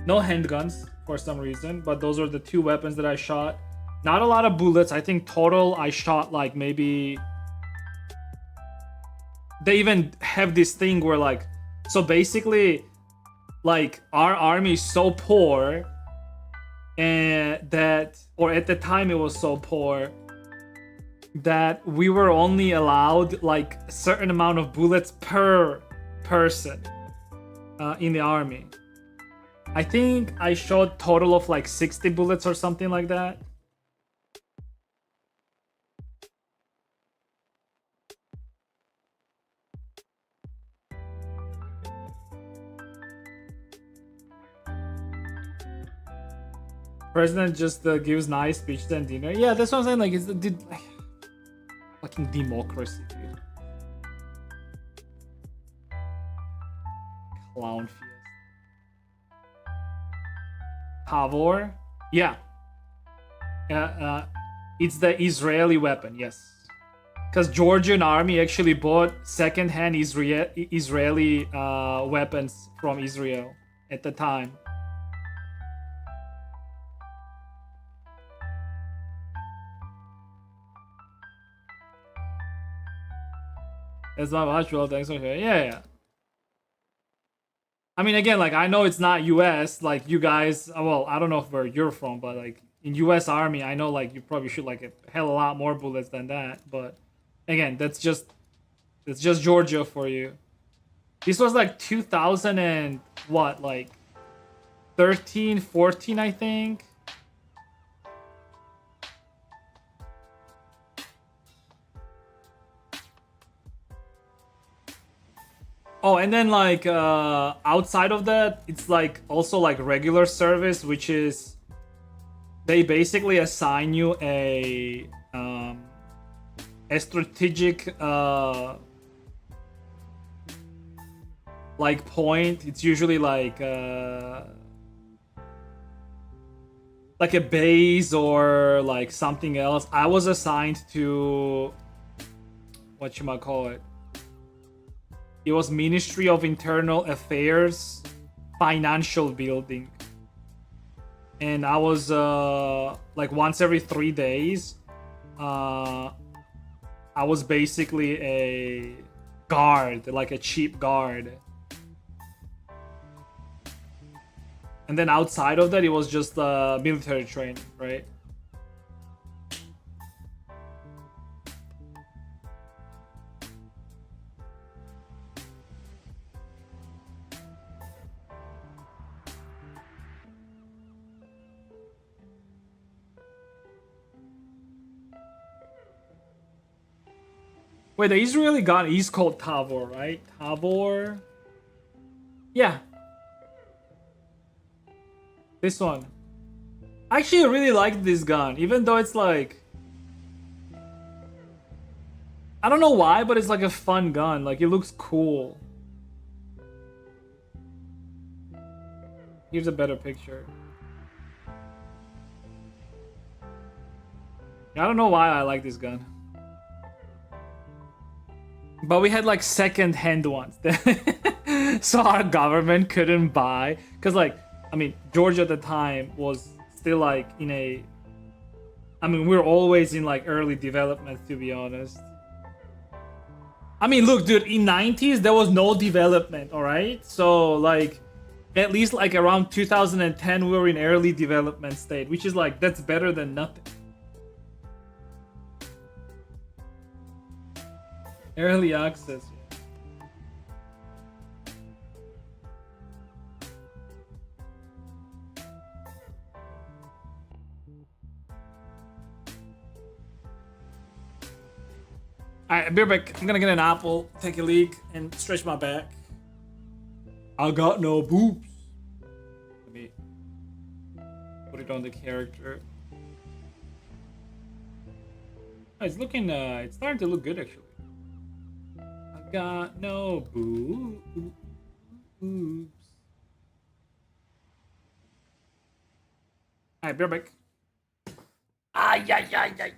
No handguns for some reason, but those are the 2 weapons that I shot. Not a lot of bullets. I think total I shot like maybe... They even have this thing where like... So basically, like our army is so poor, and that... Or at the time it was so poor that we were only allowed like a certain amount of bullets per person in the army. I think I shot total of like 60 bullets or something like that. President just gives nice speech and dinner. Yeah, that's what I'm saying. Like, it's like, fucking democracy, dude. Clown fiesta. Tavor? Yeah. It's the Israeli weapon, yes. Because Georgian army actually bought second-hand Israeli weapons from Israel at the time. That's not much. Well, thanks for sharing. Yeah. I mean, again, like, I know it's not US, like, you guys, well, I don't know where you're from, but, like, in US Army, I know, like, you probably shoot, like, a hell of a lot more bullets than that, but, again, that's just Georgia for you. This was, like, 2000 and, what, like, 13, 14, I think? Oh, and then like outside of that, it's like also like regular service, which is they basically assign you a strategic like point. It's usually like a base or like something else. I was assigned to whatchamacallit. It was Ministry of Internal Affairs financial building. And I was like once every 3 days, I was basically a guard, like a cheap guard. And then outside of that, it was just military training, right? Wait, the Israeli gun is called Tavor, right? Tavor? Yeah. This one. I actually really like this gun, even though it's like... I don't know why, but it's like a fun gun. Like, it looks cool. Here's a better picture. I don't know why I like this gun. But we had like second-hand ones. So our government couldn't buy. Because like, I mean, Georgia at the time was still like in a... I mean, we're always in like early development, to be honest. I mean, look, dude, in 90s, there was no development, alright? So like, at least like around 2010, we were in early development state. Which is like, that's better than nothing. Early access. Alright, be right back. I'm gonna get an apple, take a leak, and stretch my back. I got no boobs. Let me put it on the character. Oh, it's looking, it's starting to look good actually. I got no boobs. Alright, be right back. Ay, ay, ay, ay.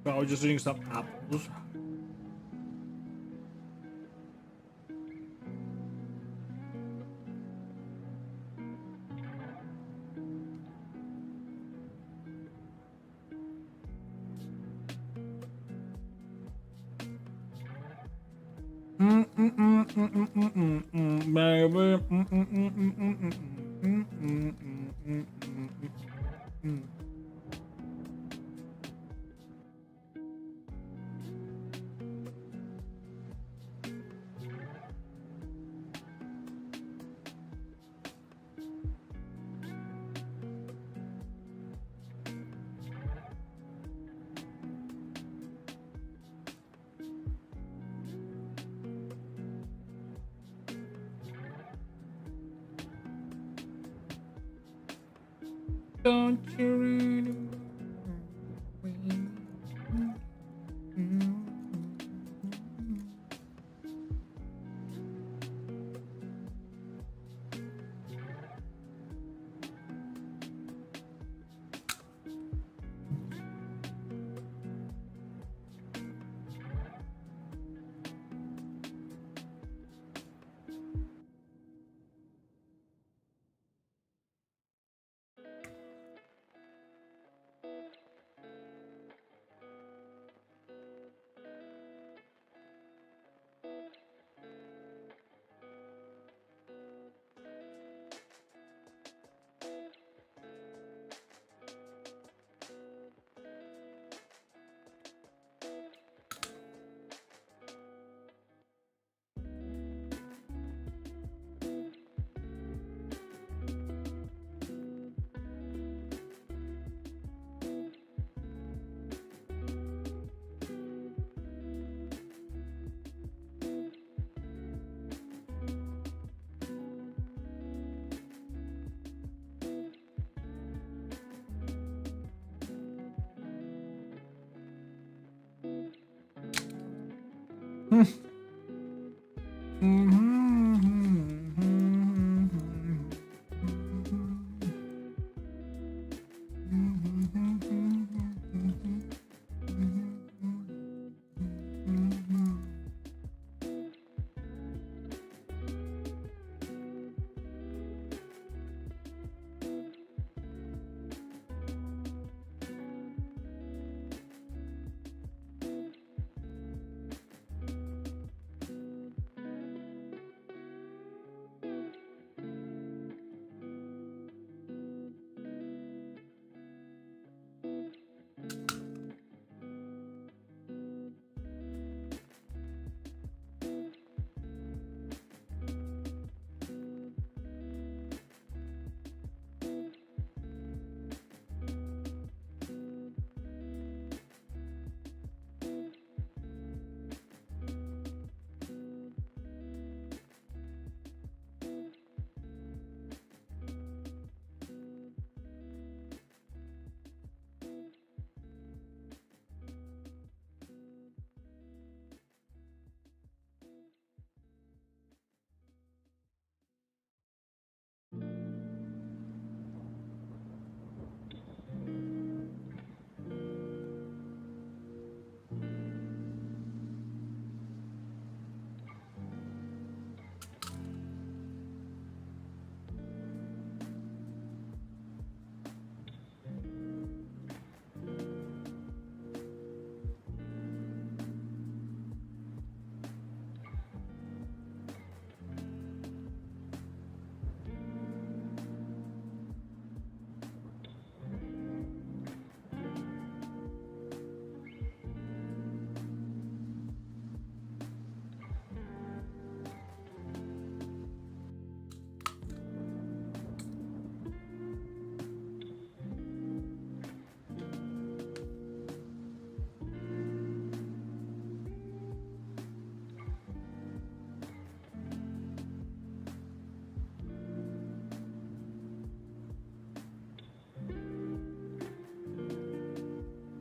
I was just eating some apples. Don't you really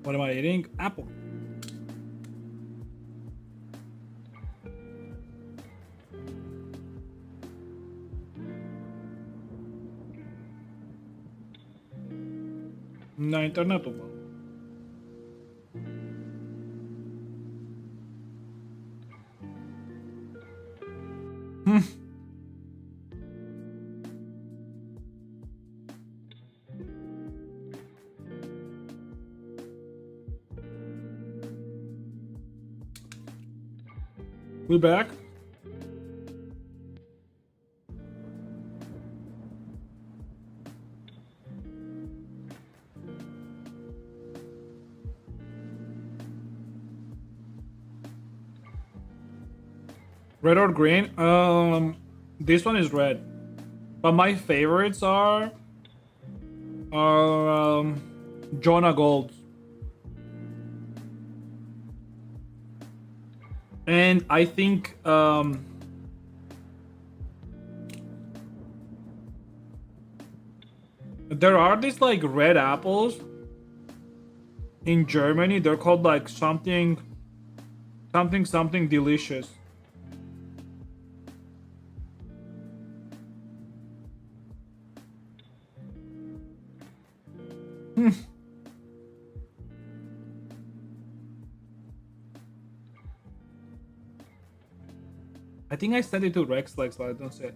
What am I eating? Apple. На интернету был. We back? Red or green? This one is red, but my favorites are Jonah Golds, and I think there are these like red apples in Germany. They're called like something delicious. I think I sent it to Rex Lex, but I don't say it.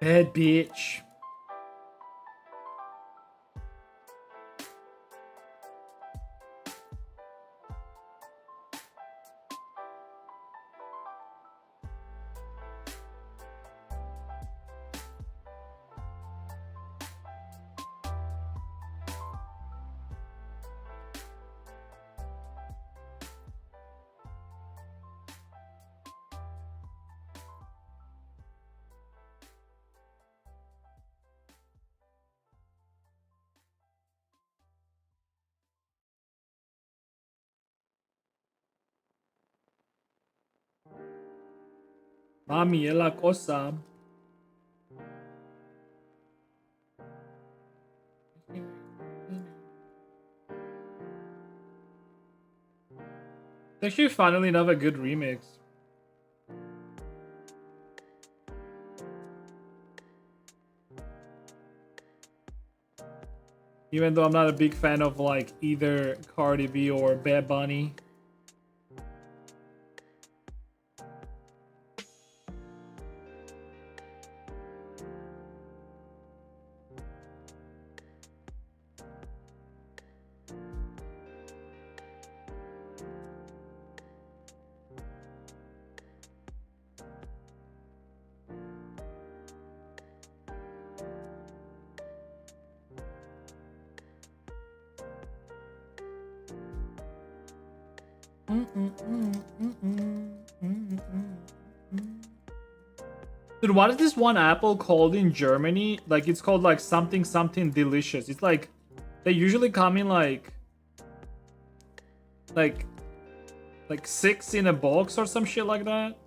Bad bitch. Mami, è la cosa. It's actually finally enough a good remix. Even though I'm not a big fan of like either Cardi B or Bad Bunny. Dude, what is this one apple called in Germany? Like, it's called like something something delicious. It's like they usually come in like like 6 in a box or some shit like that.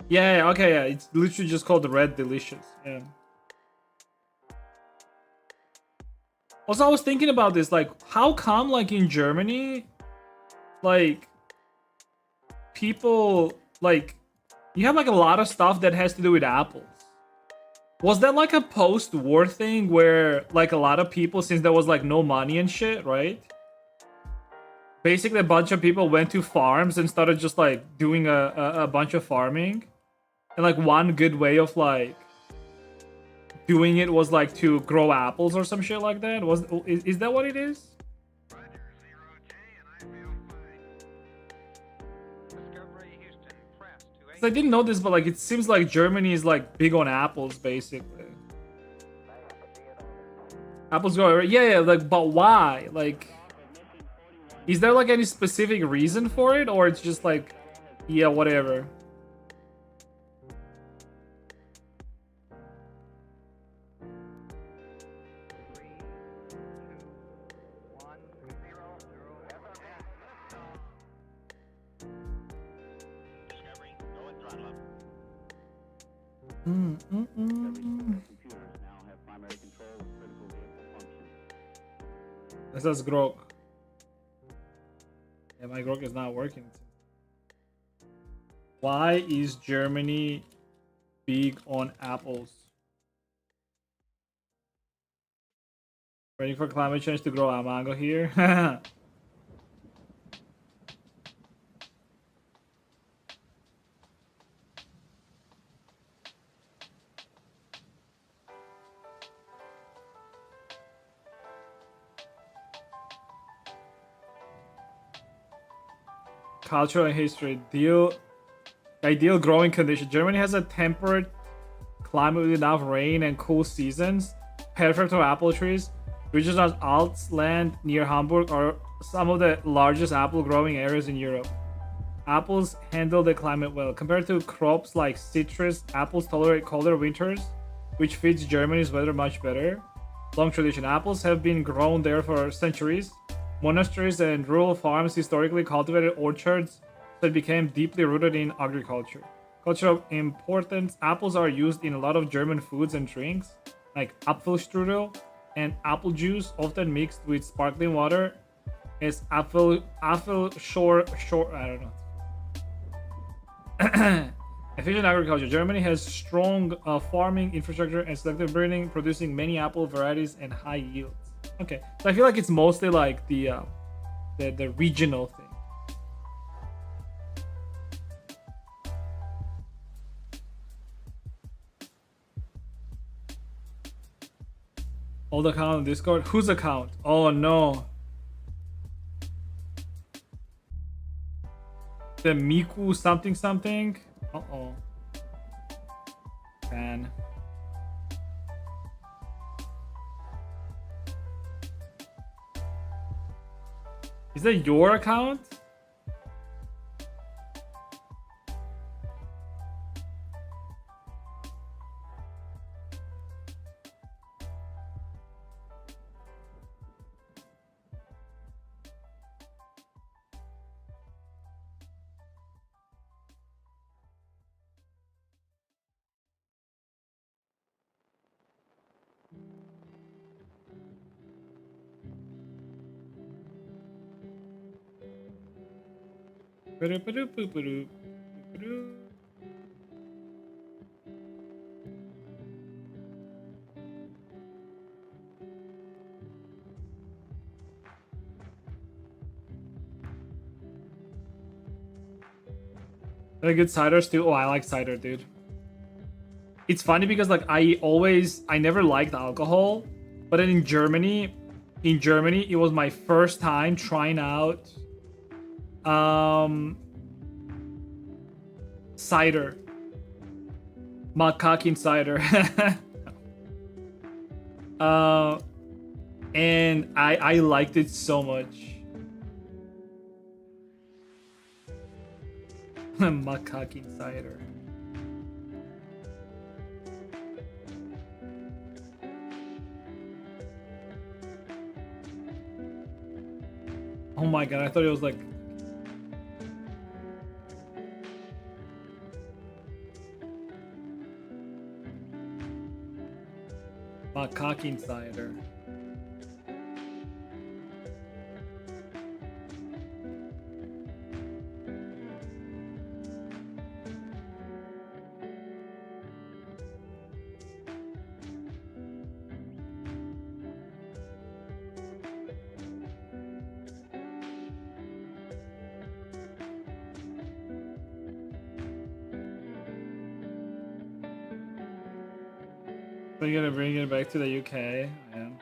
Yeah, okay, yeah. It's literally just called the Red Delicious. Yeah. Also, I was thinking about this, like, how come, like, in Germany, like, people, like, you have, like, a lot of stuff that has to do with apples. Was that, like, a post-war thing where, like, a lot of people, since there was, like, no money and shit, right? Basically, a bunch of people went to farms and started just, like, doing a bunch of farming. And, like, one good way of, like, doing it was, like, to grow apples or some shit like that. Is that what it is? Roger, 0J, and I feel fine. Discovery Houston, press to 'Cause I didn't know this, but, like, it seems like Germany is, like, big on apples, basically. Apples go everywhere. Yeah, like, but why? Like, is there, like, any specific reason for it? Or it's just, like, yeah, whatever. Discovery, go and throttle up. Computers now have primary control of critical vehicle functions. This is Grok. Yeah, my Grok is not working. Why is Germany big on apples? Waiting for climate change to grow a mango here. Culture and history. Ideal growing condition. Germany has a temperate climate with enough rain and cool seasons, perfect for apple trees. Regions as Alps land near Hamburg are some of the largest apple growing areas in Europe. Apples handle the climate well. Compared to crops like citrus, apples tolerate colder winters, which fits Germany's weather much better. Long tradition. Apples have been grown there for centuries. Monasteries and rural farms historically cultivated orchards that became deeply rooted in agriculture. Cultural importance. Apples are used in a lot of German foods and drinks, like Apfelstrudel and apple juice, often mixed with sparkling water. It's shore. I don't know. Efficient agriculture. Germany has strong farming infrastructure and selective breeding, producing many apple varieties and high yields. Okay, so I feel like it's mostly like the regional thing. Old account on Discord. Whose account? Oh no. The Miku something something. Uh-oh. Ban. Is that your account? A good cider too. Oh, I like cider, dude. It's funny because like I never liked alcohol, but then in Germany, it was my first time trying out cider. Macaque cider. And I liked it so much. Macaque cider. Oh my god, I thought it was like macaque cider. They're gonna bring it back to the UK. Man.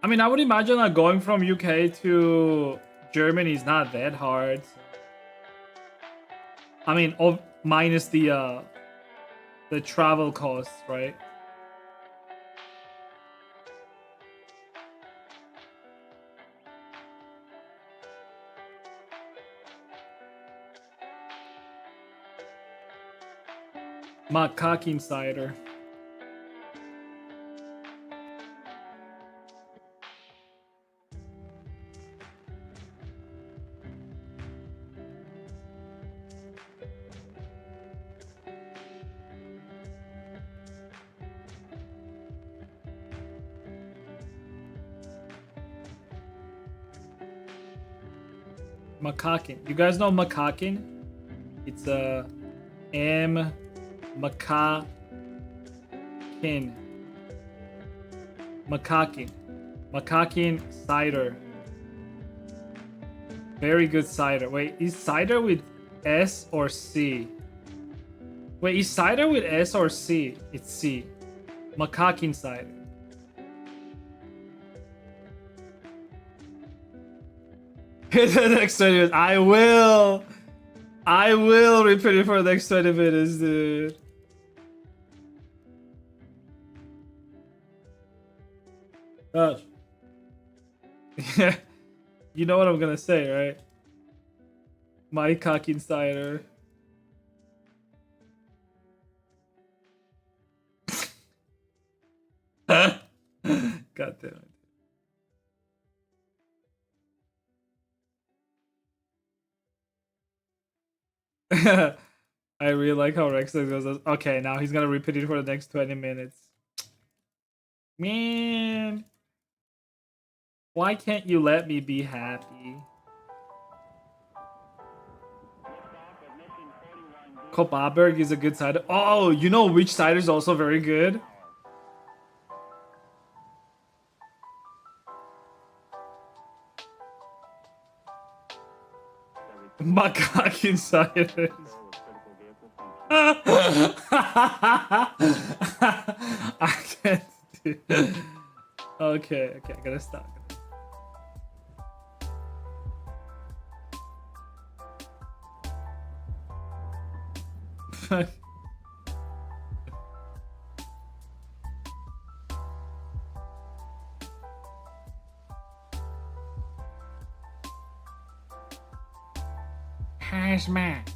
I mean, I would imagine like going from UK to Germany is not that hard. I mean, minus the travel costs, right? Macaque cider. Macaque. You guys know macaque? It's a macaque. Macaque cider. Very good cider. Wait, is cider with S or C? Wait, is cider with S or C? It's C. Macaque cider. Hit the next 20 minutes. I will repeat it for the next 20 minutes, dude. Gosh. Yeah. You know what I'm gonna say, right? My cock insider. God damn it. I really like how Rex goes. Okay, now he's gonna repeat it for the next 20 minutes. Man, why can't you let me be happy? Kopparberg is a good cider. Oh, you know which cider is also very good? Macaque cider. I can't do it. Okay, I gotta stop. Hazmat.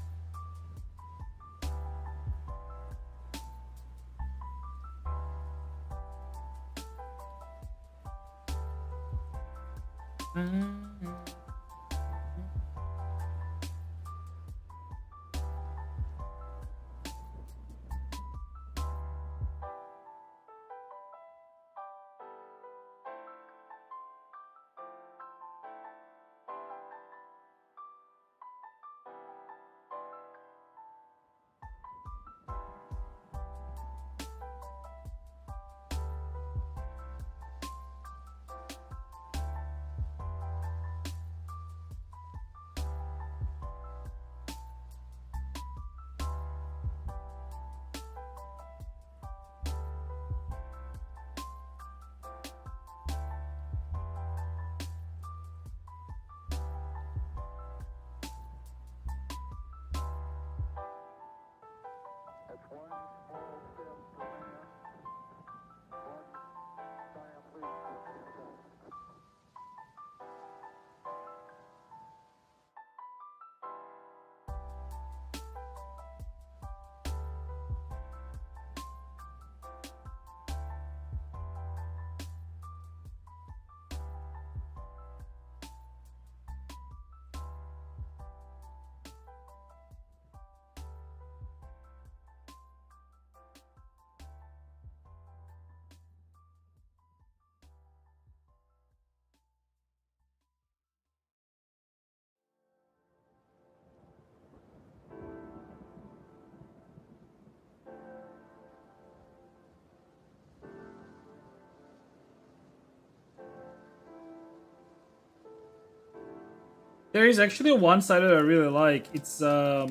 There is actually one cider that I really like. It's not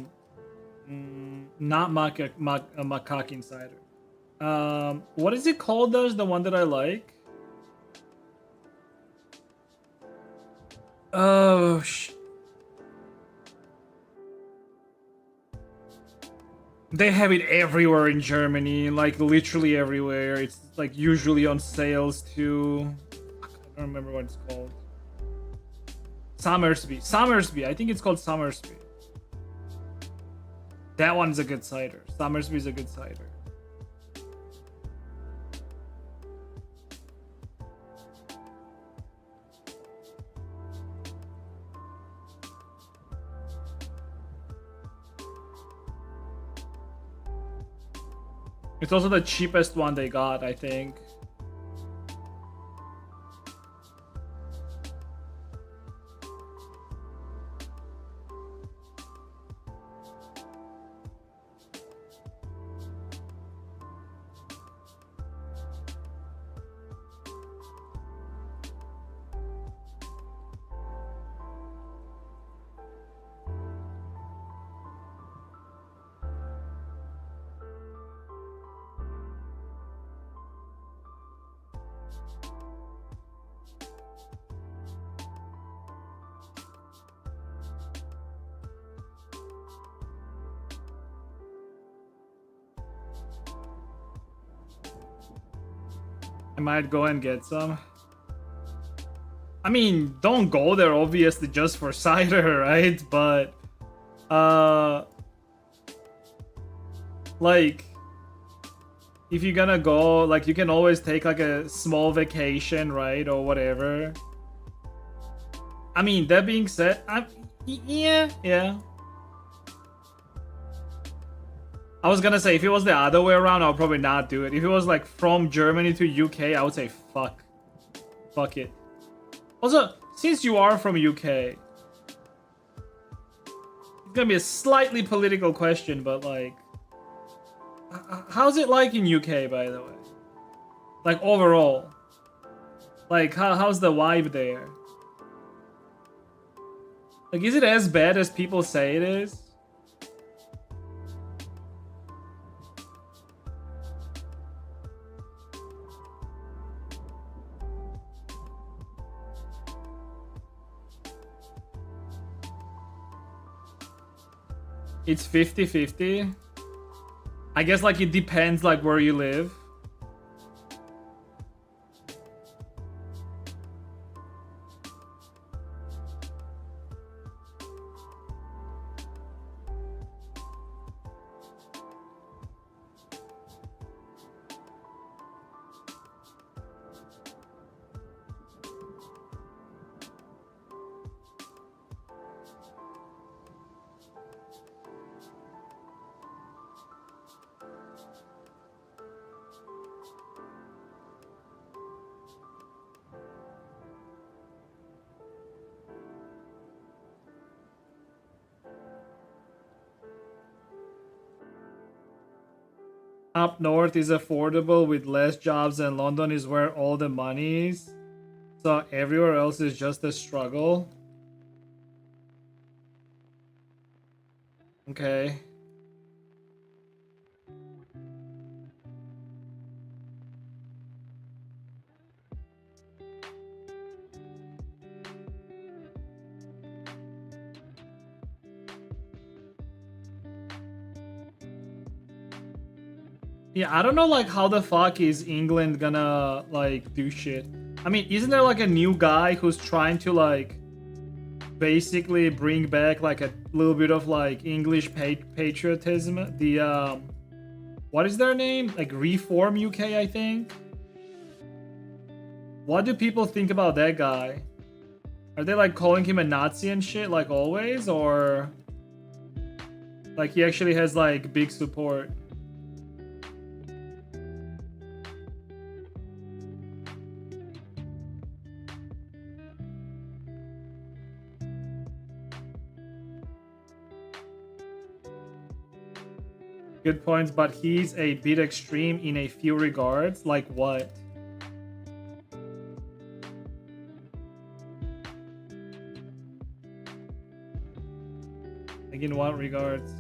macaque cider. What is it called? There's the one that I like. Oh they have it everywhere in Germany, like literally everywhere. It's like usually on sales too. I don't remember what it's called. Somersby. I think it's called Somersby. That one's a good cider. Somersby is a good cider. It's also the cheapest one they got, I think. I might go and get some. I mean, don't go there obviously just for cider, right? But like if you're gonna go, like you can always take like a small vacation, right? Or whatever. I mean, that being said, yeah. I was gonna say, if it was the other way around, I'll probably not do it. If it was like from Germany to UK, I would say fuck it. Also, since you are from UK, it's gonna be a slightly political question, but like, how's it like in UK, by the way? Like overall, like how's the vibe there? Like, is it as bad as people say it is? It's 50-50. I guess like it depends like where you live. Up north is affordable with less jobs, and London is where all the money is. So everywhere else is just a struggle. Okay. Yeah, I don't know like how the fuck is England gonna like do shit. I mean, isn't there like a new guy who's trying to like basically bring back like a little bit of like English patriotism? The what is their name? Like Reform UK, I think. What do people think about that guy? Are they like calling him a Nazi and shit like always, or like he actually has like big support? Good points, but he's a bit extreme in a few regards. Like what? Like in what regards?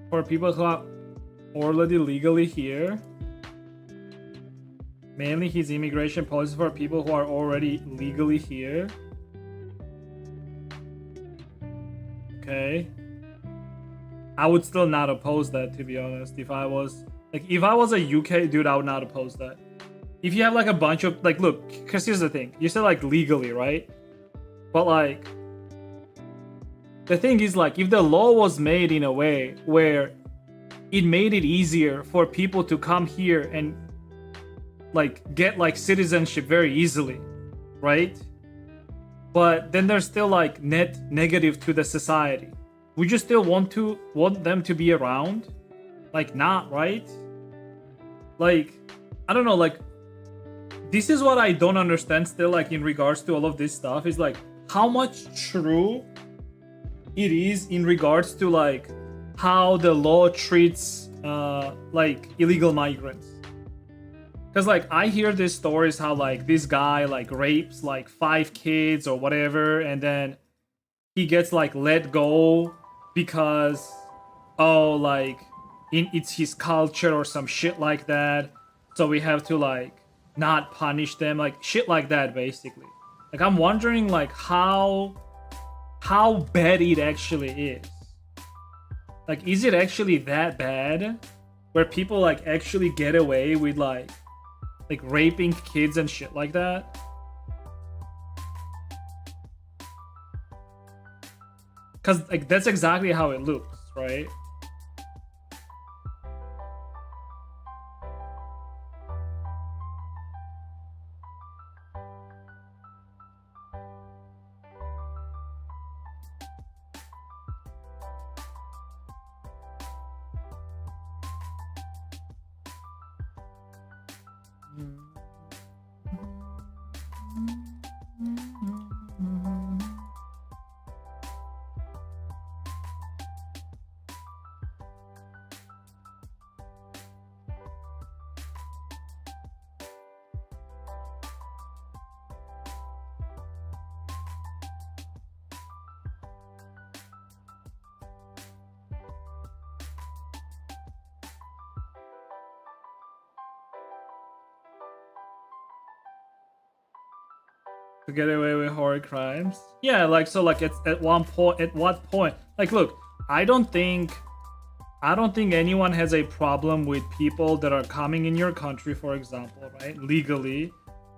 For people who are already legally here, mainly his immigration policy for people who are already legally here. Okay. I would still not oppose that, to be honest. If I was a UK dude, I would not oppose that. If you have like a bunch of like, look, because here's the thing, you said like legally, right? But like, the thing is like, if the law was made in a way where it made it easier for people to come here and like get like citizenship very easily, right? But then there's still like net negative to the society. Would you still want them to be around? Like not, right? Like, I don't know, like this is what I don't understand still, like in regards to all of this stuff, is like how much true it is in regards to like how the law treats like illegal migrants. Because like I hear these stories how like this guy like rapes like 5 kids or whatever, and then he gets like let go because like it's his culture or some shit like that, so we have to like not punish them, like shit like that basically. Like I'm wondering like how bad it actually is. Like, is it actually that bad where people like actually get away with like raping kids and shit like that? Because like that's exactly how it looks, right? To get away with horror crimes. Yeah, like so like it's at what point? Like look, I don't think anyone has a problem with people that are coming in your country, for example, right? Legally,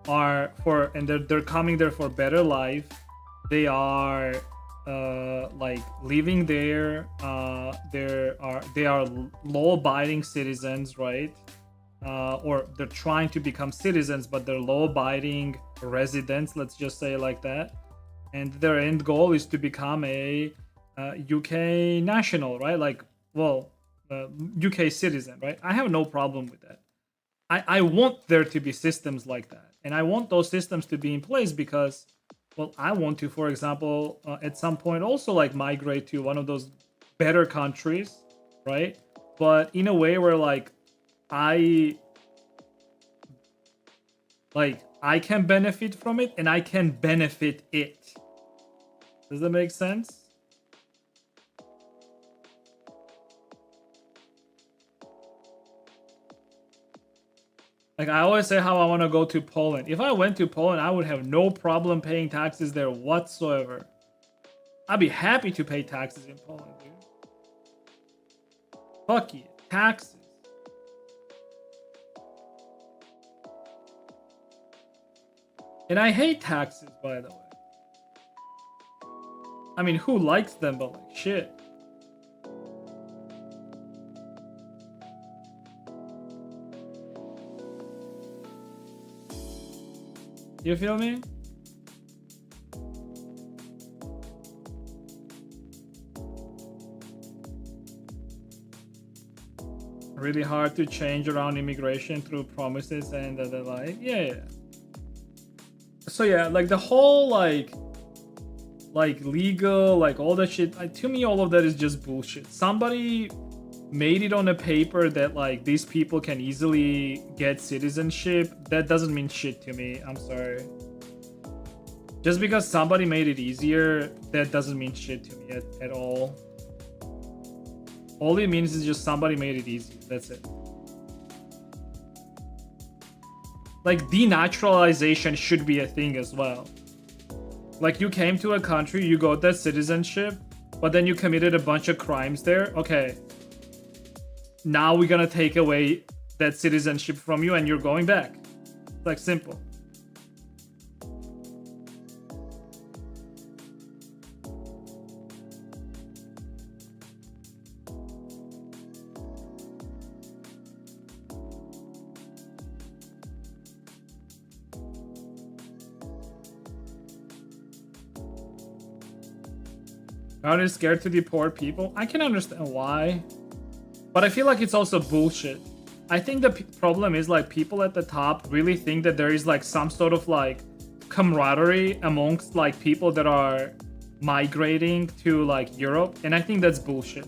and they're coming there for better life. They are like living there. They are law-abiding citizens, right? Or they're trying to become citizens, but they're law-abiding residents, let's just say it like that. And their end goal is to become a UK national, right? Like, well, UK citizen, right? I have no problem with that. I want there to be systems like that. And I want those systems to be in place because, well, I want to, for example, at some point also like migrate to one of those better countries, right? But in a way where like I can benefit from it and I can benefit it. Does that make sense? Like I always say how I want to go to Poland. If I went to Poland, I would have no problem paying taxes there whatsoever. I'd be happy to pay taxes in Poland, dude. Fuck yeah, taxes. And I hate taxes, by the way. I mean, who likes them, but like, shit. You feel me? Really hard to change around immigration through promises and the like. Yeah. So yeah, like the whole like legal, like all that shit, like, to me all of that is just bullshit. Somebody made it on a paper that like these people can easily get citizenship. That doesn't mean shit to me. I'm sorry. Just because somebody made it easier, that doesn't mean shit to me at all. All it means is just somebody made it easy. That's it. Like denaturalization should be a thing as well. Like you came to a country, you got that citizenship, but then you committed a bunch of crimes there. Okay. Now we're gonna take away that citizenship from you and you're going back. It's like simple. Are they scared to deport people? I can understand why. But I feel like it's also bullshit. I think the problem is like people at the top really think that there is like some sort of like camaraderie amongst like people that are migrating to like Europe. And I think that's bullshit.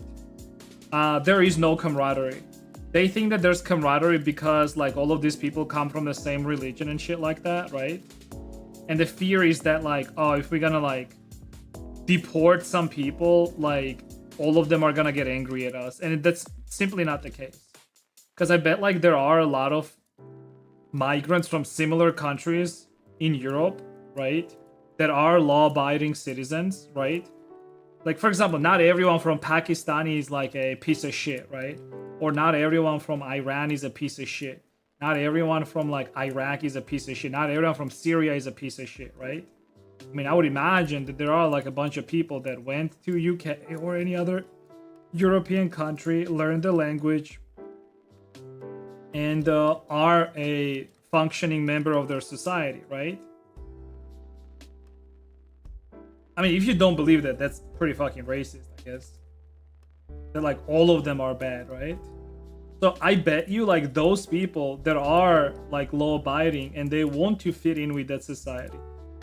There is no camaraderie. They think that there's camaraderie because like all of these people come from the same religion and shit like that, right? And the fear is that like, oh, if we're gonna like deport some people, like all of them are gonna get angry at us, and that's simply not the case. Because I bet like there are a lot of migrants from similar countries in Europe, right, that are law-abiding citizens, right? Like for example, not everyone from Pakistan is like a piece of shit, right? Or not everyone from Iran is a piece of shit. Not everyone from like Iraq is a piece of shit. Not everyone from Syria is a piece of shit, right? I mean, I would imagine that there are like a bunch of people that went to UK or any other European country, learned the language, and are a functioning member of their society, right? I mean, if you don't believe that, that's pretty fucking racist, I guess. That like all of them are bad, right? So I bet you like those people that are like law-abiding and they want to fit in with that society,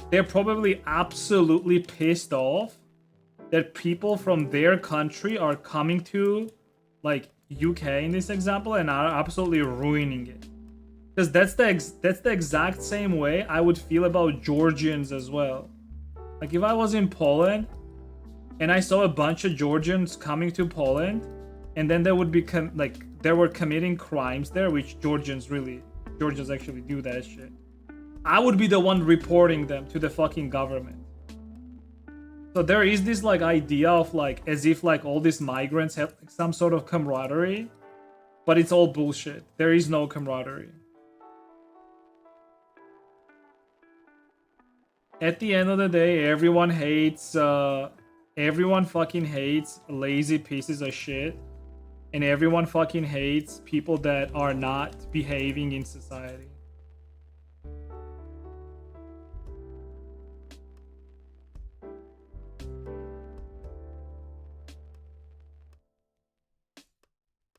they're probably absolutely pissed off that people from their country are coming to like UK in this example and are absolutely ruining it. Because that's the exact same way I would feel about Georgians as well. Like if I was in Poland and I saw a bunch of Georgians coming to Poland, and then they would be they were committing crimes there, which Georgians actually do that shit. I would be the one reporting them to the fucking government. So there is this like idea of like as if like all these migrants have like some sort of camaraderie, but it's all bullshit. There is no camaraderie. At the end of the day, everyone fucking hates lazy pieces of shit, and everyone fucking hates people that are not behaving in society.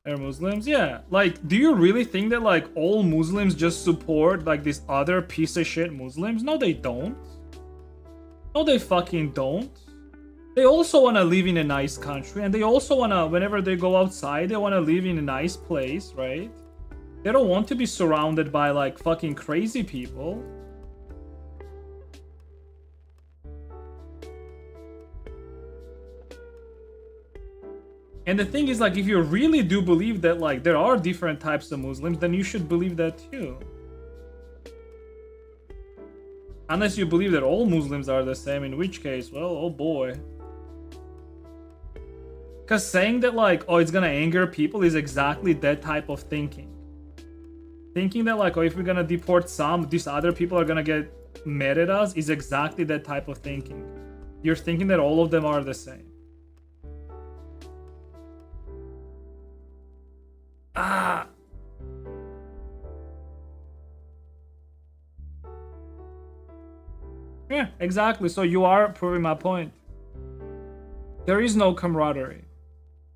They're Muslims? Yeah. Like, do you really think that like all Muslims just support like this other piece of shit Muslims? No, they don't. No, they fucking don't. They also want to live in a nice country, and they also want to, whenever they go outside, they want to live in a nice place, right? They don't want to be surrounded by like fucking crazy people. And the thing is, like, if you really do believe that like there are different types of Muslims, then you should believe that too. Unless you believe that all Muslims are the same, in which case, well, oh boy. Because saying that like, oh, it's gonna anger people is exactly that type of thinking. Thinking that like, oh, if we're gonna deport some, these other people are gonna get mad at us is exactly that type of thinking. You're thinking that all of them are the same. Ah. Yeah, exactly. So you are proving my point. There is no camaraderie,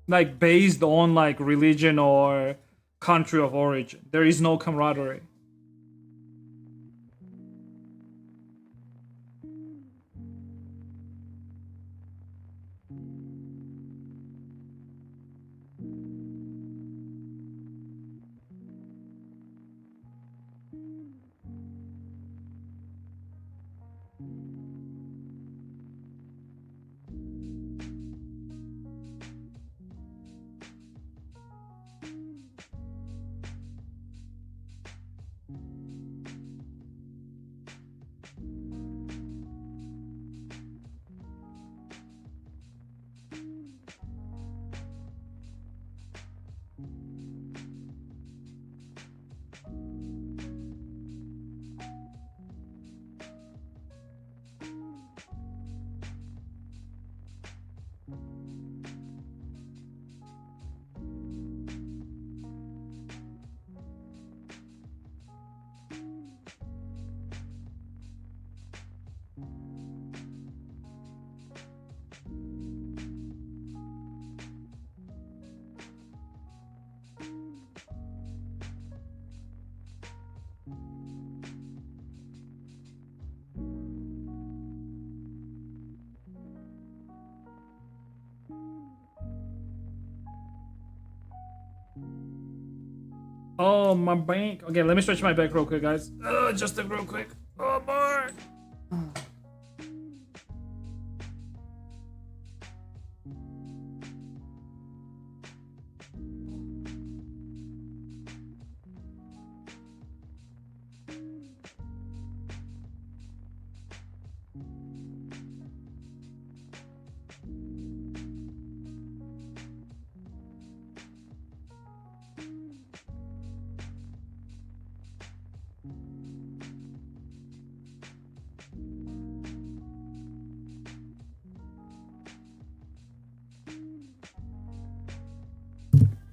like based on like religion or country of origin. There is no camaraderie. Oh, my bank. Okay, let me stretch my back real quick, guys. Just a real quick. Oh, boy.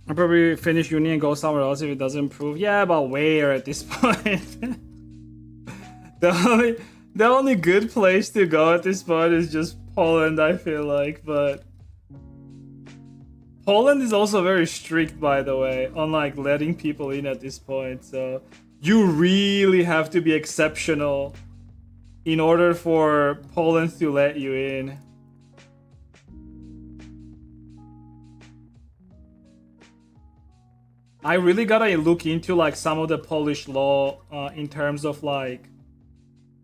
I'll probably finish uni and go somewhere else if it doesn't improve. Yeah, but where at this point? the only good place to go at this point is just Poland, I feel like, but Poland is also very strict, by the way, on like letting people in at this point, so you really have to be exceptional in order for Poland to let you in. I really gotta look into like some of the Polish law in terms of like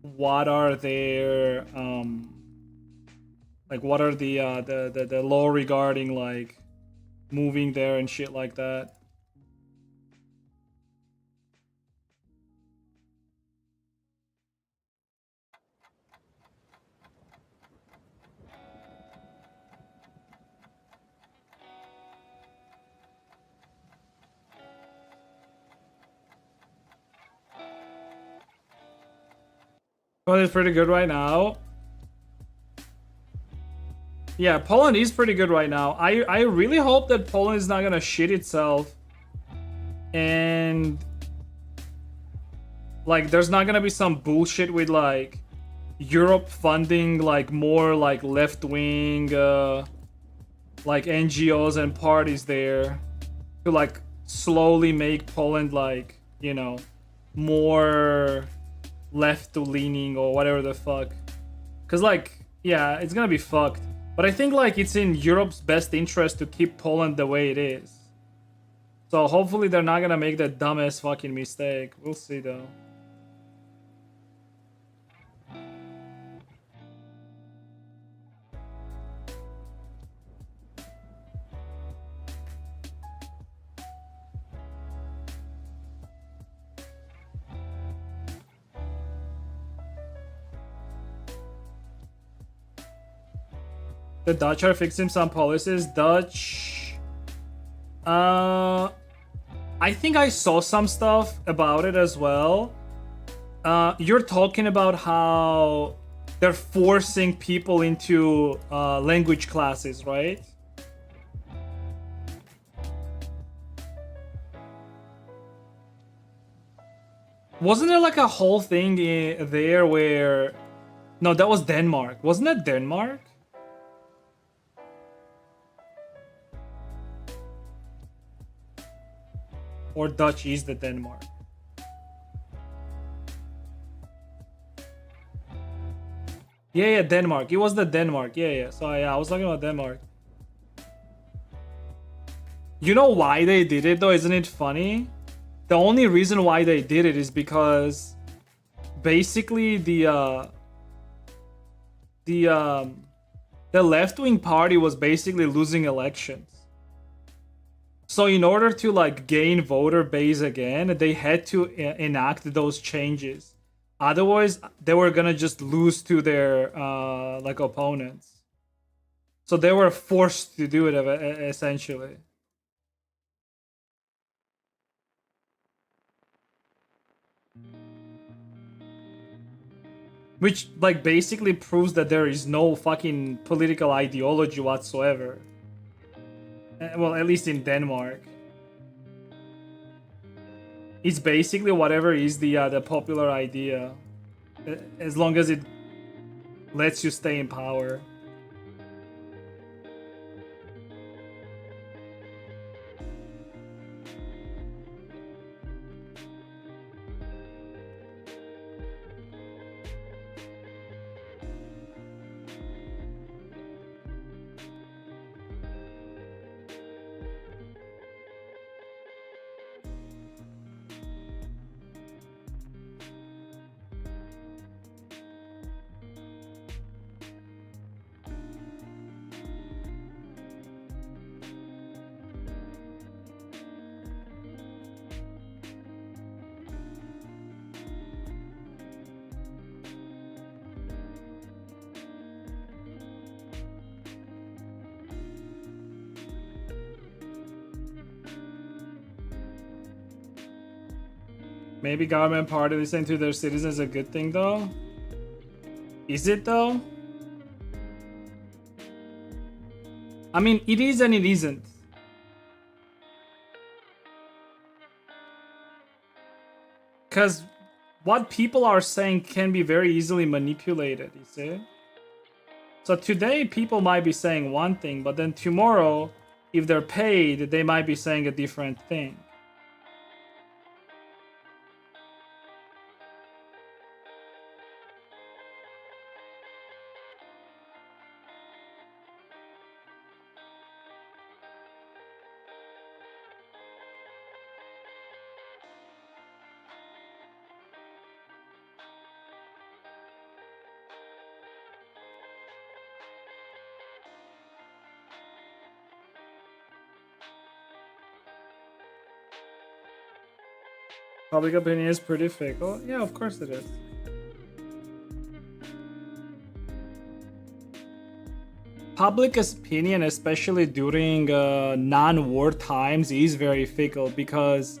what are their like what are the law regarding like moving there and shit like that. Poland is pretty good right now. Yeah, Poland is pretty good right now. I really hope that Poland is not gonna shit itself. And like there's not gonna be some bullshit with like Europe funding like more like left-wing like NGOs and parties there to like slowly make Poland like, you know, more left-leaning or whatever the fuck. Cause like, yeah, it's gonna be fucked. But I think like it's in Europe's best interest to keep Poland the way it is. So hopefully they're not gonna make that dumbass fucking mistake. We'll see though. The Dutch are fixing some policies. Dutch... I think I saw some stuff about it as well. You're talking about how they're forcing people into language classes, right? Wasn't there like a whole thing there where No, that was Denmark. Wasn't it Denmark? Or Dutch is the Denmark? Yeah, Denmark. It was the Denmark. Yeah. So yeah, I was talking about Denmark. You know why they did it though? Isn't it funny? The only reason why they did it is because basically the left-wing party was basically losing elections. So in order to like gain voter base again, they had to enact those changes. Otherwise, they were gonna just lose to their like opponents. So they were forced to do it essentially. Which like basically proves that there is no fucking political ideology whatsoever. Well, at least in Denmark. It's basically whatever is the popular idea, as long as it lets you stay in power. Maybe government party listening to their citizens is a good thing though? Is it though? I mean, it is and it isn't. Because what people are saying can be very easily manipulated, you see? So today people might be saying one thing, but then tomorrow, if they're paid, they might be saying a different thing. Public opinion is pretty fickle. Yeah, of course it is. Public opinion, especially during non-war times, is very fickle because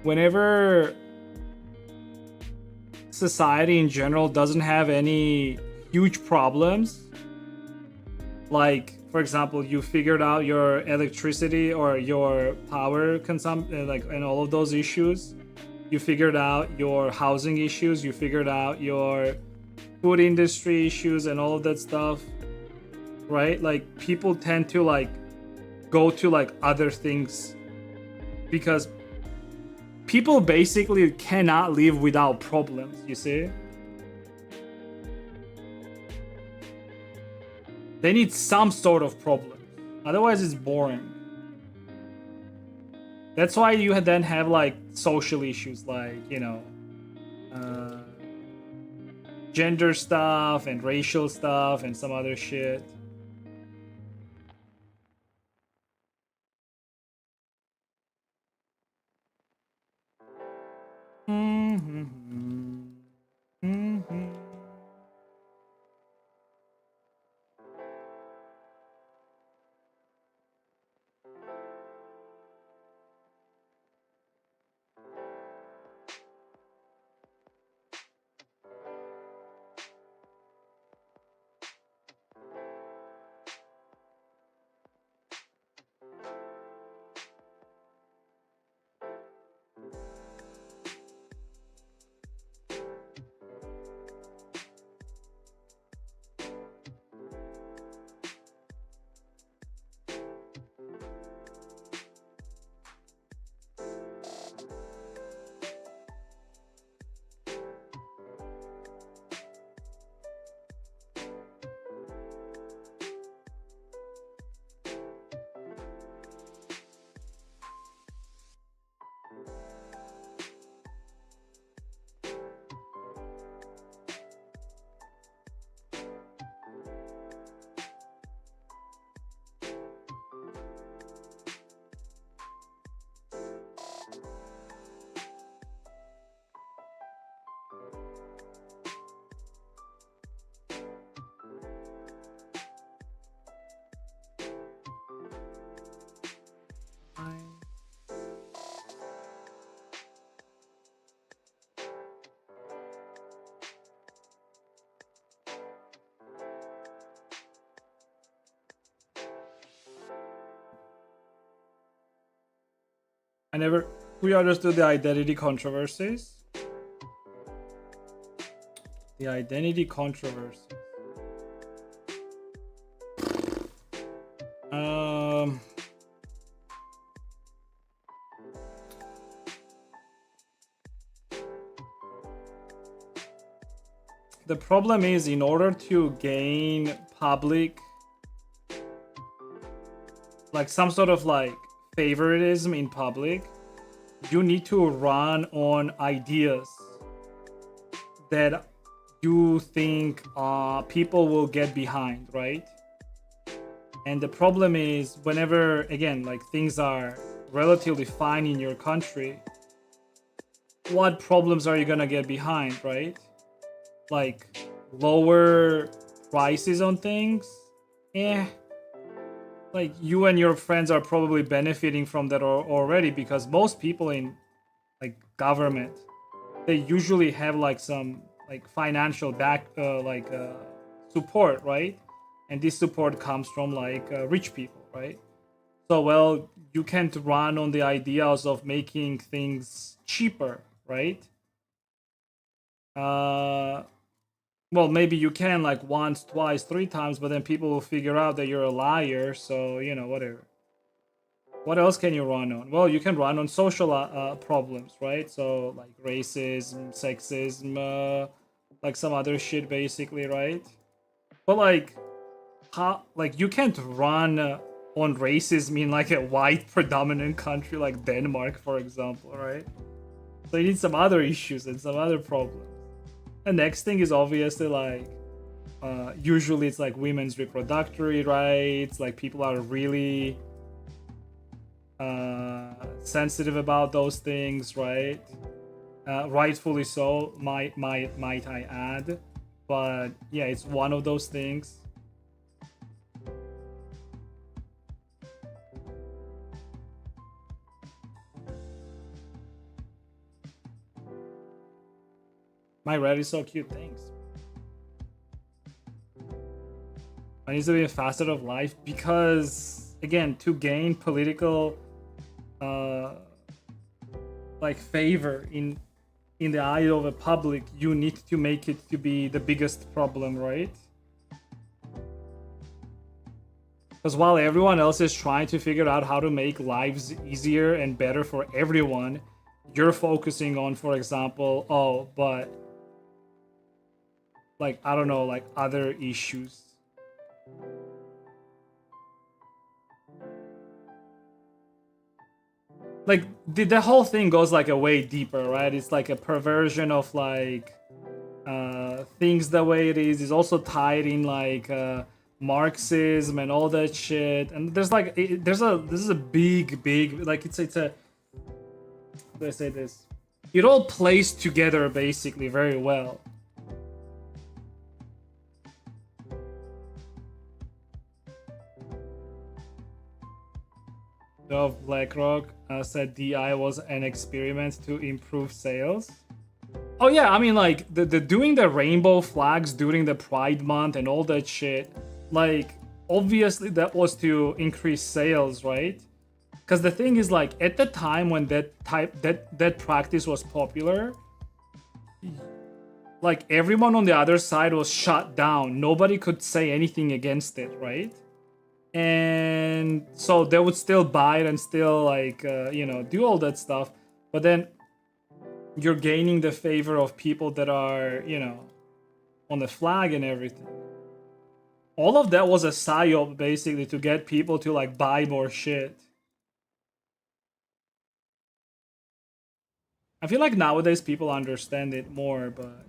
whenever society in general doesn't have any huge problems, like for example, you figured out your electricity or your power consumption, like, and all of those issues. You figured out your housing issues. You figured out your food industry issues and all of that stuff, right? Like people tend to like go to like other things because people basically cannot live without problems, you see? They need some sort of problem. Otherwise it's boring. That's why you then have like social issues like, you know, gender stuff and racial stuff and some other shit. I never we understood the identity controversies. The identity controversy. The problem is, in order to gain public, like some sort of like favoritism in public, you need to run on ideas that you think people will get behind, right? And the problem is, whenever, again, like things are relatively fine in your country, what problems are you gonna get behind, right? Like lower prices on things, like you and your friends are probably benefiting from that already, because most people in like government, they usually have like some like financial support, right? And this support comes from like rich people, right? So, well, you can't run on the ideas of making things cheaper, right? Well, maybe you can like once, twice, three times, but then people will figure out that you're a liar. So, you know, whatever. What else can you run on? Well, you can run on social problems, right? So like racism, sexism, like some other shit, basically, right? But like, how? Like you can't run on racism in like a white predominant country like Denmark, for example, right? So you need some other issues and some other problems. The next thing is obviously like, usually it's like women's reproductory rights. Like people are really sensitive about those things, right? Rightfully so, might I add. But yeah, it's one of those things. My red is so cute, thanks. I need to be a facet of life because, again, to gain political like favor in the eye of a public, you need to make it to be the biggest problem, right? Because while everyone else is trying to figure out how to make lives easier and better for everyone, you're focusing on, for example, oh, but like, I don't know, like other issues. Like the whole thing goes like a way deeper, right? It's like a perversion of like things the way it is. It's also tied in like Marxism and all that shit. And there's like this is a big like it's a how do I say this? It all plays together basically very well. Of BlackRock said DI was an experiment to improve sales. Oh yeah, I mean like the doing the rainbow flags during the Pride Month and all that shit, like obviously that was to increase sales, right? Because the thing is, like, at the time when that practice was popular, like everyone on the other side was shut down. Nobody could say anything against it, right? And so they would still buy it and still like do all that stuff, but then you're gaining the favor of people that are on the flag and everything. All of that was a psyop basically to get people to like buy more shit. I feel like nowadays people understand it more, but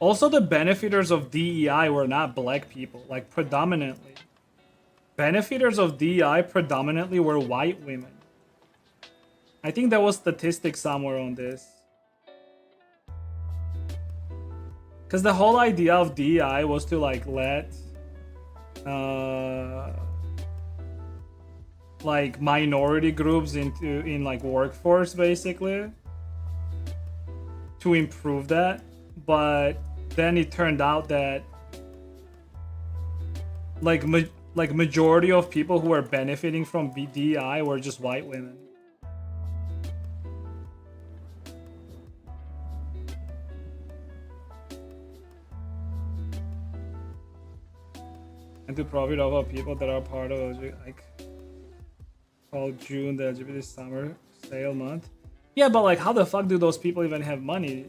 also, the benefiters of DEI were not black people, like predominantly. Benefiters of DEI predominantly were white women. I think there was statistics somewhere on this. Because the whole idea of DEI was to like let like minority groups in like workforce basically. to improve that, but then it turned out that like majority of people who were benefiting from DI were just white women. And to profit off of people that are part of like called June the LGBT summer sale month. Yeah, but like how the fuck do those people even have money?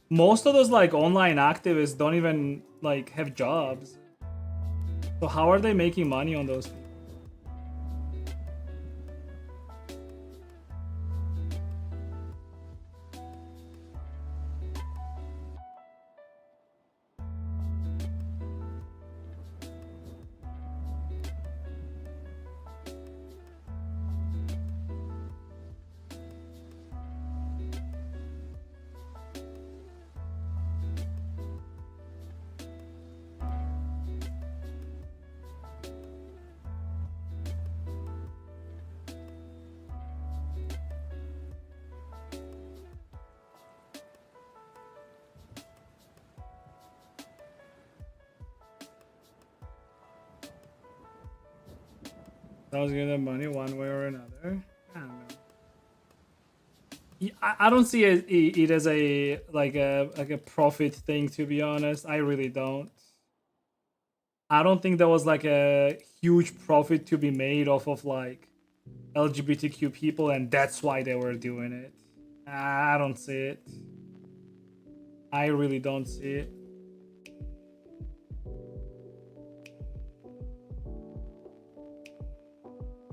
Most of those like online activists don't even like have jobs. So how are they making money on those people? Someone's giving them money one way or another. I don't know. I don't see it as a like a profit thing, to be honest. I really don't. I don't think there was like a huge profit to be made off of like LGBTQ people, and that's why they were doing it. I don't see it. I really don't see it.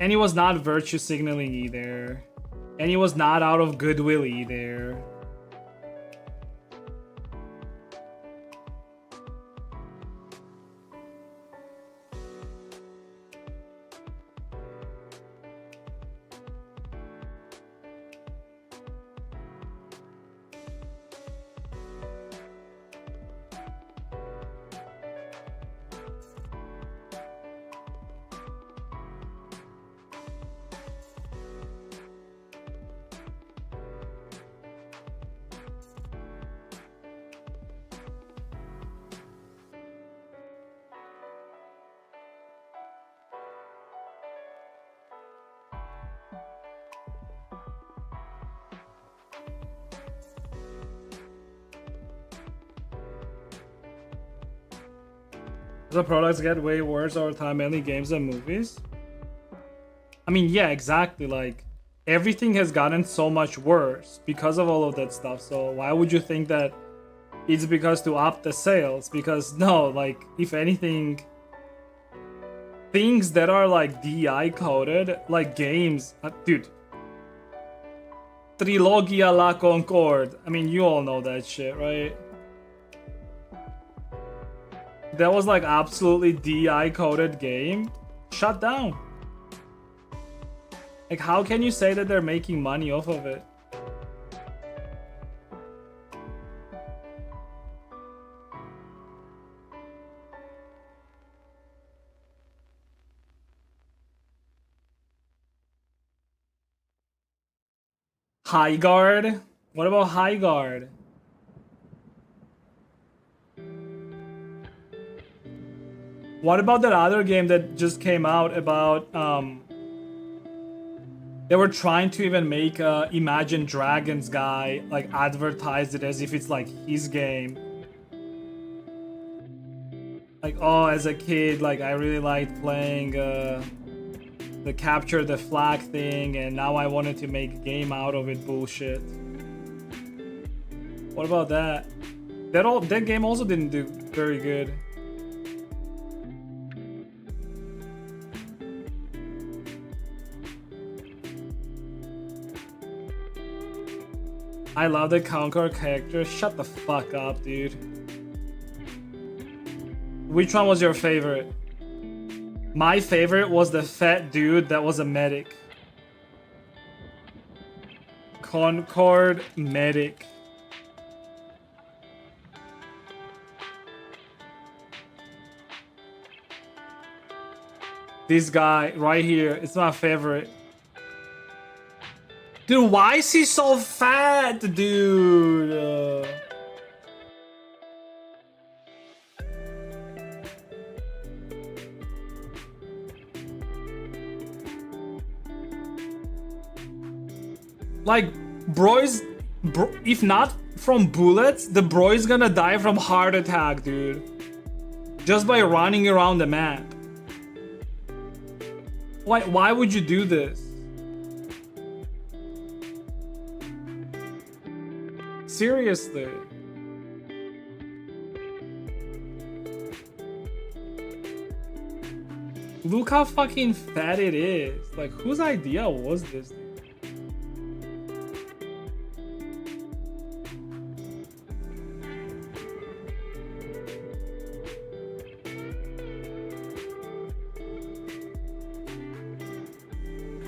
And he was not virtue signaling either. And he was not out of goodwill either. The products get way worse over time, mainly games and movies. I mean, yeah, exactly. Like, everything has gotten so much worse because of all of that stuff. So why would you think that it's because to up the sales? Because no, like, if anything, things that are like DI coded, like games, dude. Trilogia la Concorde. I mean, you all know that shit, right? That was like absolutely DI coded game. Shut down. Like, how can you say that they're making money off of it? High Guard? What about High Guard? What about that other game that just came out about, they were trying to even make Imagine Dragons guy, like, advertise it as if it's, like, his game. Like, oh, as a kid, like, I really liked playing, the capture the flag thing, and now I wanted to make a game out of it bullshit. What about that? That game also didn't do very good. I love the Conqueror character. Shut the fuck up, dude. Which one was your favorite? My favorite was the fat dude that was a medic. Concord medic. This guy right here, it's my favorite. Dude, why is he so fat, dude? Like, if not from bullets, the bro is gonna die from heart attack, dude. Just by running around the map. Why would you do this? Seriously. Look how fucking fat it is. Like, whose idea was this?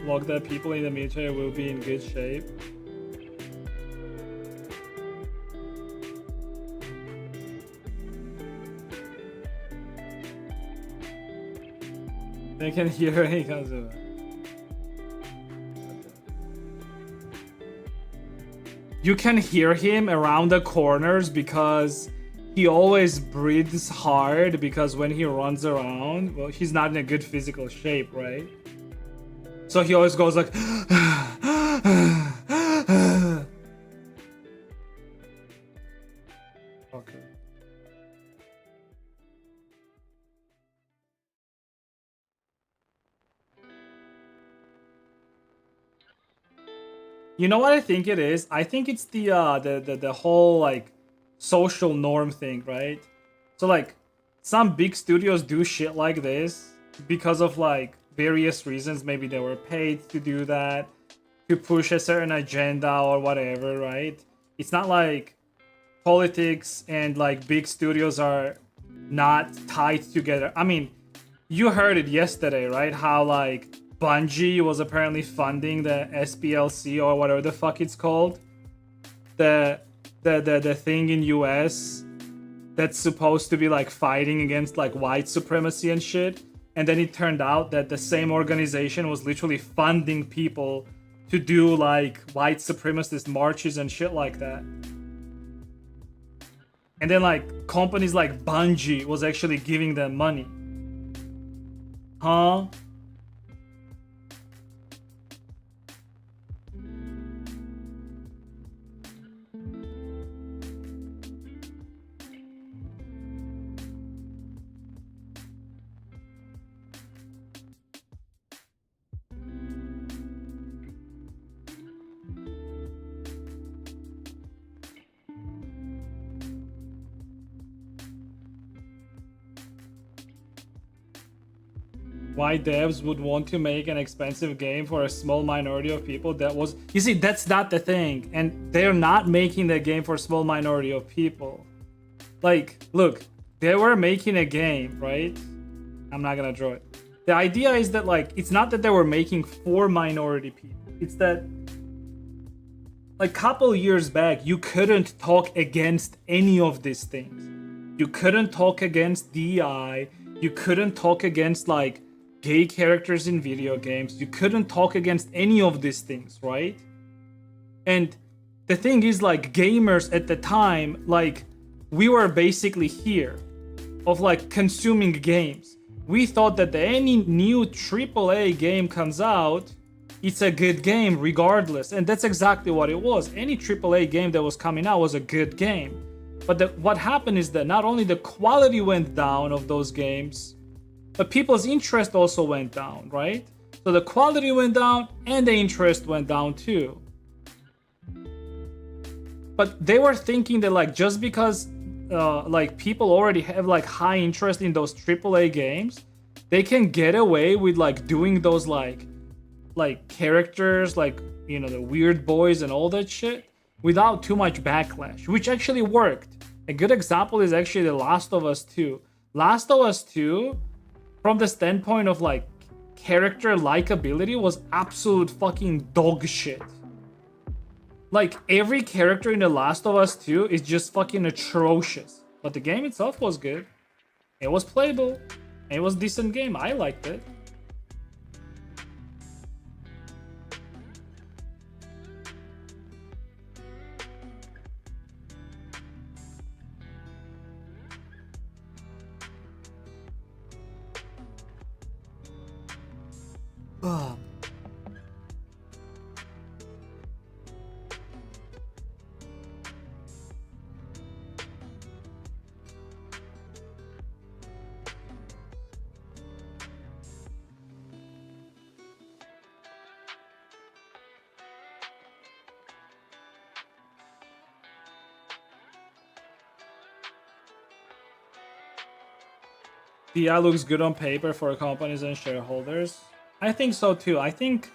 Log that people in the military will be in good shape. They can hear he comes over. You can hear him around the corners because he always breathes hard, because when he runs around, well, he's not in a good physical shape, right? So he always goes like okay. You know what I think it is? I think it's the whole like social norm thing, right? So like some big studios do shit like this because of like various reasons. Maybe they were paid to do that, to push a certain agenda or whatever, right? It's not like politics and like big studios are not tied together. I mean, you heard it yesterday, right? How like Bungie was apparently funding the SPLC or whatever the fuck it's called. The thing in US that's supposed to be like fighting against like white supremacy and shit. And then it turned out that the same organization was literally funding people to do like white supremacist marches and shit like that. And then like companies like Bungie was actually giving them money. Huh? Why devs would want to make an expensive game for a small minority of people? That was, you see, that's not the thing. And they're not making the game for a small minority of people. Like, look, they were making a game, right? I'm not gonna draw it. The idea is that like, it's not that they were making for minority people. It's that like couple years back, you couldn't talk against any of these things. You couldn't talk against DI. You couldn't talk against like gay characters in video games. You couldn't talk against any of these things, right? And the thing is, like, gamers at the time, like, we were basically here of like consuming games. We thought that any new AAA game comes out, it's a good game regardless. And that's exactly what it was. Any AAA game that was coming out was a good game. But what happened is that not only the quality went down of those games, but people's interest also went down, right? So the quality went down and the interest went down too. But they were thinking that like just because like people already have like high interest in those AAA games, they can get away with like doing those like characters, like, you know, the weird boys and all that shit without too much backlash, which actually worked. A good example is actually The Last of Us 2. Last of Us 2, from the standpoint of like character likability, was absolute fucking dog shit. Like every character in The Last of Us 2 is just fucking atrocious. But the game itself was good. It was playable. It was a decent game. I liked it. Ugh. DI looks good on paper for companies and shareholders. I think so too. I think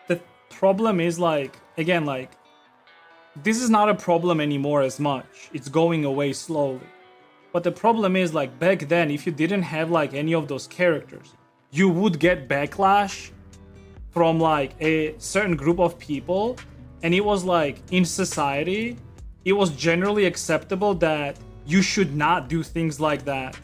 the problem is like, again, like, this is not a problem anymore as much. It's going away slowly. But the problem is like back then, if you didn't have like any of those characters, you would get backlash from like a certain group of people. And it was like in society, it was generally acceptable that you should not do things like that.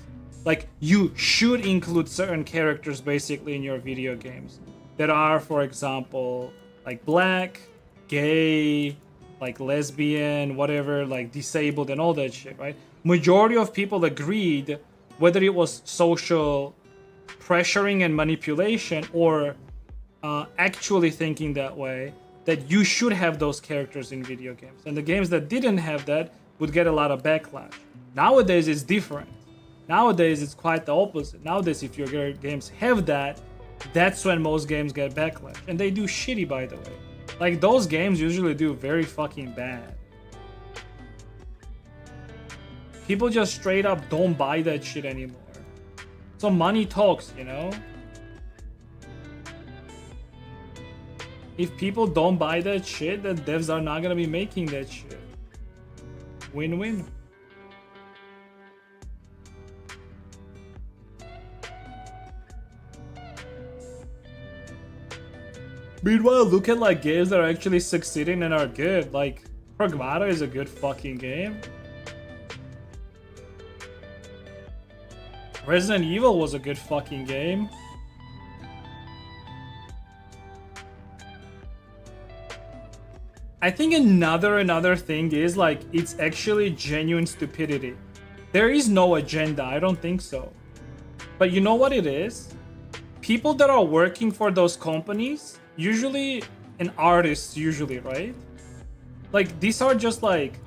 Like, you should include certain characters basically in your video games that are, for example, like black, gay, like lesbian, whatever, like disabled and all that shit, right? Majority of people agreed, whether it was social pressuring and manipulation or actually thinking that way, that you should have those characters in video games. And the games that didn't have that would get a lot of backlash. Nowadays, it's different. Nowadays, it's quite the opposite. Nowadays, if your games have that, that's when most games get backlash. And they do shitty, by the way. Like, those games usually do very fucking bad. People just straight up don't buy that shit anymore. So money talks, you know? If people don't buy that shit, then devs are not gonna be making that shit. Win-win. Meanwhile, look at like games that are actually succeeding and are good. Like, Pragmata is a good fucking game. Resident Evil was a good fucking game. I think another thing is like, it's actually genuine stupidity. There is no agenda, I don't think so. But you know what it is? People that are working for those companies, usually, and artists usually, right? Like, these are just like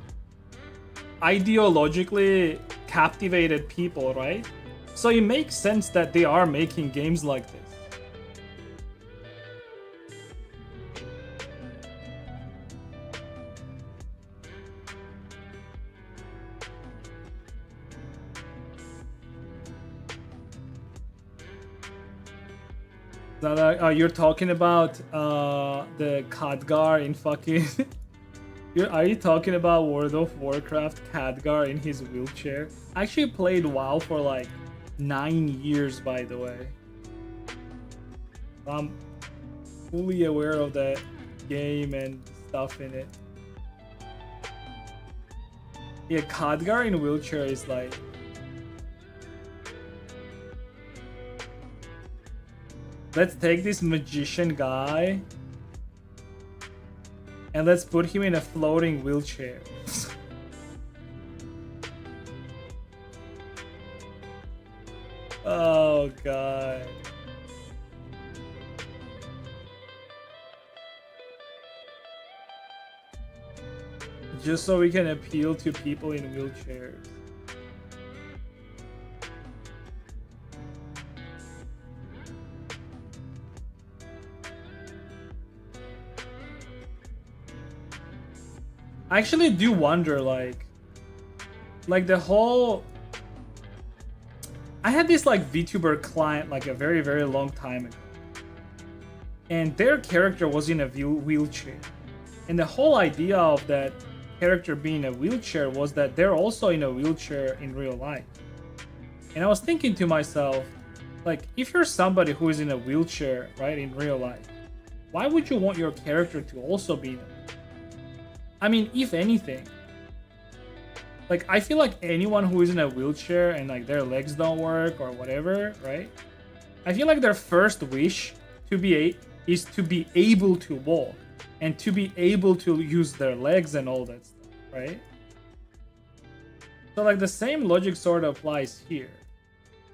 ideologically captivated people, right? So it makes sense that they are making games like this. You're talking about the Khadgar in fucking... Are you talking about World of Warcraft Khadgar in his wheelchair? I actually played WoW for like 9 years, by the way. I'm fully aware of that game and stuff in it. Yeah, Khadgar in wheelchair is like... Let's take this magician guy and let's put him in a floating wheelchair. Oh god. Just so we can appeal to people in wheelchairs. I actually do wonder, like the whole... I had this like VTuber client like a very long time ago, and their character was in a wheelchair, and the whole idea of that character being in a wheelchair was that they're also in a wheelchair in real life. And I was thinking to myself, like, if you're somebody who is in a wheelchair, right, in real life, why would you want your character to also be in a... I mean, if anything, like, I feel like anyone who is in a wheelchair and like their legs don't work or whatever, right? I feel like their first wish is to be able to walk and to be able to use their legs and all that stuff, right? So like the same logic sort of applies here.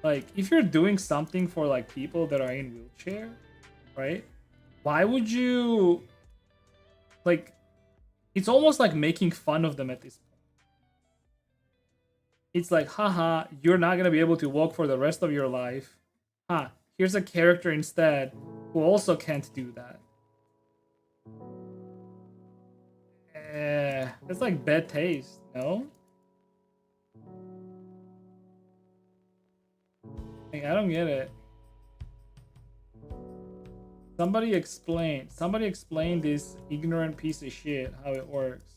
Like, if you're doing something for like people that are in wheelchair, right? Why would you, like, it's almost like making fun of them at this point. It's like, haha, you're not gonna be able to walk for the rest of your life. Here's a character instead who also can't do that. That's like bad taste, no? Like, I don't get it. Somebody explain this ignorant piece of shit how it works.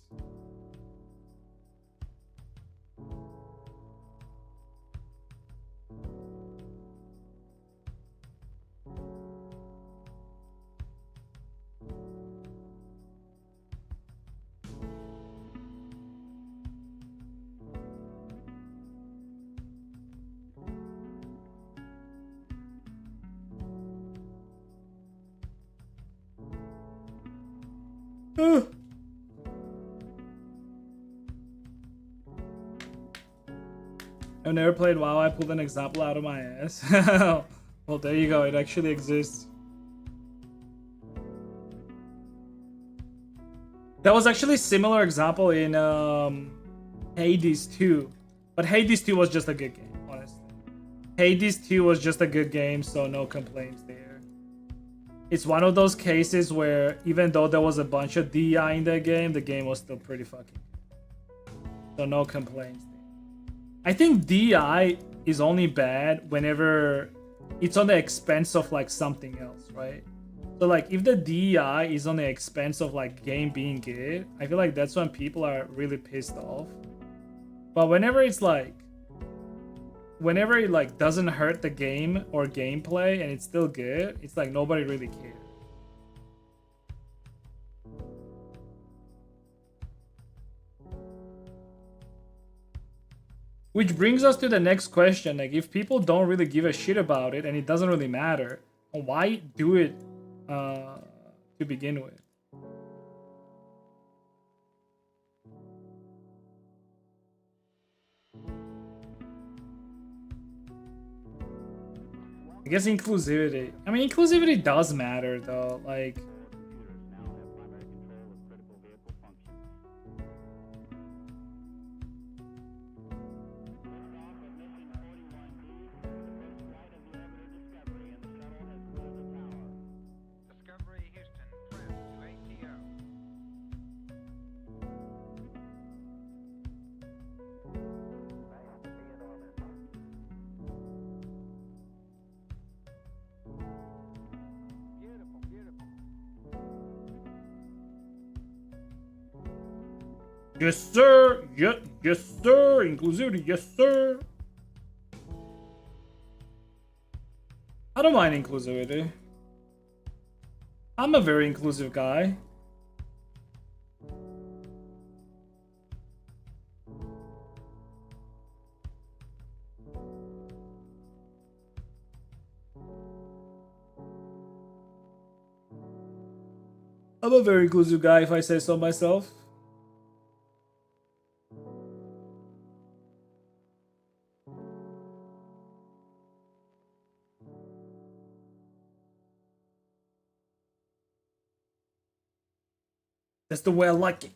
I've never played WoW. I pulled an example out of my ass. Well, there you go. It actually exists. That was actually a similar example in Hades 2. But Hades 2 was just a good game, honestly. Hades 2 was just a good game, so no complaints there. It's one of those cases where even though there was a bunch of DI in the game was still pretty fucking good. So no complaints there. I think DI is only bad whenever it's on the expense of like something else, right? So like if the DI is on the expense of like game being good, I feel like that's when people are really pissed off. But whenever it's like, whenever it like doesn't hurt the game or gameplay and it's still good, it's like nobody really cares. Which brings us to the next question. Like, if people don't really give a shit about it and it doesn't really matter, why do it to begin with? I guess inclusivity. I mean, inclusivity does matter though. Like, Discovery Houston, press to ATO. Beautiful, beautiful. yes sir, yes sir, inclusivity, yes sir. I don't mind inclusivity. I'm a very inclusive guy. I'm a very inclusive guy if I say so myself. That's the way I like it.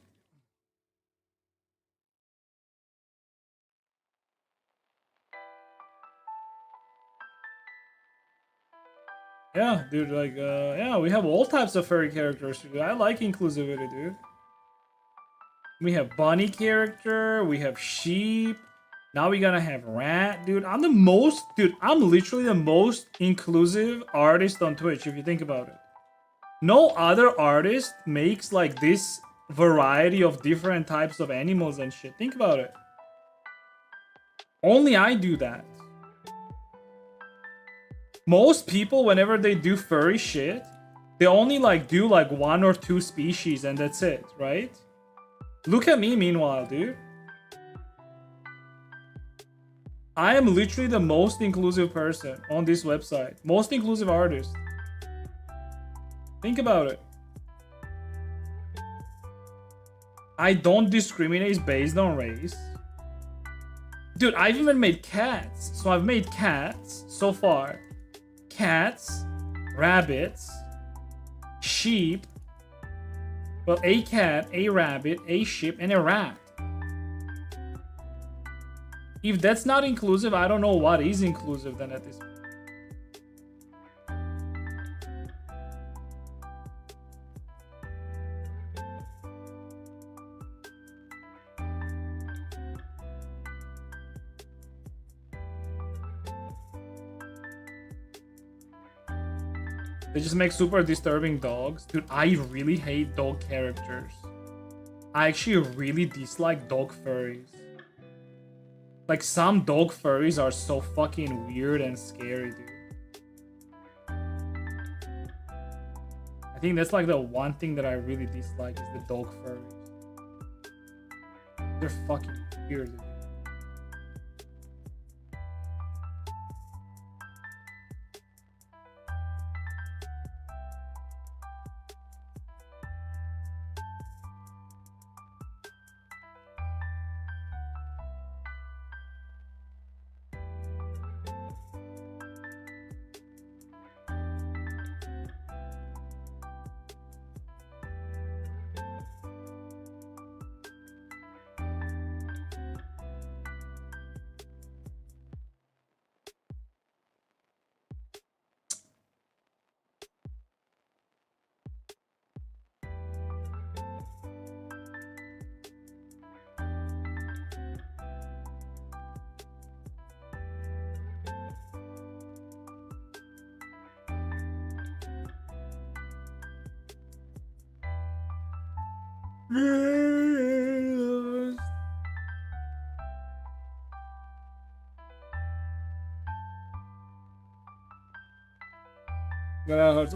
Yeah, dude, like, yeah, we have all types of furry characters, dude. I like inclusivity, dude. We have bunny character, we have sheep. Now we're gonna have rat, dude. I'm literally the most inclusive artist on Twitch, if you think about it. No other artist makes like this variety of different types of animals and shit. Think about it. Only I do that. Most people, whenever they do furry shit, they only like do like 1 or 2 species and that's it, right? Look at me, meanwhile, dude. I am literally the most inclusive person on this website. Most inclusive artist. Think about it. I don't discriminate based on race. Dude, I've even made cats. So I've made cats so far. Cats, rabbits, sheep, well, a cat, a rabbit, a sheep, and a rat. If that's not inclusive, I don't know what is inclusive then at this point. They just make super disturbing dogs. Dude, I really hate dog characters. I actually really dislike dog furries. Like, some dog furries are so fucking weird and scary, dude. I think that's like the one thing that I really dislike is the dog furries. They're fucking weird, dude.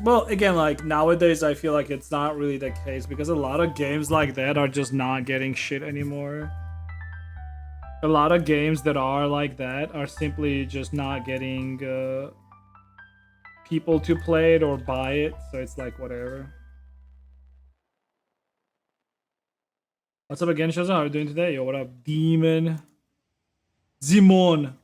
Well, again, like nowadays, I feel like it's not really the case because a lot of games like that are just not getting shit anymore. A lot of games that are like that are simply just not getting people to play it or buy it, so it's like whatever. What's up again, Shazam? How are you doing today? Yo, what up, Demon? Zimon.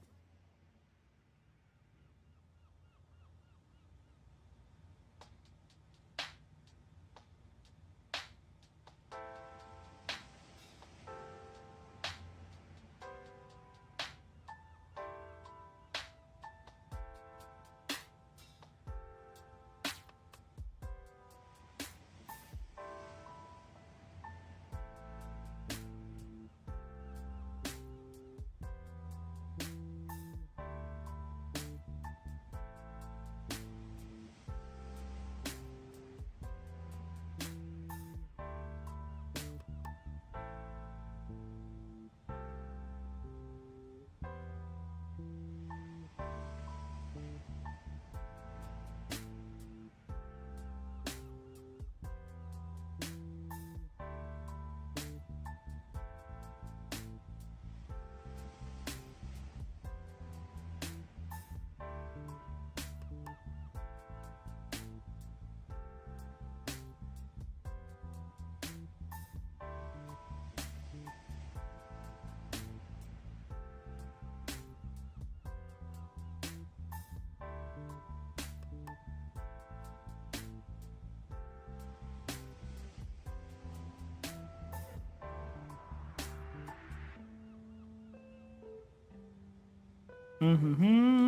Mm-hmm.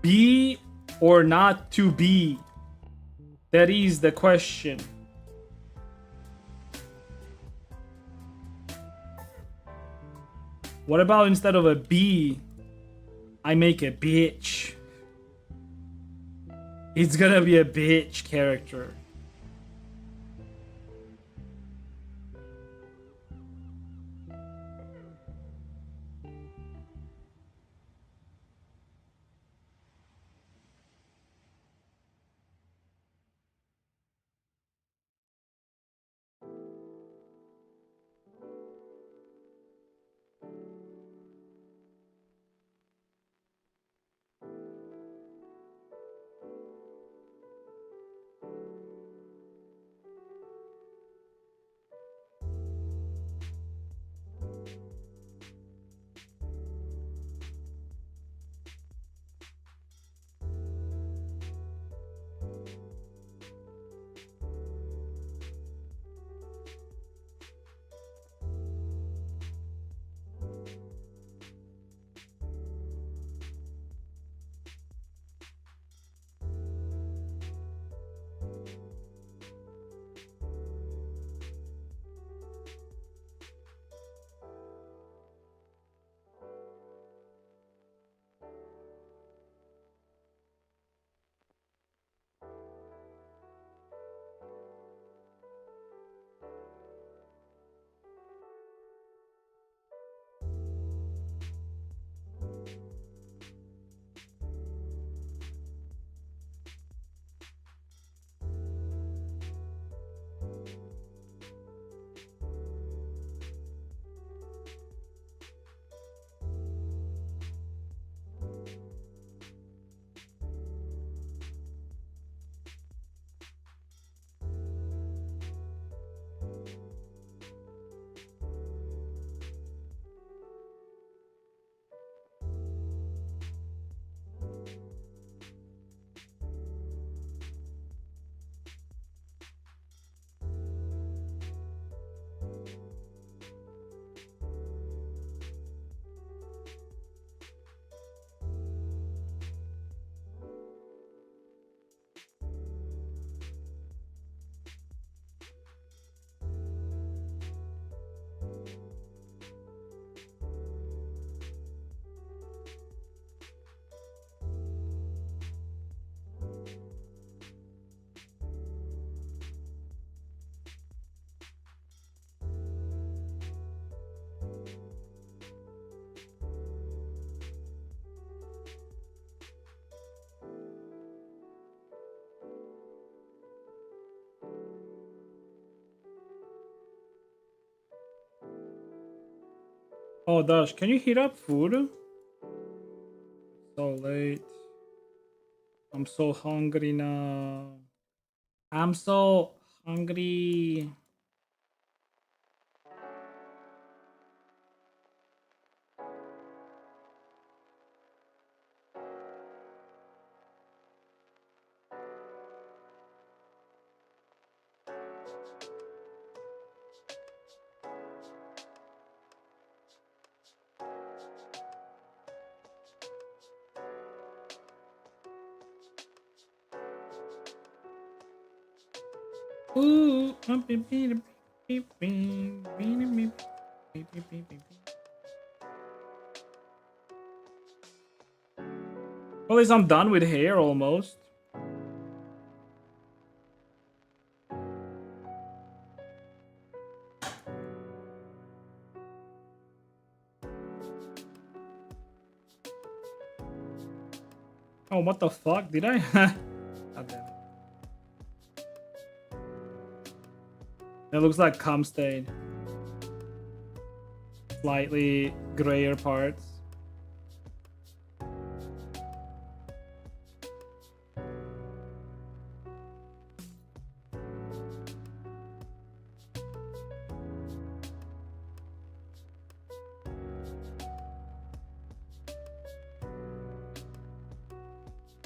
Be or not to be? That is the question. What about instead of a bee, I make a bitch? It's gonna be a bitch character. Oh, Dash, can you heat up food? So late. I'm so hungry now. I'm so hungry. Ooh, well, at least I'm done with hair almost. Oh, what the fuck? Did I? God damn it. It looks like cum stain. Slightly grayer parts.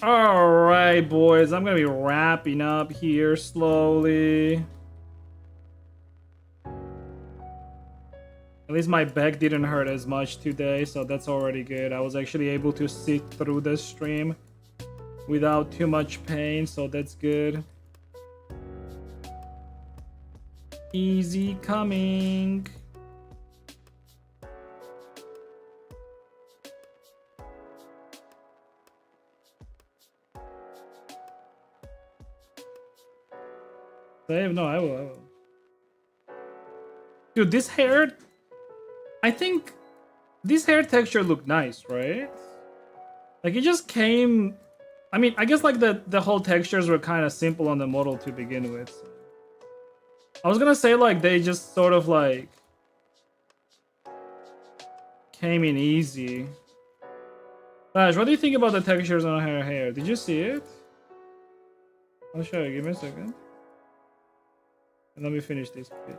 Alright, boys. I'm gonna be wrapping up here slowly. It At least my back didn't hurt as much today, so that's already good. I was actually able to sit through the stream without too much pain, so that's good. Easy coming. Save? No, I will. Dude, this hair... I think this hair texture looked nice, right? Like, it just came... I mean, I guess, like, the whole textures were kind of simple on the model to begin with. So. I was gonna say, like, they just sort of, like... came in easy. Flash, what do you think about the textures on her hair? Did you see it? I'll show you. Give me a second. And let me finish this video.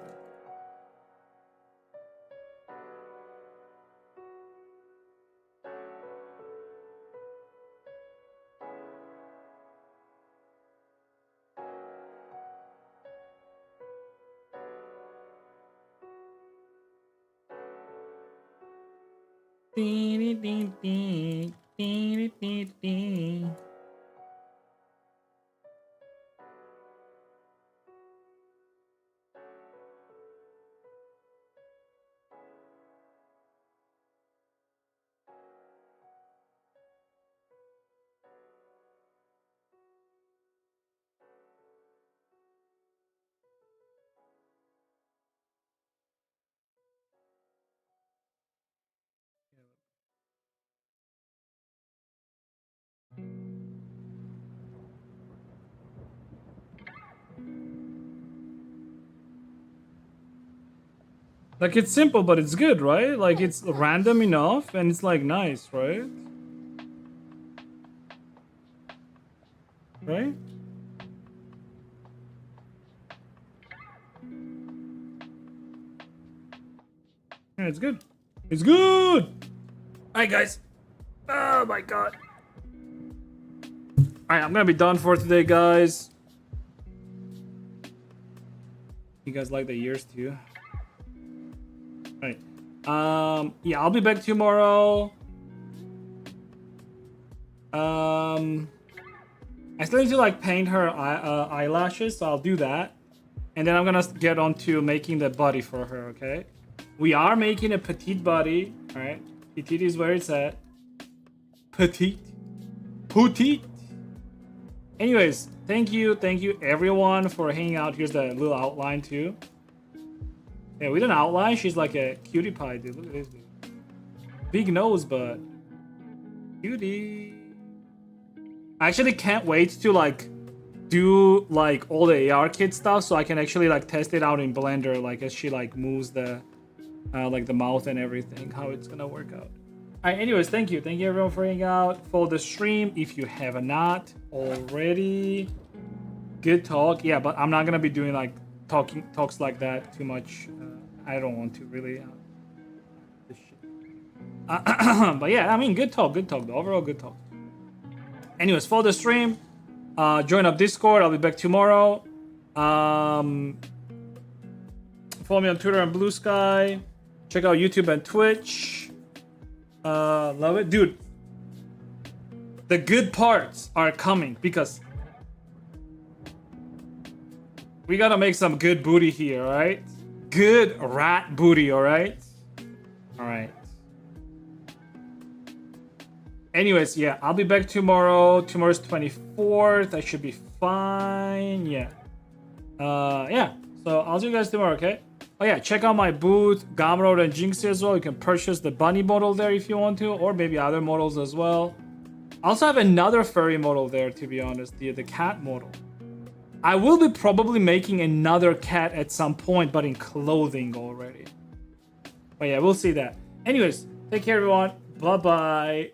Like, it's simple, but it's good, right? Like, it's random enough, and it's, like, nice, right? Right? Yeah, it's good. It's good! Alright, guys. Oh, my God. Alright, I'm gonna be done for today, guys. You guys like the ears, too? Right. Yeah, I'll be back tomorrow. I still need to like paint her eyelashes, so I'll do that. And then I'm gonna get on to making the body for her, okay? We are making a petite body, alright? Petite is where it's at. Petite. Petite. Anyways, thank you everyone for hanging out. Here's the little outline too. Yeah, with an outline, she's like a cutie pie, dude. Look at this, dude. Big nose, but cutie. I actually can't wait to like do like all the AR kit stuff, so I can actually like test it out in Blender, like as she like moves the like the mouth and everything, how it's gonna work out. Alright, anyways, thank you everyone for hanging out. Follow the stream if you have not already. Good talk, yeah, but I'm not gonna be doing like talks like that too much. I don't want to really. This shit. But yeah, I mean, good talk. The overall good talk. Anyways, follow the stream. Join up Discord. I'll be back tomorrow. Follow me on Twitter and Blue Sky. Check out YouTube and Twitch. Love it, dude. The good parts are coming because we gotta make some good booty here, alright? Good rat booty, alright? Alright. Anyways, yeah, I'll be back tomorrow. Tomorrow's 24th. I should be fine. Yeah. Yeah. So I'll see you guys tomorrow, okay? Oh yeah, check out my booth, Gamrod and Jinxie as well. You can purchase the bunny model there if you want to, or maybe other models as well. I also have another furry model there, to be honest, the cat model. I will be probably making another cat at some point, but in clothing already. But yeah, we'll see that. Anyways, take care everyone. Bye-bye.